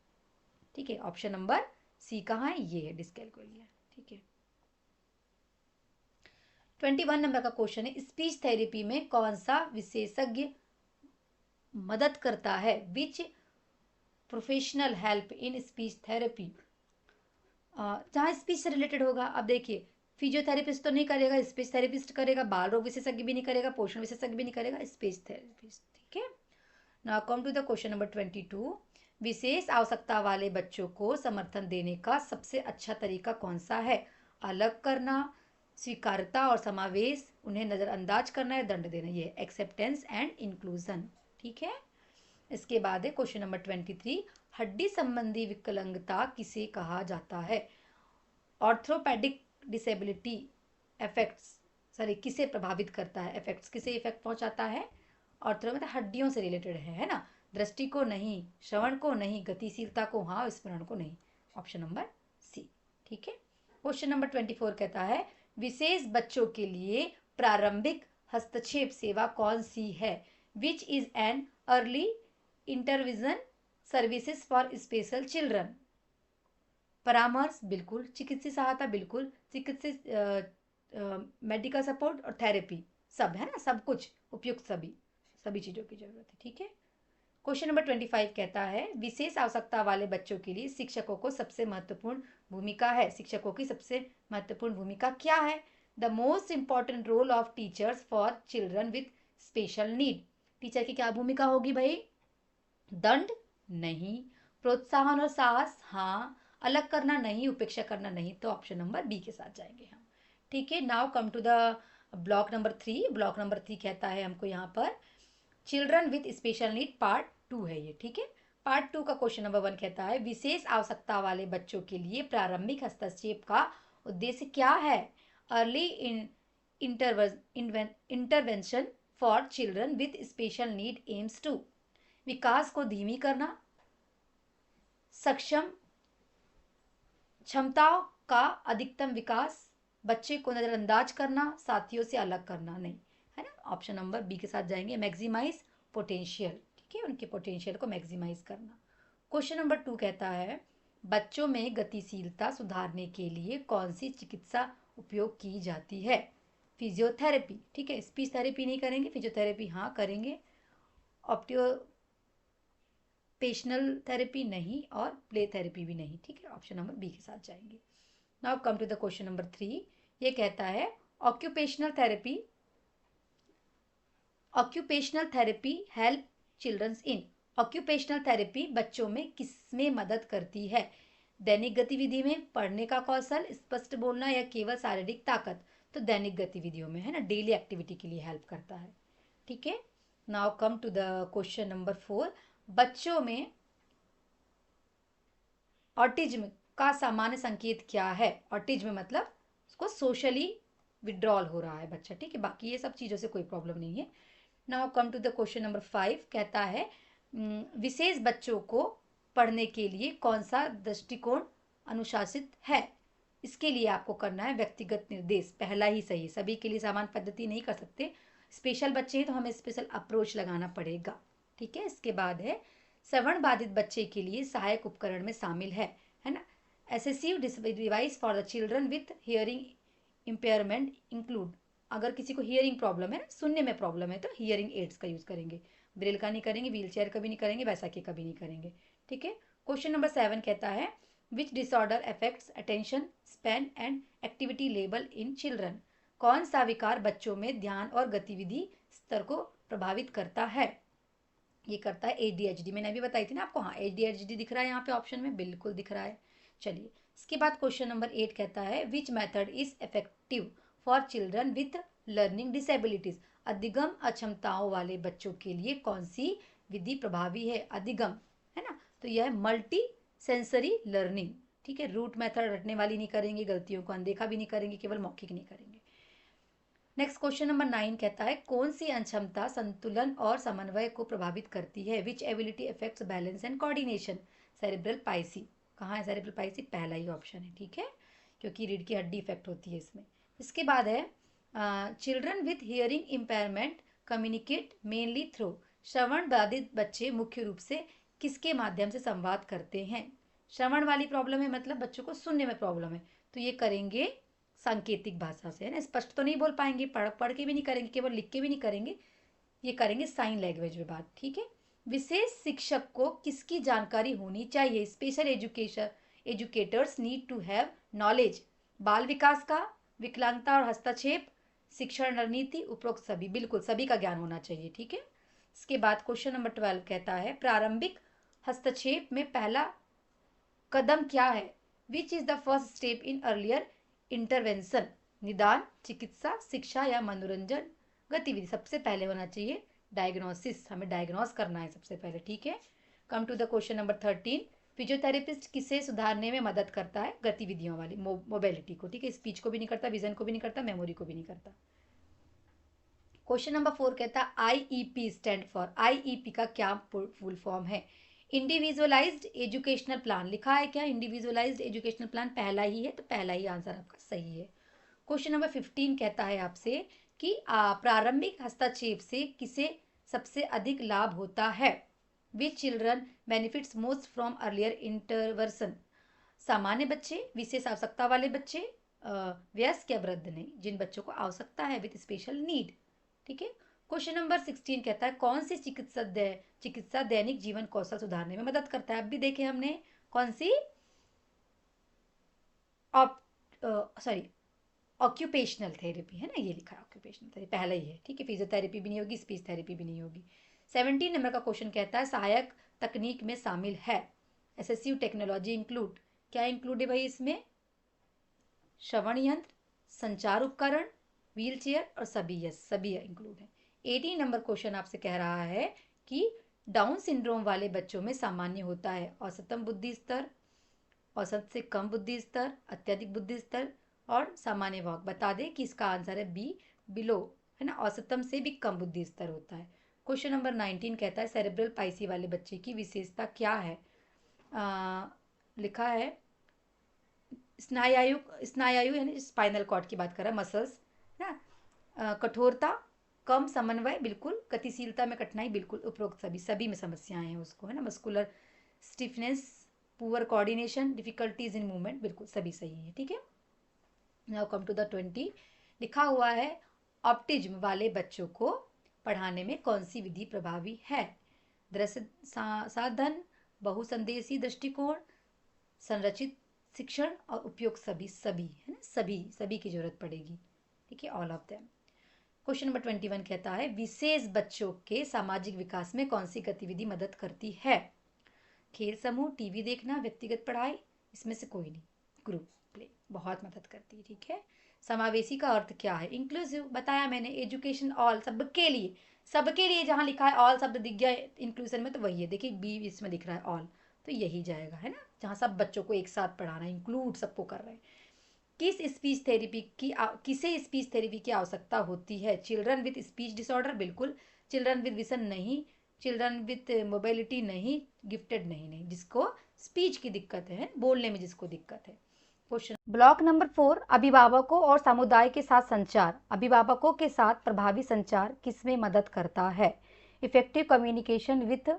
ठीक है, ऑप्शन नंबर सी कहाँ है? ये है डिसकैलकुलिया। ठीक है, 21 नंबर का क्वेश्चन है स्पीच थेरेपी में कौन सा विशेषज्ञ मदद करता है? Which professional help in speech therapy? जहाँ स्पीच से रिलेटेड होगा। अब देखिए, फिजियोथेरेपिस्ट तो नहीं करेगा, स्पीच थेरेपिस्ट करेगा, बाल रोग विशेषज्ञ भी नहीं करेगा, पोषण विशेषज्ञ भी नहीं करेगा, स्पीच थेरेपिस्ट। ठीक है, now come to the question number 22। विशेष आवश्यकता वाले बच्चों को समर्थन देने का सबसे अच्छा तरीका कौन सा है? अलग करना, स्वीकार्यता और समावेश, उन्हें नज़रअंदाज करना या दंड देना। ये एक्सेप्टेंस एंड इंक्लूजन। ठीक है, इसके बाद है क्वेश्चन नंबर 23। हड्डी संबंधी विकलांगता किसे कहा जाता है? ऑर्थोपेडिक डिसेबिलिटी इफेक्ट्स, सॉरी किसे प्रभावित करता है? इफेक्ट्स, किसे इफेक्ट पहुंचाता है? ऑर्थो मतलब हड्डियों से रिलेटेड है ना? दृष्टि को नहीं, श्रवण को नहीं, गतिशीलता को हाँ, स्मरण को नहीं। Option number C. ठीक है, क्वेश्चन नंबर 24 कहता है विशेष बच्चों के लिए प्रारंभिक हस्तक्षेप सेवा कौन सी है? Which is an early intervention services for special children? परामर्श बिल्कुल, चिकित्सीय सहायता बिल्कुल, चिकित्सीय मेडिकल सपोर्ट और थेरेपी सब है ना, सब कुछ उपयुक्त, सभी सभी चीज़ों की जरूरत है। ठीक है, क्वेश्चन नंबर 25 कहता है विशेष आवश्यकता वाले बच्चों के लिए शिक्षकों को सबसे महत्वपूर्ण भूमिका है। शिक्षकों की सबसे महत्वपूर्ण भूमिका क्या है? The most important role of teachers for children with special need. Teacher की क्या भूमिका होगी भाई? दंड? नहीं। प्रोत्साहन और साहस? हाँ। अलग करना? नहीं। उपेक्षा करना? नहीं। तो ऑप्शन नंबर बी के साथ जाएंगे हम। ठीक है, now come to the block number 3। Block number 3 कहता है हमको यहाँ पर children with special need part 2 है ये। ठीक है, पार्ट 2 का क्वेश्चन नंबर 1 कहता है विशेष आवश्यकता वाले बच्चों के लिए प्रारंभिक हस्तक्षेप का उद्देश्य क्या है? Early intervention for children with special need aims to विकास को धीमी करना, सक्षम क्षमताओं का अधिकतम विकास, बच्चे को नजरअंदाज करना, साथियों से अलग करना। नहीं, है ना। ऑप्शन नंबर बी के साथ जाएंगे, मैक्सिमाइज पोटेंशियल। ठीक है, उनके पोटेंशियल को मैक्सिमाइज करना। क्वेश्चन नंबर 2 कहता है बच्चों में गतिशीलता सुधारने के लिए कौन सी चिकित्सा उपयोग की जाती है? फिजियोथेरेपी। ठीक है, स्पीच थेरेपी नहीं करेंगे, फिजियोथेरेपी हाँ करेंगे। ऑप्टियोपेशनल थेरेपी नहीं, और प्ले थेरेपी भी नहीं। ठीक है, ऑप्शन नंबर बी के साथ जाएंगे। Now come to the question number 3। ये कहता है occupational therapy help childrens in. Occupational therapy बच्चों में किसमें मदद करती है? दैनिक गतिविधि में, पढ़ने का कौशल, स्पष्ट बोलना, या केवल शारीरिक ताकत? तो दैनिक गतिविधियों में, है ना, डेली एक्टिविटी के लिए हेल्प करता है। ठीक है, now come to the question number 4। बच्चों में ऑटिज्म का सामान्य संकेत क्या है? ऑटिज्म मतलब उसको सोशली विड्रॉल हो रहा है बच्चा। ठीक है, बाकी ये सब चीज़ों से कोई प्रॉब्लम नहीं है। Now come to the question number 5 कहता है विशेष बच्चों को पढ़ने के लिए कौन सा दृष्टिकोण अनुशासित है? इसके लिए आपको करना है व्यक्तिगत निर्देश। पहला ही सही, सभी के लिए समान पद्धति नहीं कर सकते। स्पेशल बच्चे हैं तो हमें स्पेशल अप्रोच लगाना पड़ेगा। ठीक है, इसके बाद है श्रवण बाधित बच्चे के लिए सहायक उपकरण में शामिल है ना। Assistive device for the children with hearing impairment include. अगर किसी को हियरिंग प्रॉब्लम है, सुनने में प्रॉब्लम है, तो हियरिंग एड्स का यूज करेंगे। ब्रेल का नहीं करेंगे, व्हील चेयर का भी नहीं करेंगे, बैसाखी का भी नहीं करेंगे। ठीक है, क्वेश्चन नंबर 7 कहता है which disorder affects attention span and activity level in children. कौन सा विकार बच्चों में ध्यान और गतिविधि स्तर को प्रभावित करता है? ये करता है ADHD। मैंने अभी बताई थी ना आपको। हाँ, ADHD दिख रहा है यहाँ पे ऑप्शन में, बिल्कुल दिख रहा है। चलिए, इसके बाद क्वेश्चन नंबर 8 कहता है which method is effective for children with learning disabilities. अधिगम अक्षमताओं वाले बच्चों के लिए कौन सी विधि प्रभावी है? अधिगम, है ना, तो यह है मल्टी सेंसरी लर्निंग। ठीक है, रूट मेथड रटने वाली नहीं करेंगे, गलतियों को अनदेखा भी नहीं करेंगे, केवल मौखिक नहीं करेंगे। नेक्स्ट क्वेश्चन नंबर 9 कहता है कौन सी अक्षमता संतुलन और समन्वय को प्रभावित करती है? Which ability affects balance and coordination. Cerebral palsy. कहाँ है सेरेब्रल पाइसी? पहला ही ऑप्शन है। ठीक है, क्योंकि रीढ़ की हड्डी इफेक्ट होती है इसमें। इसके बाद है children with hearing impairment communicate mainly through. श्रवण बाधित बच्चे मुख्य रूप से किसके माध्यम से संवाद करते हैं? श्रवण वाली प्रॉब्लम है, मतलब बच्चों को सुनने में प्रॉब्लम है, तो ये करेंगे सांकेतिक भाषा से, है ना। स्पष्ट तो नहीं बोल पाएंगे, पढ़ के भी नहीं करेंगे, केवल लिख के भी नहीं करेंगे, ये करेंगे साइन लैंग्वेज में बात। ठीक है, विशेष शिक्षक को किसकी जानकारी होनी चाहिए? Special educators need to have knowledge. बाल विकास का, विकलांगता और हस्तक्षेप, शिक्षण रणनीति, उपरोक्त सभी। बिल्कुल सभी का ज्ञान होना चाहिए। ठीक है, इसके बाद क्वेश्चन नंबर 12 कहता है प्रारंभिक हस्तक्षेप में पहला कदम क्या है? Which is the first step in earlier intervention. निदान, चिकित्सा, शिक्षा या मनोरंजन गतिविधि। सबसे पहले होना चाहिए डायग्नोसिस, हमें डायग्नोस करना है सबसे पहले। ठीक है, come to the question number 13। Physiotherapist किसे सुधारने में मदद करता है? गतिविधियों वाली, मोबिलिटी को। ठीक है, स्पीच को भी नहीं करता, विजन को भी नहीं करता, मेमोरी को भी नहीं करता। क्वेश्चन नंबर 4 कहता है IEP स्टैंड फॉर। IEP का क्या फुल फॉर्म है? Individualised educational plan. लिखा है क्या इंडिविजुअलाइज्ड एजुकेशनल प्लान? पहला ही है, तो पहला ही आंसर आपका सही है। क्वेश्चन नंबर 15 कहता है आपसे कि प्रारंभिक हस्तक्षेप से किसे सबसे अधिक लाभ होता है? Which children benefits most from earlier intervention. सामान्य बच्चे, विशेष आवश्यकता वाले बच्चे, वयस्क या वृद्ध नहीं, जिन बच्चों को आवश्यकता है विथ स्पेशल नीड। ठीक है, क्वेश्चन नंबर 16 कहता है कौन सी चिकित्सा दैनिक जीवन कौशल सुधारने में मदद करता है। अब भी देखे हमने कौन सी सॉरी ऑक्यूपेशनल थेरेपी है ना, ये लिखा है ऑक्यूपेशनल थेरेपी पहला ही है, ठीक है। फिजियोथेरेपी भी नहीं होगी, स्पीच थेरेपी भी नहीं होगी। 17 नंबर का क्वेश्चन कहता है सहायक तकनीक में शामिल है। असिस्टिव टेक्नोलॉजी इंक्लूड, क्या इंक्लूड है भाई इसमें? श्रवण यंत्र, संचार उपकरण, व्हील चेयर और सभी, यस सभी इंक्लूड है। 18 नंबर क्वेश्चन आपसे कह रहा है कि डाउन सिंड्रोम वाले बच्चों में सामान्य होता है औसतम बुद्धि स्तर, औसत से कम बुद्धि स्तर, अत्यधिक बुद्धि स्तर और सामान्य वाक। बता दें कि इसका आंसर है बी, बिलो, है ना, औसतम से भी कम बुद्धि स्तर होता है। क्वेश्चन नंबर 19 कहता है सेरेब्रल पाइसी वाले बच्चे की विशेषता क्या है। लिखा है स्नायु यानी स्पाइनल कॉर्ड की बात कर रहा है, मसल्स ना, कठोरता, कम समन्वय, बिल्कुल, गतिशीलता में कठिनाई, बिल्कुल, उपरोक्त सभी में समस्याएं हैं उसको, है ना। Muscular stiffness, poor coordination, difficulties in movement, बिल्कुल सभी सही है, ठीक है। नाउ कम टू द 20, लिखा हुआ है ऑप्टिज्म वाले बच्चों को पढ़ाने में कौन सी विधि प्रभावी है। दृश्य साधन, बहुसंदेशी दृष्टिकोण, संरचित शिक्षण और उपयोग, सभी है ना, सभी की जरूरत पड़ेगी, ठीक है, all of them. Question number 21 कहता है विशेष बच्चों के सामाजिक विकास में कौन सी गतिविधि मदद करती है। खेल समूह, टीवी देखना, व्यक्तिगत पढ़ाई, इसमें से कोई नहीं। ग्रुप प्ले बहुत मदद करती है, ठीक है। समावेशी का अर्थ क्या है? इंक्लूसिव, बताया मैंने, एजुकेशन ऑल, सबके लिए जहाँ लिखा है ऑल शब्द दिख गया इंक्लूजन में तो वही है, देखिए बी इसमें दिख रहा है ऑल, तो यही जाएगा, है ना, जहाँ सब बच्चों को एक साथ पढ़ाना है, इंक्लूड सबको कर रहे हैं। किसे स्पीच थेरेपी की आवश्यकता होती है? चिल्ड्रन विद स्पीच डिसऑर्डर, बिल्कुल। चिल्ड्रन विद विजन नहीं, चिल्ड्रन विद मोबिलिटी नहीं, गिफ्टेड नहीं, जिसको स्पीच की दिक्कत है, बोलने में जिसको दिक्कत है। क्वेश्चन ब्लॉक नंबर 4, अभिभावकों और समुदाय के साथ संचार। अभिभावकों के साथ प्रभावी संचार किसमें मदद करता है? Effective communication with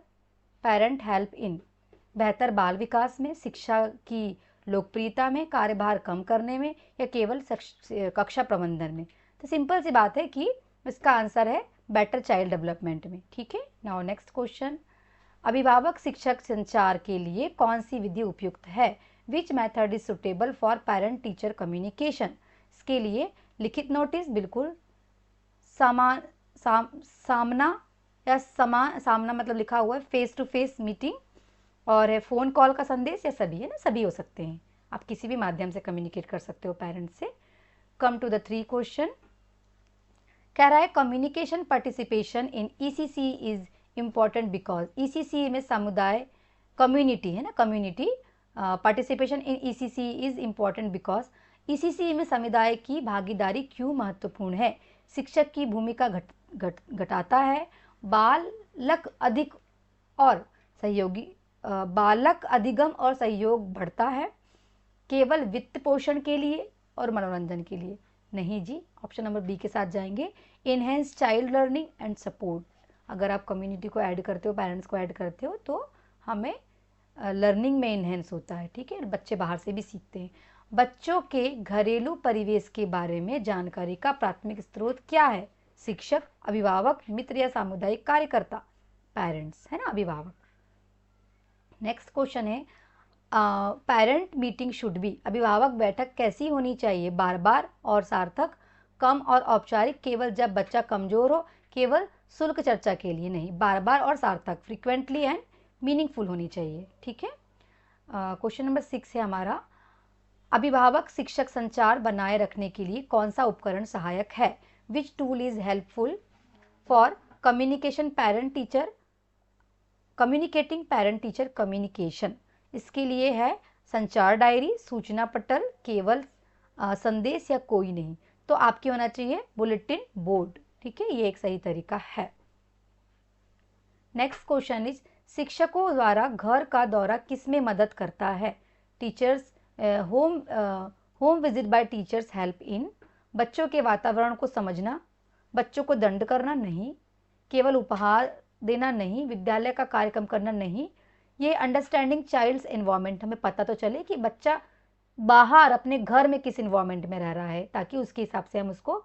parent help in, बेहतर बाल विकास में, शिक्षा की लोकप्रियता में, कार्यभार कम करने में, या केवल कक्षा प्रबंधन में। तो सिंपल सी बात है कि इसका आंसर है बेटर चाइल्ड डेवलपमेंट में, ठीक है। नाउ नेक्स्ट क्वेश्चन, अभिभावक शिक्षक संचार के लिए कौन सी विधि उपयुक्त है? Which method is suitable for parent teacher communication? इसके लिए लिखित नोटिस, बिल्कुल, सामना मतलब लिखा हुआ है फेस टू फेस मीटिंग, और है फ़ोन कॉल का संदेश, या सभी, है ना, सभी हो सकते हैं, आप किसी भी माध्यम से कम्युनिकेट कर सकते हो पेरेंट्स से। कम टू द 3 क्वेश्चन, कह रहा है communication participation in ECC is important because, ECC में समुदाय, कम्युनिटी है ना, community participation in ECC is important because, ECC में समुदाय की भागीदारी क्यों महत्वपूर्ण है? शिक्षक की भूमिका घटाता है, बालक अधिगम और सहयोग बढ़ता है, केवल वित्त पोषण के लिए और मनोरंजन के लिए? नहीं जी, ऑप्शन नंबर बी के साथ जाएंगे, enhance child learning and support. अगर आप कम्युनिटी को ऐड करते हो, पेरेंट्स को ऐड करते हो, तो हमें लर्निंग में इनहेंस होता है, ठीक है, बच्चे बाहर से भी सीखते हैं। बच्चों के घरेलू परिवेश के बारे में जानकारी का प्राथमिक स्रोत क्या है? शिक्षक, अभिभावक, मित्र या सामुदायिक कार्यकर्ता? पेरेंट्स, है ना, अभिभावक। नेक्स्ट क्वेश्चन है पेरेंट मीटिंग शुड बी, अभिभावक बैठक कैसी होनी चाहिए? बार बार और सार्थक, कम और औपचारिक, केवल जब बच्चा कमजोर हो, केवल शुल्क चर्चा के लिए नहीं, बार बार और सार्थक, फ्रीक्वेंटली एंड मीनिंगफुल होनी चाहिए, ठीक है। क्वेश्चन नंबर 6 है हमारा, अभिभावक शिक्षक संचार बनाए रखने के लिए कौन सा उपकरण सहायक है? Which tool is helpful for communicating parent teacher communication? इसके लिए है संचार डायरी, सूचना पटल, केवल संदेश, या कोई नहीं। तो आपके होना चाहिए बुलेटिन बोर्ड, ठीक है, ये एक सही तरीका है। नेक्स्ट क्वेश्चन इज शिक्षकों द्वारा घर का दौरा किसमें मदद करता है? Teachers home visit bye teachers help in, बच्चों के वातावरण को समझना, बच्चों को दंड करना नहीं, केवल उपहार देना नहीं, विद्यालय का कार्यक्रम करना नहीं, ये अंडरस्टैंडिंग चाइल्ड्स एनवायरनमेंट, हमें पता तो चले कि बच्चा बाहर अपने घर में किस एनवायरनमेंट में रह रहा है, ताकि उसके हिसाब से हम उसको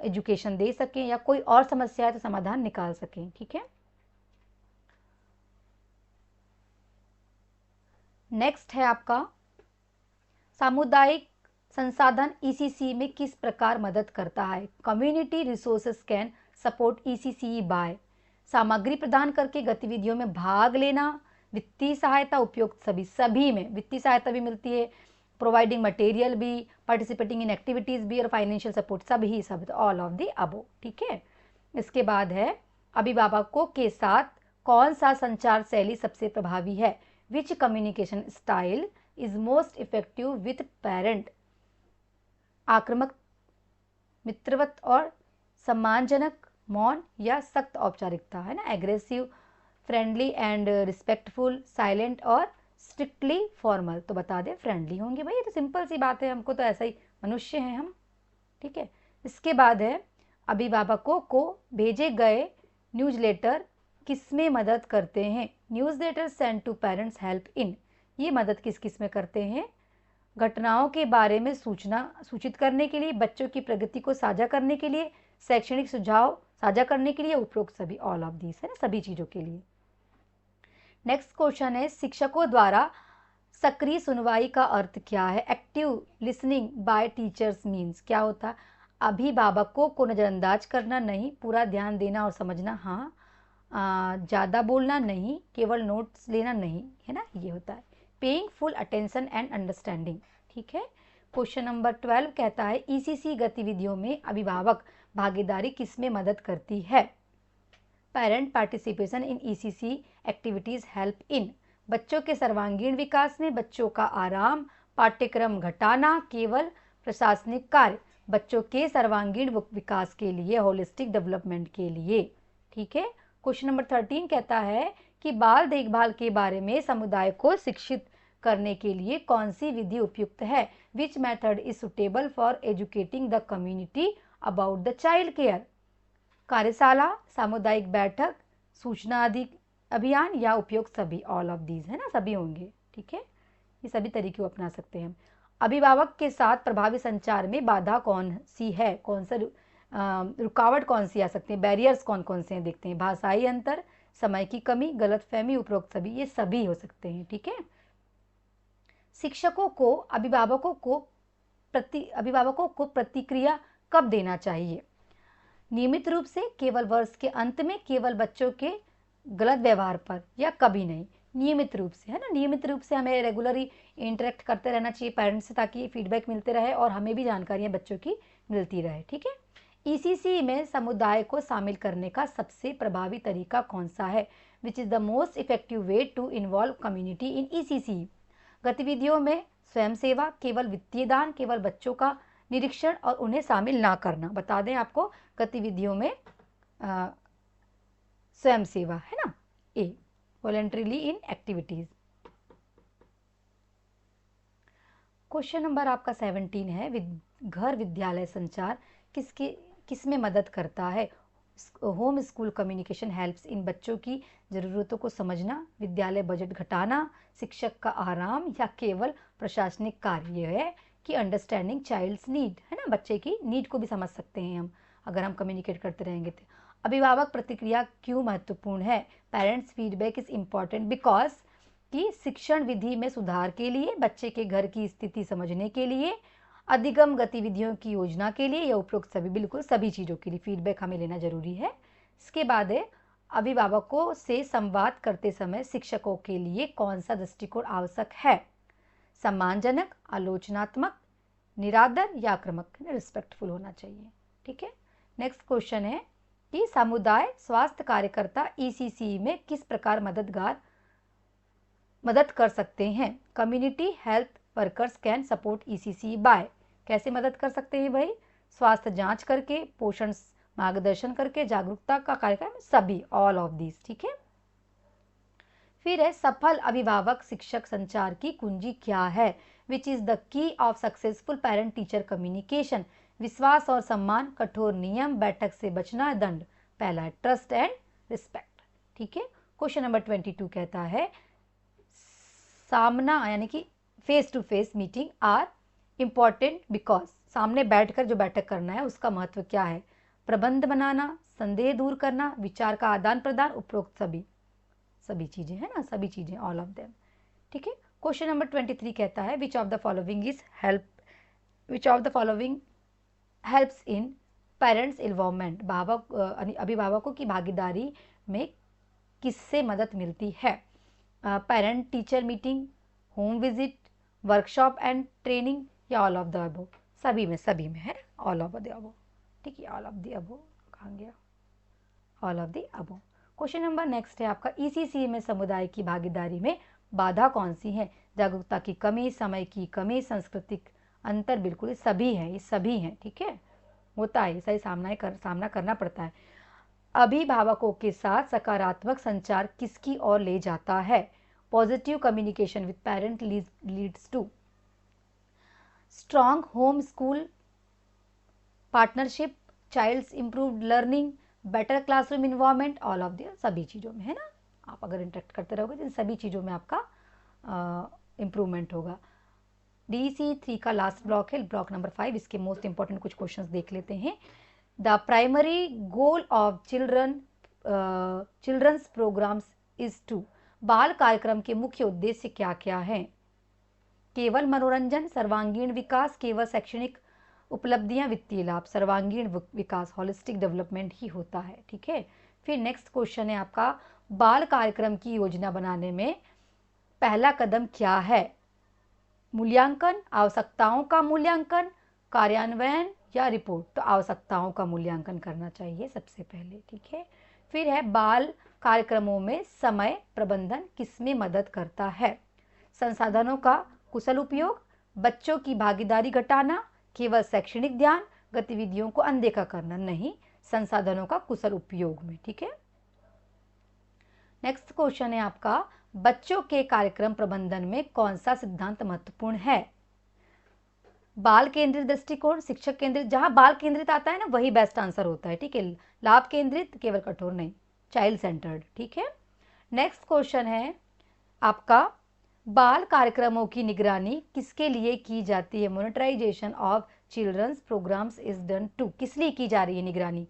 एजुकेशन दे सकें या कोई और समस्या है तो समाधान निकाल सकें। ठीक है, नेक्स्ट है आपका सामुदायिक संसाधन ईसीसी में किस प्रकार मदद करता है। Community resources can support ECC by सामग्री प्रदान करके गतिविधियों में भाग लेना, वित्तीय सहायता उपयुक्त सभी में वित्तीय सहायता भी मिलती है, प्रोवाइडिंग मटेरियल भी, पार्टिसिपेटिंग इन एक्टिविटीज भी और फाइनेंशियल सपोर्ट सब ऑल ऑफ द अबो। ठीक है, इसके बाद है अभिभावकों के साथ कौन सा संचार शैली सबसे प्रभावी है। Which communication style is most effective with parent. आक्रामक, मित्रवत और सम्मानजनक, मौन या सख्त औपचारिकता, है ना, aggressive, friendly and respectful, silent और स्ट्रिक्टली फॉर्मल। तो बता दें फ्रेंडली होंगे भाई, ये तो सिंपल सी बात है, हमको तो ऐसा ही मनुष्य हैं हम। ठीक है, इसके बाद है अभिभावकों को भेजे गए न्यूज़लेटर किसमें मदद करते हैं। Newsletter send to parents help in, ये मदद किस किस में करते हैं। घटनाओं के बारे में सूचित करने के लिए, बच्चों की प्रगति को साझा करने के लिए, शैक्षणिक सुझाव साझा करने के लिए, उपरोक्त सभी, ऑल ऑफ दीस, है ना, सभी चीज़ों के लिए। नेक्स्ट क्वेश्चन है शिक्षकों द्वारा सक्रिय सुनवाई का अर्थ क्या है। Active listening bye teachers means क्या होता है। अभिभावकों को नज़रअंदाज करना नहीं, पूरा ध्यान देना और समझना, हाँ, ज़्यादा बोलना नहीं, केवल नोट्स लेना नहीं, है ना, ये होता है। Paying full attention and understanding. ठीक है, क्वेश्चन नंबर 12 कहता है ईसीसी गतिविधियों में अभिभावक भागीदारी किसमें मदद करती है। Parent participation in ECC activities help in, बच्चों के सर्वांगीण विकास में, बच्चों का आराम, पाठ्यक्रम घटाना, केवल प्रशासनिक कार्य, बच्चों के सर्वांगीण विकास के लिए, होलिस्टिक डेवलपमेंट के लिए। ठीक है, क्वेश्चन नंबर 13 कहता है कि बाल देखभाल के बारे में समुदाय को शिक्षित करने के लिए कौन सी विधि उपयुक्त है। Which method is suitable for educating the community about the child care. कार्यशाला, सामुदायिक बैठक, सूचना अभियान या उपयुक्त सभी, ऑल ऑफ दीज, है ना, सभी होंगे। ठीक है, ये सभी तरीके अपना सकते हैं हम। अभिभावक के साथ प्रभावी संचार में बाधा कौन सी है, कौन सा रुकावट कौन सी आ सकती है, बैरियर्स कौन कौन से हैं, देखते हैं। भाषाई अंतर, समय की कमी, गलतफहमी, उपरोक्त सभी, ये सभी हो सकते हैं। ठीक है, शिक्षकों को अभिभावकों को प्रतिक्रिया कब देना चाहिए। नियमित रूप से, केवल वर्ष के अंत में, केवल बच्चों के गलत व्यवहार पर, या कभी नहीं। नियमित रूप से, है ना, नियमित रूप से हमें रेगुलरली इंटरेक्ट करते रहना चाहिए पेरेंट्स से, ताकि फीडबैक मिलते रहे और हमें भी जानकारियां बच्चों की मिलती रहे। ठीक है, ईसीसी में समुदाय को शामिल करने का सबसे प्रभावी तरीका कौन सा है। Which is the most effective way to involve community in ECC. गतिविधियों में स्वयं सेवा, केवल वित्तीय दान, केवल बच्चों का निरीक्षण और उन्हें शामिल ना करना। बता दें आपको गतिविधियों में स्वयं सेवा, है ना, ए, वॉलंटरीली इन एक्टिविटीज। क्वेश्चन नंबर आपका 17 है घर विद्यालय संचार किसमें मदद करता है। Home school communication helps in, बच्चों की ज़रूरतों को समझना, विद्यालय बजट घटाना, शिक्षक का आराम, या केवल प्रशासनिक कार्य। यह है कि अंडरस्टैंडिंग चाइल्ड्स नीड, है ना, बच्चे की नीड को भी समझ सकते हैं हम अगर हम कम्युनिकेट करते रहेंगे तो। अभिभावक प्रतिक्रिया क्यों महत्वपूर्ण है। Parents feedback is important because कि शिक्षण विधि में सुधार के लिए, बच्चे के घर की स्थिति समझने के लिए, अधिगम गतिविधियों की योजना के लिए, या उपरोक्त सभी, बिल्कुल सभी चीज़ों के लिए फीडबैक हमें लेना जरूरी है। इसके बाद है अभिभावकों से संवाद करते समय शिक्षकों के लिए कौन सा दृष्टिकोण आवश्यक है। सम्मानजनक, आलोचनात्मक, निरादर या आक्रामक, रिस्पेक्टफुल होना चाहिए। ठीक है, नेक्स्ट क्वेश्चन है कि समुदाय स्वास्थ्य कार्यकर्ता ईसीसी में किस प्रकार मदद कर सकते हैं। Community health workers can support ECC by, कैसे मदद कर सकते हैं भाई। स्वास्थ्य जांच करके, पोषण मार्गदर्शन करके, जागरूकता का कार्यक्रम, सभी, ऑल ऑफ दिस। ठीक है, फिर है सफल अभिभावक शिक्षक संचार की कुंजी क्या है। Which is the key of successful parent teacher communication. विश्वास और सम्मान, कठोर नियम, बैठक से बचना, दंड। पहला है ट्रस्ट एंड रिस्पेक्ट। ठीक है, क्वेश्चन नंबर 22 कहता है सामना यानी कि face to face meeting are important because, सामने बैठकर जो बैठक करना है उसका महत्व क्या है, प्रबंध बनाना, संदेह दूर करना, विचार का आदान प्रदान, उपरोक्त सभी चीजें है ना, सभी चीजें, ऑल ऑफ देम। ठीक है। क्वेश्चन नंबर 23 कहता है which of the following helps in parents involvement, अभिभावकों की भागीदारी में किससे मदद मिलती है, parent teacher meeting, home visit, workshop and training, या ऑल ऑफ द अबो, सभी में है ना, ऑल ऑफ द अबो। ठीक है, ऑल ऑफ द अबो कहाँ गया, all of the above. Question number next है आपका, ईसीसी में समुदाय की भागीदारी में बाधा कौन सी है, जागरूकता की कमी, समय की कमी, सांस्कृतिक अंतर, बिल्कुल ये सभी हैं, ये सभी हैं। ठीक है, होता है, सही सामना करना पड़ता है। अभिभावकों के साथ सकारात्मक संचार किसकी ओर ले जाता है, positive communication with parent leads to strong home school partnership, child's improved learning, better classroom environment, all of the, सभी चीज़ों में है ना। आप अगर इंटरेक्ट करते रहोगे तो इन सभी चीज़ों में आपका इम्प्रूवमेंट होगा। DC3 का लास्ट ब्लॉक है, ब्लॉक नंबर 5। इसके मोस्ट इंपॉर्टेंट कुछ क्वेश्चंस देख लेते हैं। The primary goal of children's programs is to, बाल कार्यक्रम के मुख्य उद्देश्य क्या क्या हैं, केवल मनोरंजन, सर्वांगीण विकास, केवल शैक्षणिक उपलब्धियां, वित्तीय लाभ, सर्वांगीण विकास, होलिस्टिक डेवलपमेंट ही होता है। ठीक है। फिर नेक्स्ट क्वेश्चन है आपका, बाल कार्यक्रम की योजना बनाने में पहला कदम क्या है, मूल्यांकन, आवश्यकताओं का मूल्यांकन, कार्यान्वयन या रिपोर्ट। तो आवश्यकताओं का मूल्यांकन करना चाहिए सबसे पहले। ठीक है। फिर है बाल कार्यक्रमों में समय प्रबंधन किसमें मदद करता है, संसाधनों का कुशल उपयोग, बच्चों की भागीदारी घटाना, केवल शैक्षणिक ध्यान, गतिविधियों को अनदेखा करना, नहीं, संसाधनों का कुशल उपयोग में। ठीक है। नेक्स्ट क्वेश्चन है आपका, बच्चों के कार्यक्रम प्रबंधन में कौन सा सिद्धांत महत्वपूर्ण है, बाल केंद्रित दृष्टिकोण, शिक्षक केंद्रित, जहां बाल केंद्रित आता है ना वही बेस्ट आंसर होता है। ठीक है। लाभ केंद्रित, केवल कठोर नहीं, चाइल्ड सेंटर्ड। ठीक है। नेक्स्ट क्वेश्चन है आपका, बाल कार्यक्रमों की निगरानी किसके लिए की जाती है, monitorization of children's programs is done to, किस लिए की जा रही है निगरानी,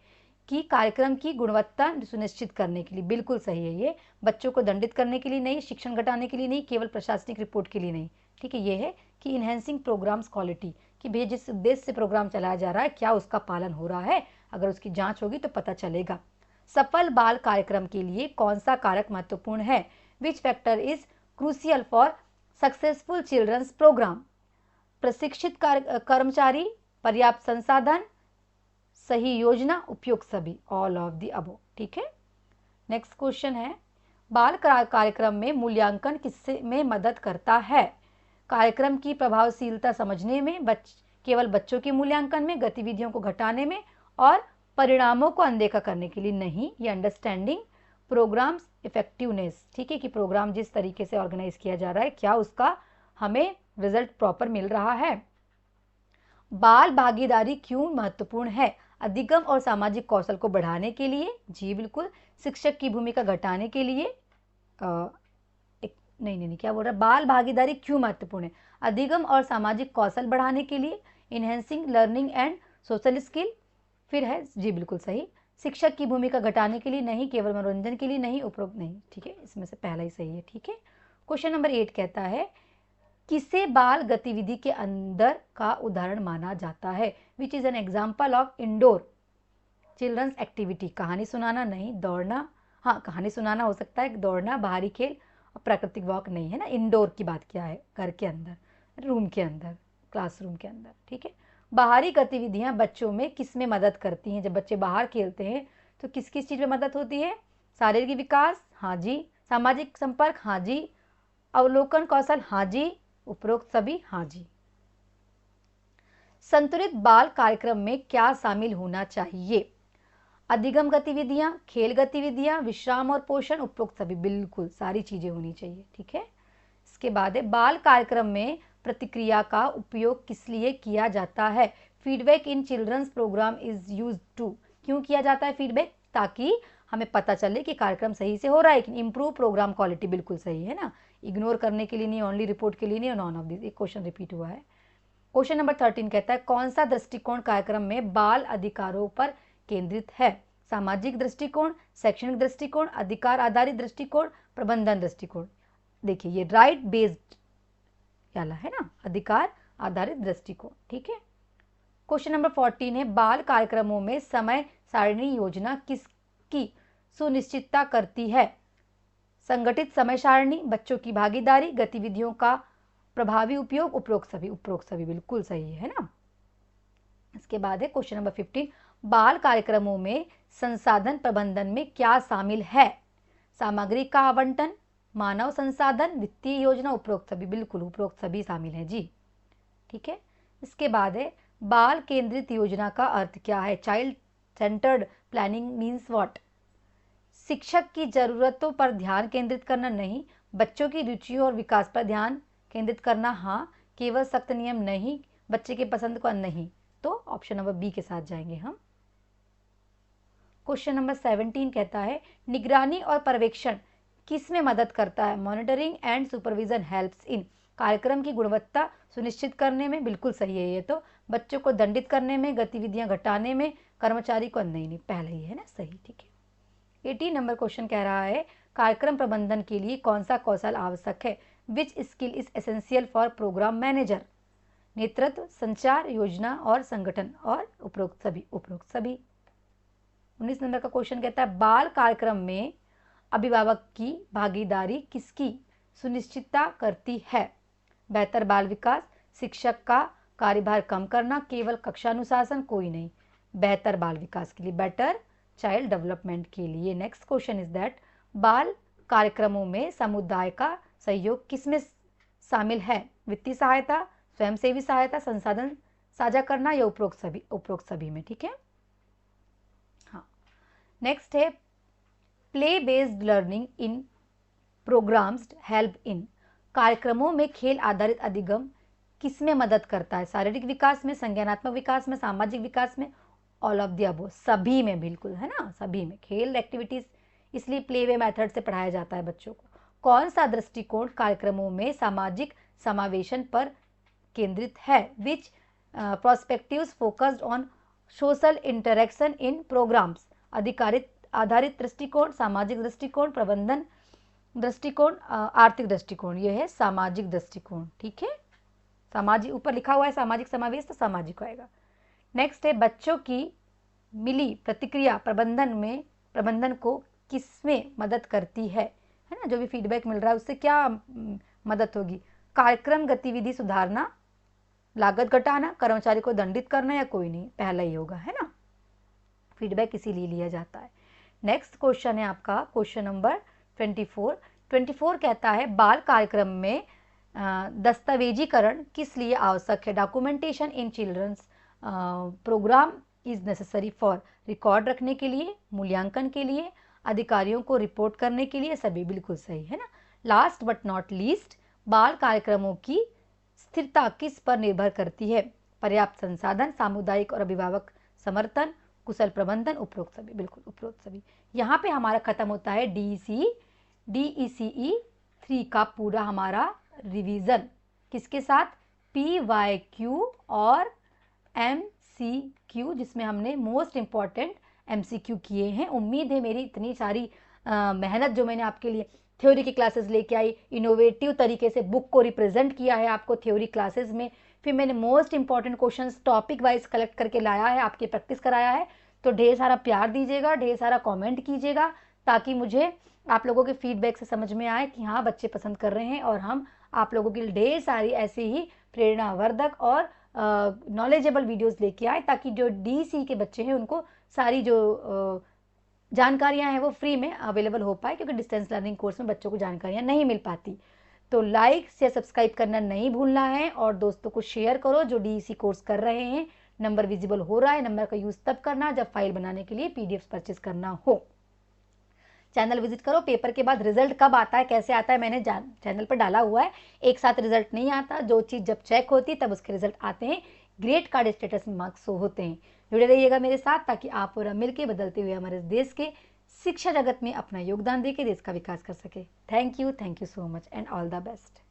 कि कार्यक्रम की गुणवत्ता सुनिश्चित करने के लिए। बिल्कुल सही है, ये बच्चों को दंडित करने के लिए नहीं, शिक्षण घटाने के लिए नहीं, केवल प्रशासनिक रिपोर्ट के लिए नहीं। ठीक है। ये है कि इनहेंसिंग प्रोग्राम्स क्वालिटी, कि भैया जिस उद्देश्य से प्रोग्राम चलाया जा रहा है क्या उसका पालन हो रहा है, अगर उसकी जांच होगी तो पता चलेगा। सफल बाल कार्यक्रम के लिए कौन सा कारक महत्वपूर्ण है, which factor is crucial for successful children's program, प्रशिक्षित कर्मचारी, पर्याप्त संसाधन, सही योजना, उपयुक्त सभी, ऑल ऑफ द अबो। ठीक है। नेक्स्ट क्वेश्चन है, बाल कार्यक्रम में मूल्यांकन किससे में मदद करता है, कार्यक्रम की प्रभावशीलता समझने में, केवल बच्चों के मूल्यांकन में, गतिविधियों को घटाने में, और परिणामों को अनदेखा करने के लिए नहीं, ये अंडरस्टैंडिंग प्रोग्राम्स इफेक्टिवनेस। ठीक है, कि प्रोग्राम जिस तरीके से ऑर्गेनाइज किया जा रहा है क्या उसका हमें रिजल्ट प्रॉपर मिल रहा है। बाल भागीदारी क्यों महत्वपूर्ण है, अधिगम और सामाजिक कौशल को बढ़ाने के लिए, जी बिल्कुल, शिक्षक की भूमिका घटाने के लिए, नहीं, क्या बोल रहा है, बाल भागीदारी क्यों महत्वपूर्ण है, अधिगम और सामाजिक कौशल बढ़ाने के लिए, enhancing learning and social skill. फिर है जी बिल्कुल सही, शिक्षक की भूमिका घटाने के लिए नहीं, केवल मनोरंजन के लिए नहीं, उपरोक्त नहीं। ठीक है, इसमें से पहला ही सही है। ठीक है। क्वेश्चन नंबर 8 कहता है, किसे बाल गतिविधि के अंदर का उदाहरण माना जाता है, which is an example of indoor children's activity, कहानी सुनाना नहीं, दौड़ना, हाँ कहानी सुनाना हो सकता है, दौड़ना, बाहरी खेल, और प्राकृतिक वॉक नहीं, है ना। इंडोर की बात किया है, घर के अंदर, रूम के अंदर, क्लासरूम के अंदर। ठीक है। बाहरी गतिविधियां बच्चों में किस में मदद करती हैं, जब बच्चे बाहर खेलते हैं तो किस किस चीज़ में मदद होती है, शारीरिक विकास, हाँ जी, सामाजिक संपर्क, हाँ जी, अवलोकन कौशल, हाँ जी, उपरोक्त सभी, हाँ जी। संतुलित बाल कार्यक्रम में क्या शामिल होना चाहिए, अधिगम गतिविधियां, खेल गतिविधियां, विश्राम और पोषण, उपरोक्त सभी, बिल्कुल सारी चीजें होनी चाहिए। ठीक है। इसके बाद है, बाल कार्यक्रम में प्रतिक्रिया का उपयोग किस लिए किया जाता है, feedback in children's program is used to, क्यों किया जाता है फीडबैक, ताकि हमें पता चले कि कार्यक्रम सही से हो रहा है, इंप्रूव प्रोग्राम क्वालिटी, बिल्कुल सही है ना, इग्नोर करने के लिए नहीं, ओनली रिपोर्ट के लिए नहीं, नॉन ऑफ दिस। एक क्वेश्चन रिपीट हुआ है। क्वेश्चन नंबर 13 कहता है कौन सा दृष्टिकोण कार्यक्रम में बाल अधिकारों पर केंद्रित है? सामाजिक दृष्टिकोण, शैक्षणिक दृष्टिकोण, अधिकार आधारित दृष्टिकोण, प्रबंधन दृष्टिकोण। देखिए ये राइट बेस्ड वाला है ना, अधिकार आधारित दृष्टिकोण। ठीक है। क्वेश्चन नंबर 14 है बाल कार्यक्रमों में समय सारणी योजना किसकी सुनिश्चितता करती है? संगठित समय सारणी, बच्चों की भागीदारी, गतिविधियों का प्रभावी उपयोग, उपरोक्त सभी बिल्कुल सही है ना। इसके बाद है क्वेश्चन नंबर 15 बाल कार्यक्रमों में संसाधन प्रबंधन में क्या शामिल है? सामग्री का आवंटन, मानव संसाधन, वित्तीय योजना, उपरोक्त सभी। बिल्कुल उपरोक्त सभी शामिल है जी। ठीक है। इसके बाद है बाल केंद्रित योजना का अर्थ क्या है? Child centred planning means what? शिक्षक की जरूरतों पर ध्यान केंद्रित करना नहीं, बच्चों की रुचियों और विकास पर ध्यान केंद्रित करना हाँ, केवल सख्त नियम नहीं, बच्चे के पसंद का नहीं। तो ऑप्शन नंबर बी के साथ जाएंगे हम। क्वेश्चन नंबर 17 कहता है निगरानी और पर्यवेक्षण किस में मदद करता है? Monitoring and supervision helps in कार्यक्रम की गुणवत्ता सुनिश्चित करने में। बिल्कुल सही है ये तो। बच्चों को दंडित करने में, गतिविधियां घटाने में, कर्मचारी को नहीं पहले ही है ना सही। ठीक है। 18 नंबर क्वेश्चन कह रहा है कार्यक्रम प्रबंधन के लिए कौन सा कौशल आवश्यक है? Which skill is essential for program manager? नेतृत्व, संचार, योजना और संगठन और उपरोक्त सभी। 19 नंबर का क्वेश्चन कहता है बाल कार्यक्रम में अभिभावक की भागीदारी किसकी सुनिश्चितता करती है? बेहतर बाल विकास, शिक्षक का कार्यभार कम करना, केवल कक्षा अनुशासन, कोई नहीं। बेहतर बाल विकास के लिए, बेटर चाइल्ड डेवलपमेंट के लिए। नेक्स्ट क्वेश्चन इज दैट बाल कार्यक्रमों में समुदाय का सहयोग किसमें शामिल है? वित्तीय सहायता, स्वयंसेवी सहायता, संसाधन साझा करना या उपरोक्त सभी में। ठीक है। हाँ। नेक्स्ट है play based learning in programs help in कार्यक्रमों में खेल आधारित अधिगम किसमें मदद करता है? शारीरिक विकास में, संज्ञानात्मक विकास में, सामाजिक विकास में, ऑल ऑफ द अबव सभी में। बिल्कुल है ना, सभी में। खेल एक्टिविटीज इसलिए प्ले वे मेथड से पढ़ाया जाता है बच्चों को। कौन सा दृष्टिकोण कार्यक्रमों में सामाजिक समावेशन पर केंद्रित है? Which perspectives focused on social interaction in programs? अधिकारित आधारित दृष्टिकोण, सामाजिक दृष्टिकोण, प्रबंधन दृष्टिकोण, आर्थिक दृष्टिकोण। यह है सामाजिक दृष्टिकोण। ठीक है। सामाजिक ऊपर लिखा हुआ है सामाजिक समावेश, तो सामाजिक आएगा। नेक्स्ट है बच्चों की मिली प्रतिक्रिया प्रबंधन को किसमें मदद करती है ना? जो भी फीडबैक मिल रहा है उससे क्या मदद होगी? कार्यक्रम गतिविधि सुधारना, लागत घटाना, कर्मचारी को दंडित करना या कोई नहीं? पहला ही होगा है ना। फीडबैक इसीलिए लिया जाता है। नेक्स्ट क्वेश्चन है आपका क्वेश्चन नंबर 24 कहता है बाल कार्यक्रम में दस्तावेजीकरण किस लिए आवश्यक है? Documentation in children's program is necessary for record रखने के लिए, मूल्यांकन के लिए, अधिकारियों को रिपोर्ट करने के लिए, सभी। बिल्कुल सही है ना। लास्ट बट नॉट लीस्ट बाल कार्यक्रमों की स्थिरता किस पर निर्भर करती है? पर्याप्त संसाधन, सामुदायिक और अभिभावक समर्थन, कुशल प्रबंधन, उपरोक्त सभी। बिल्कुल उपरोक्त सभी। यहाँ पे हमारा खत्म होता है DECE 3 का पूरा हमारा रिवीजन। किसके साथ? PYQ और MCQ, जिसमें हमने मोस्ट इम्पॉर्टेंट MCQ किए हैं। उम्मीद है मेरी इतनी सारी मेहनत जो मैंने आपके लिए थ्योरी की क्लासेस लेके आई, इनोवेटिव तरीके से बुक को रिप्रेजेंट किया है आपको थ्योरी क्लासेस में, फिर मैंने most important questions topic wise collect करके लाया है, आपकी प्रैक्टिस कराया है। तो ढेर सारा प्यार दीजिएगा, ढेर सारा कमेंट कीजिएगा, ताकि मुझे आप लोगों के फीडबैक से समझ में आए कि हाँ बच्चे पसंद कर रहे हैं, और हम आप लोगों के लिए ढेर सारी ऐसी ही प्रेरणावर्धक और नॉलेजेबल वीडियोस लेके आए, ताकि जो DC के बच्चे हैं उनको सारी जो जानकारियां हैं वो फ्री में अवेलेबल हो पाए, क्योंकि डिस्टेंस लर्निंग कोर्स में बच्चों को जानकारियां नहीं मिल पाती। तो लाइक से सब्सक्राइब करना नहीं भूलना है, और दोस्तों को शेयर करो जो DEC कोर्स कर रहे हैं। नंबर विजिबल हो रहा है, नंबर का यूज तब करना जब फाइल बनाने के लिए PDF परचेज करना हो। चैनल विजिट करो। पेपर के बाद रिजल्ट कब आता है, कैसे आता है, मैंने चैनल पर डाला हुआ है। एक साथ रिजल्ट नहीं आता, जो चीज़ जब चेक होती है तब उसके रिजल्ट आते हैं। ग्रेड कार्ड स्टेटस में मार्क्स शो होते हैं। जुड़े रहिएगा मेरे साथ, ताकि आप पूरा मिलकर बदलते हुए हमारे देश के शिक्षा जगत में अपना योगदान देकर देश का विकास कर सके। Thank you so much and all the best.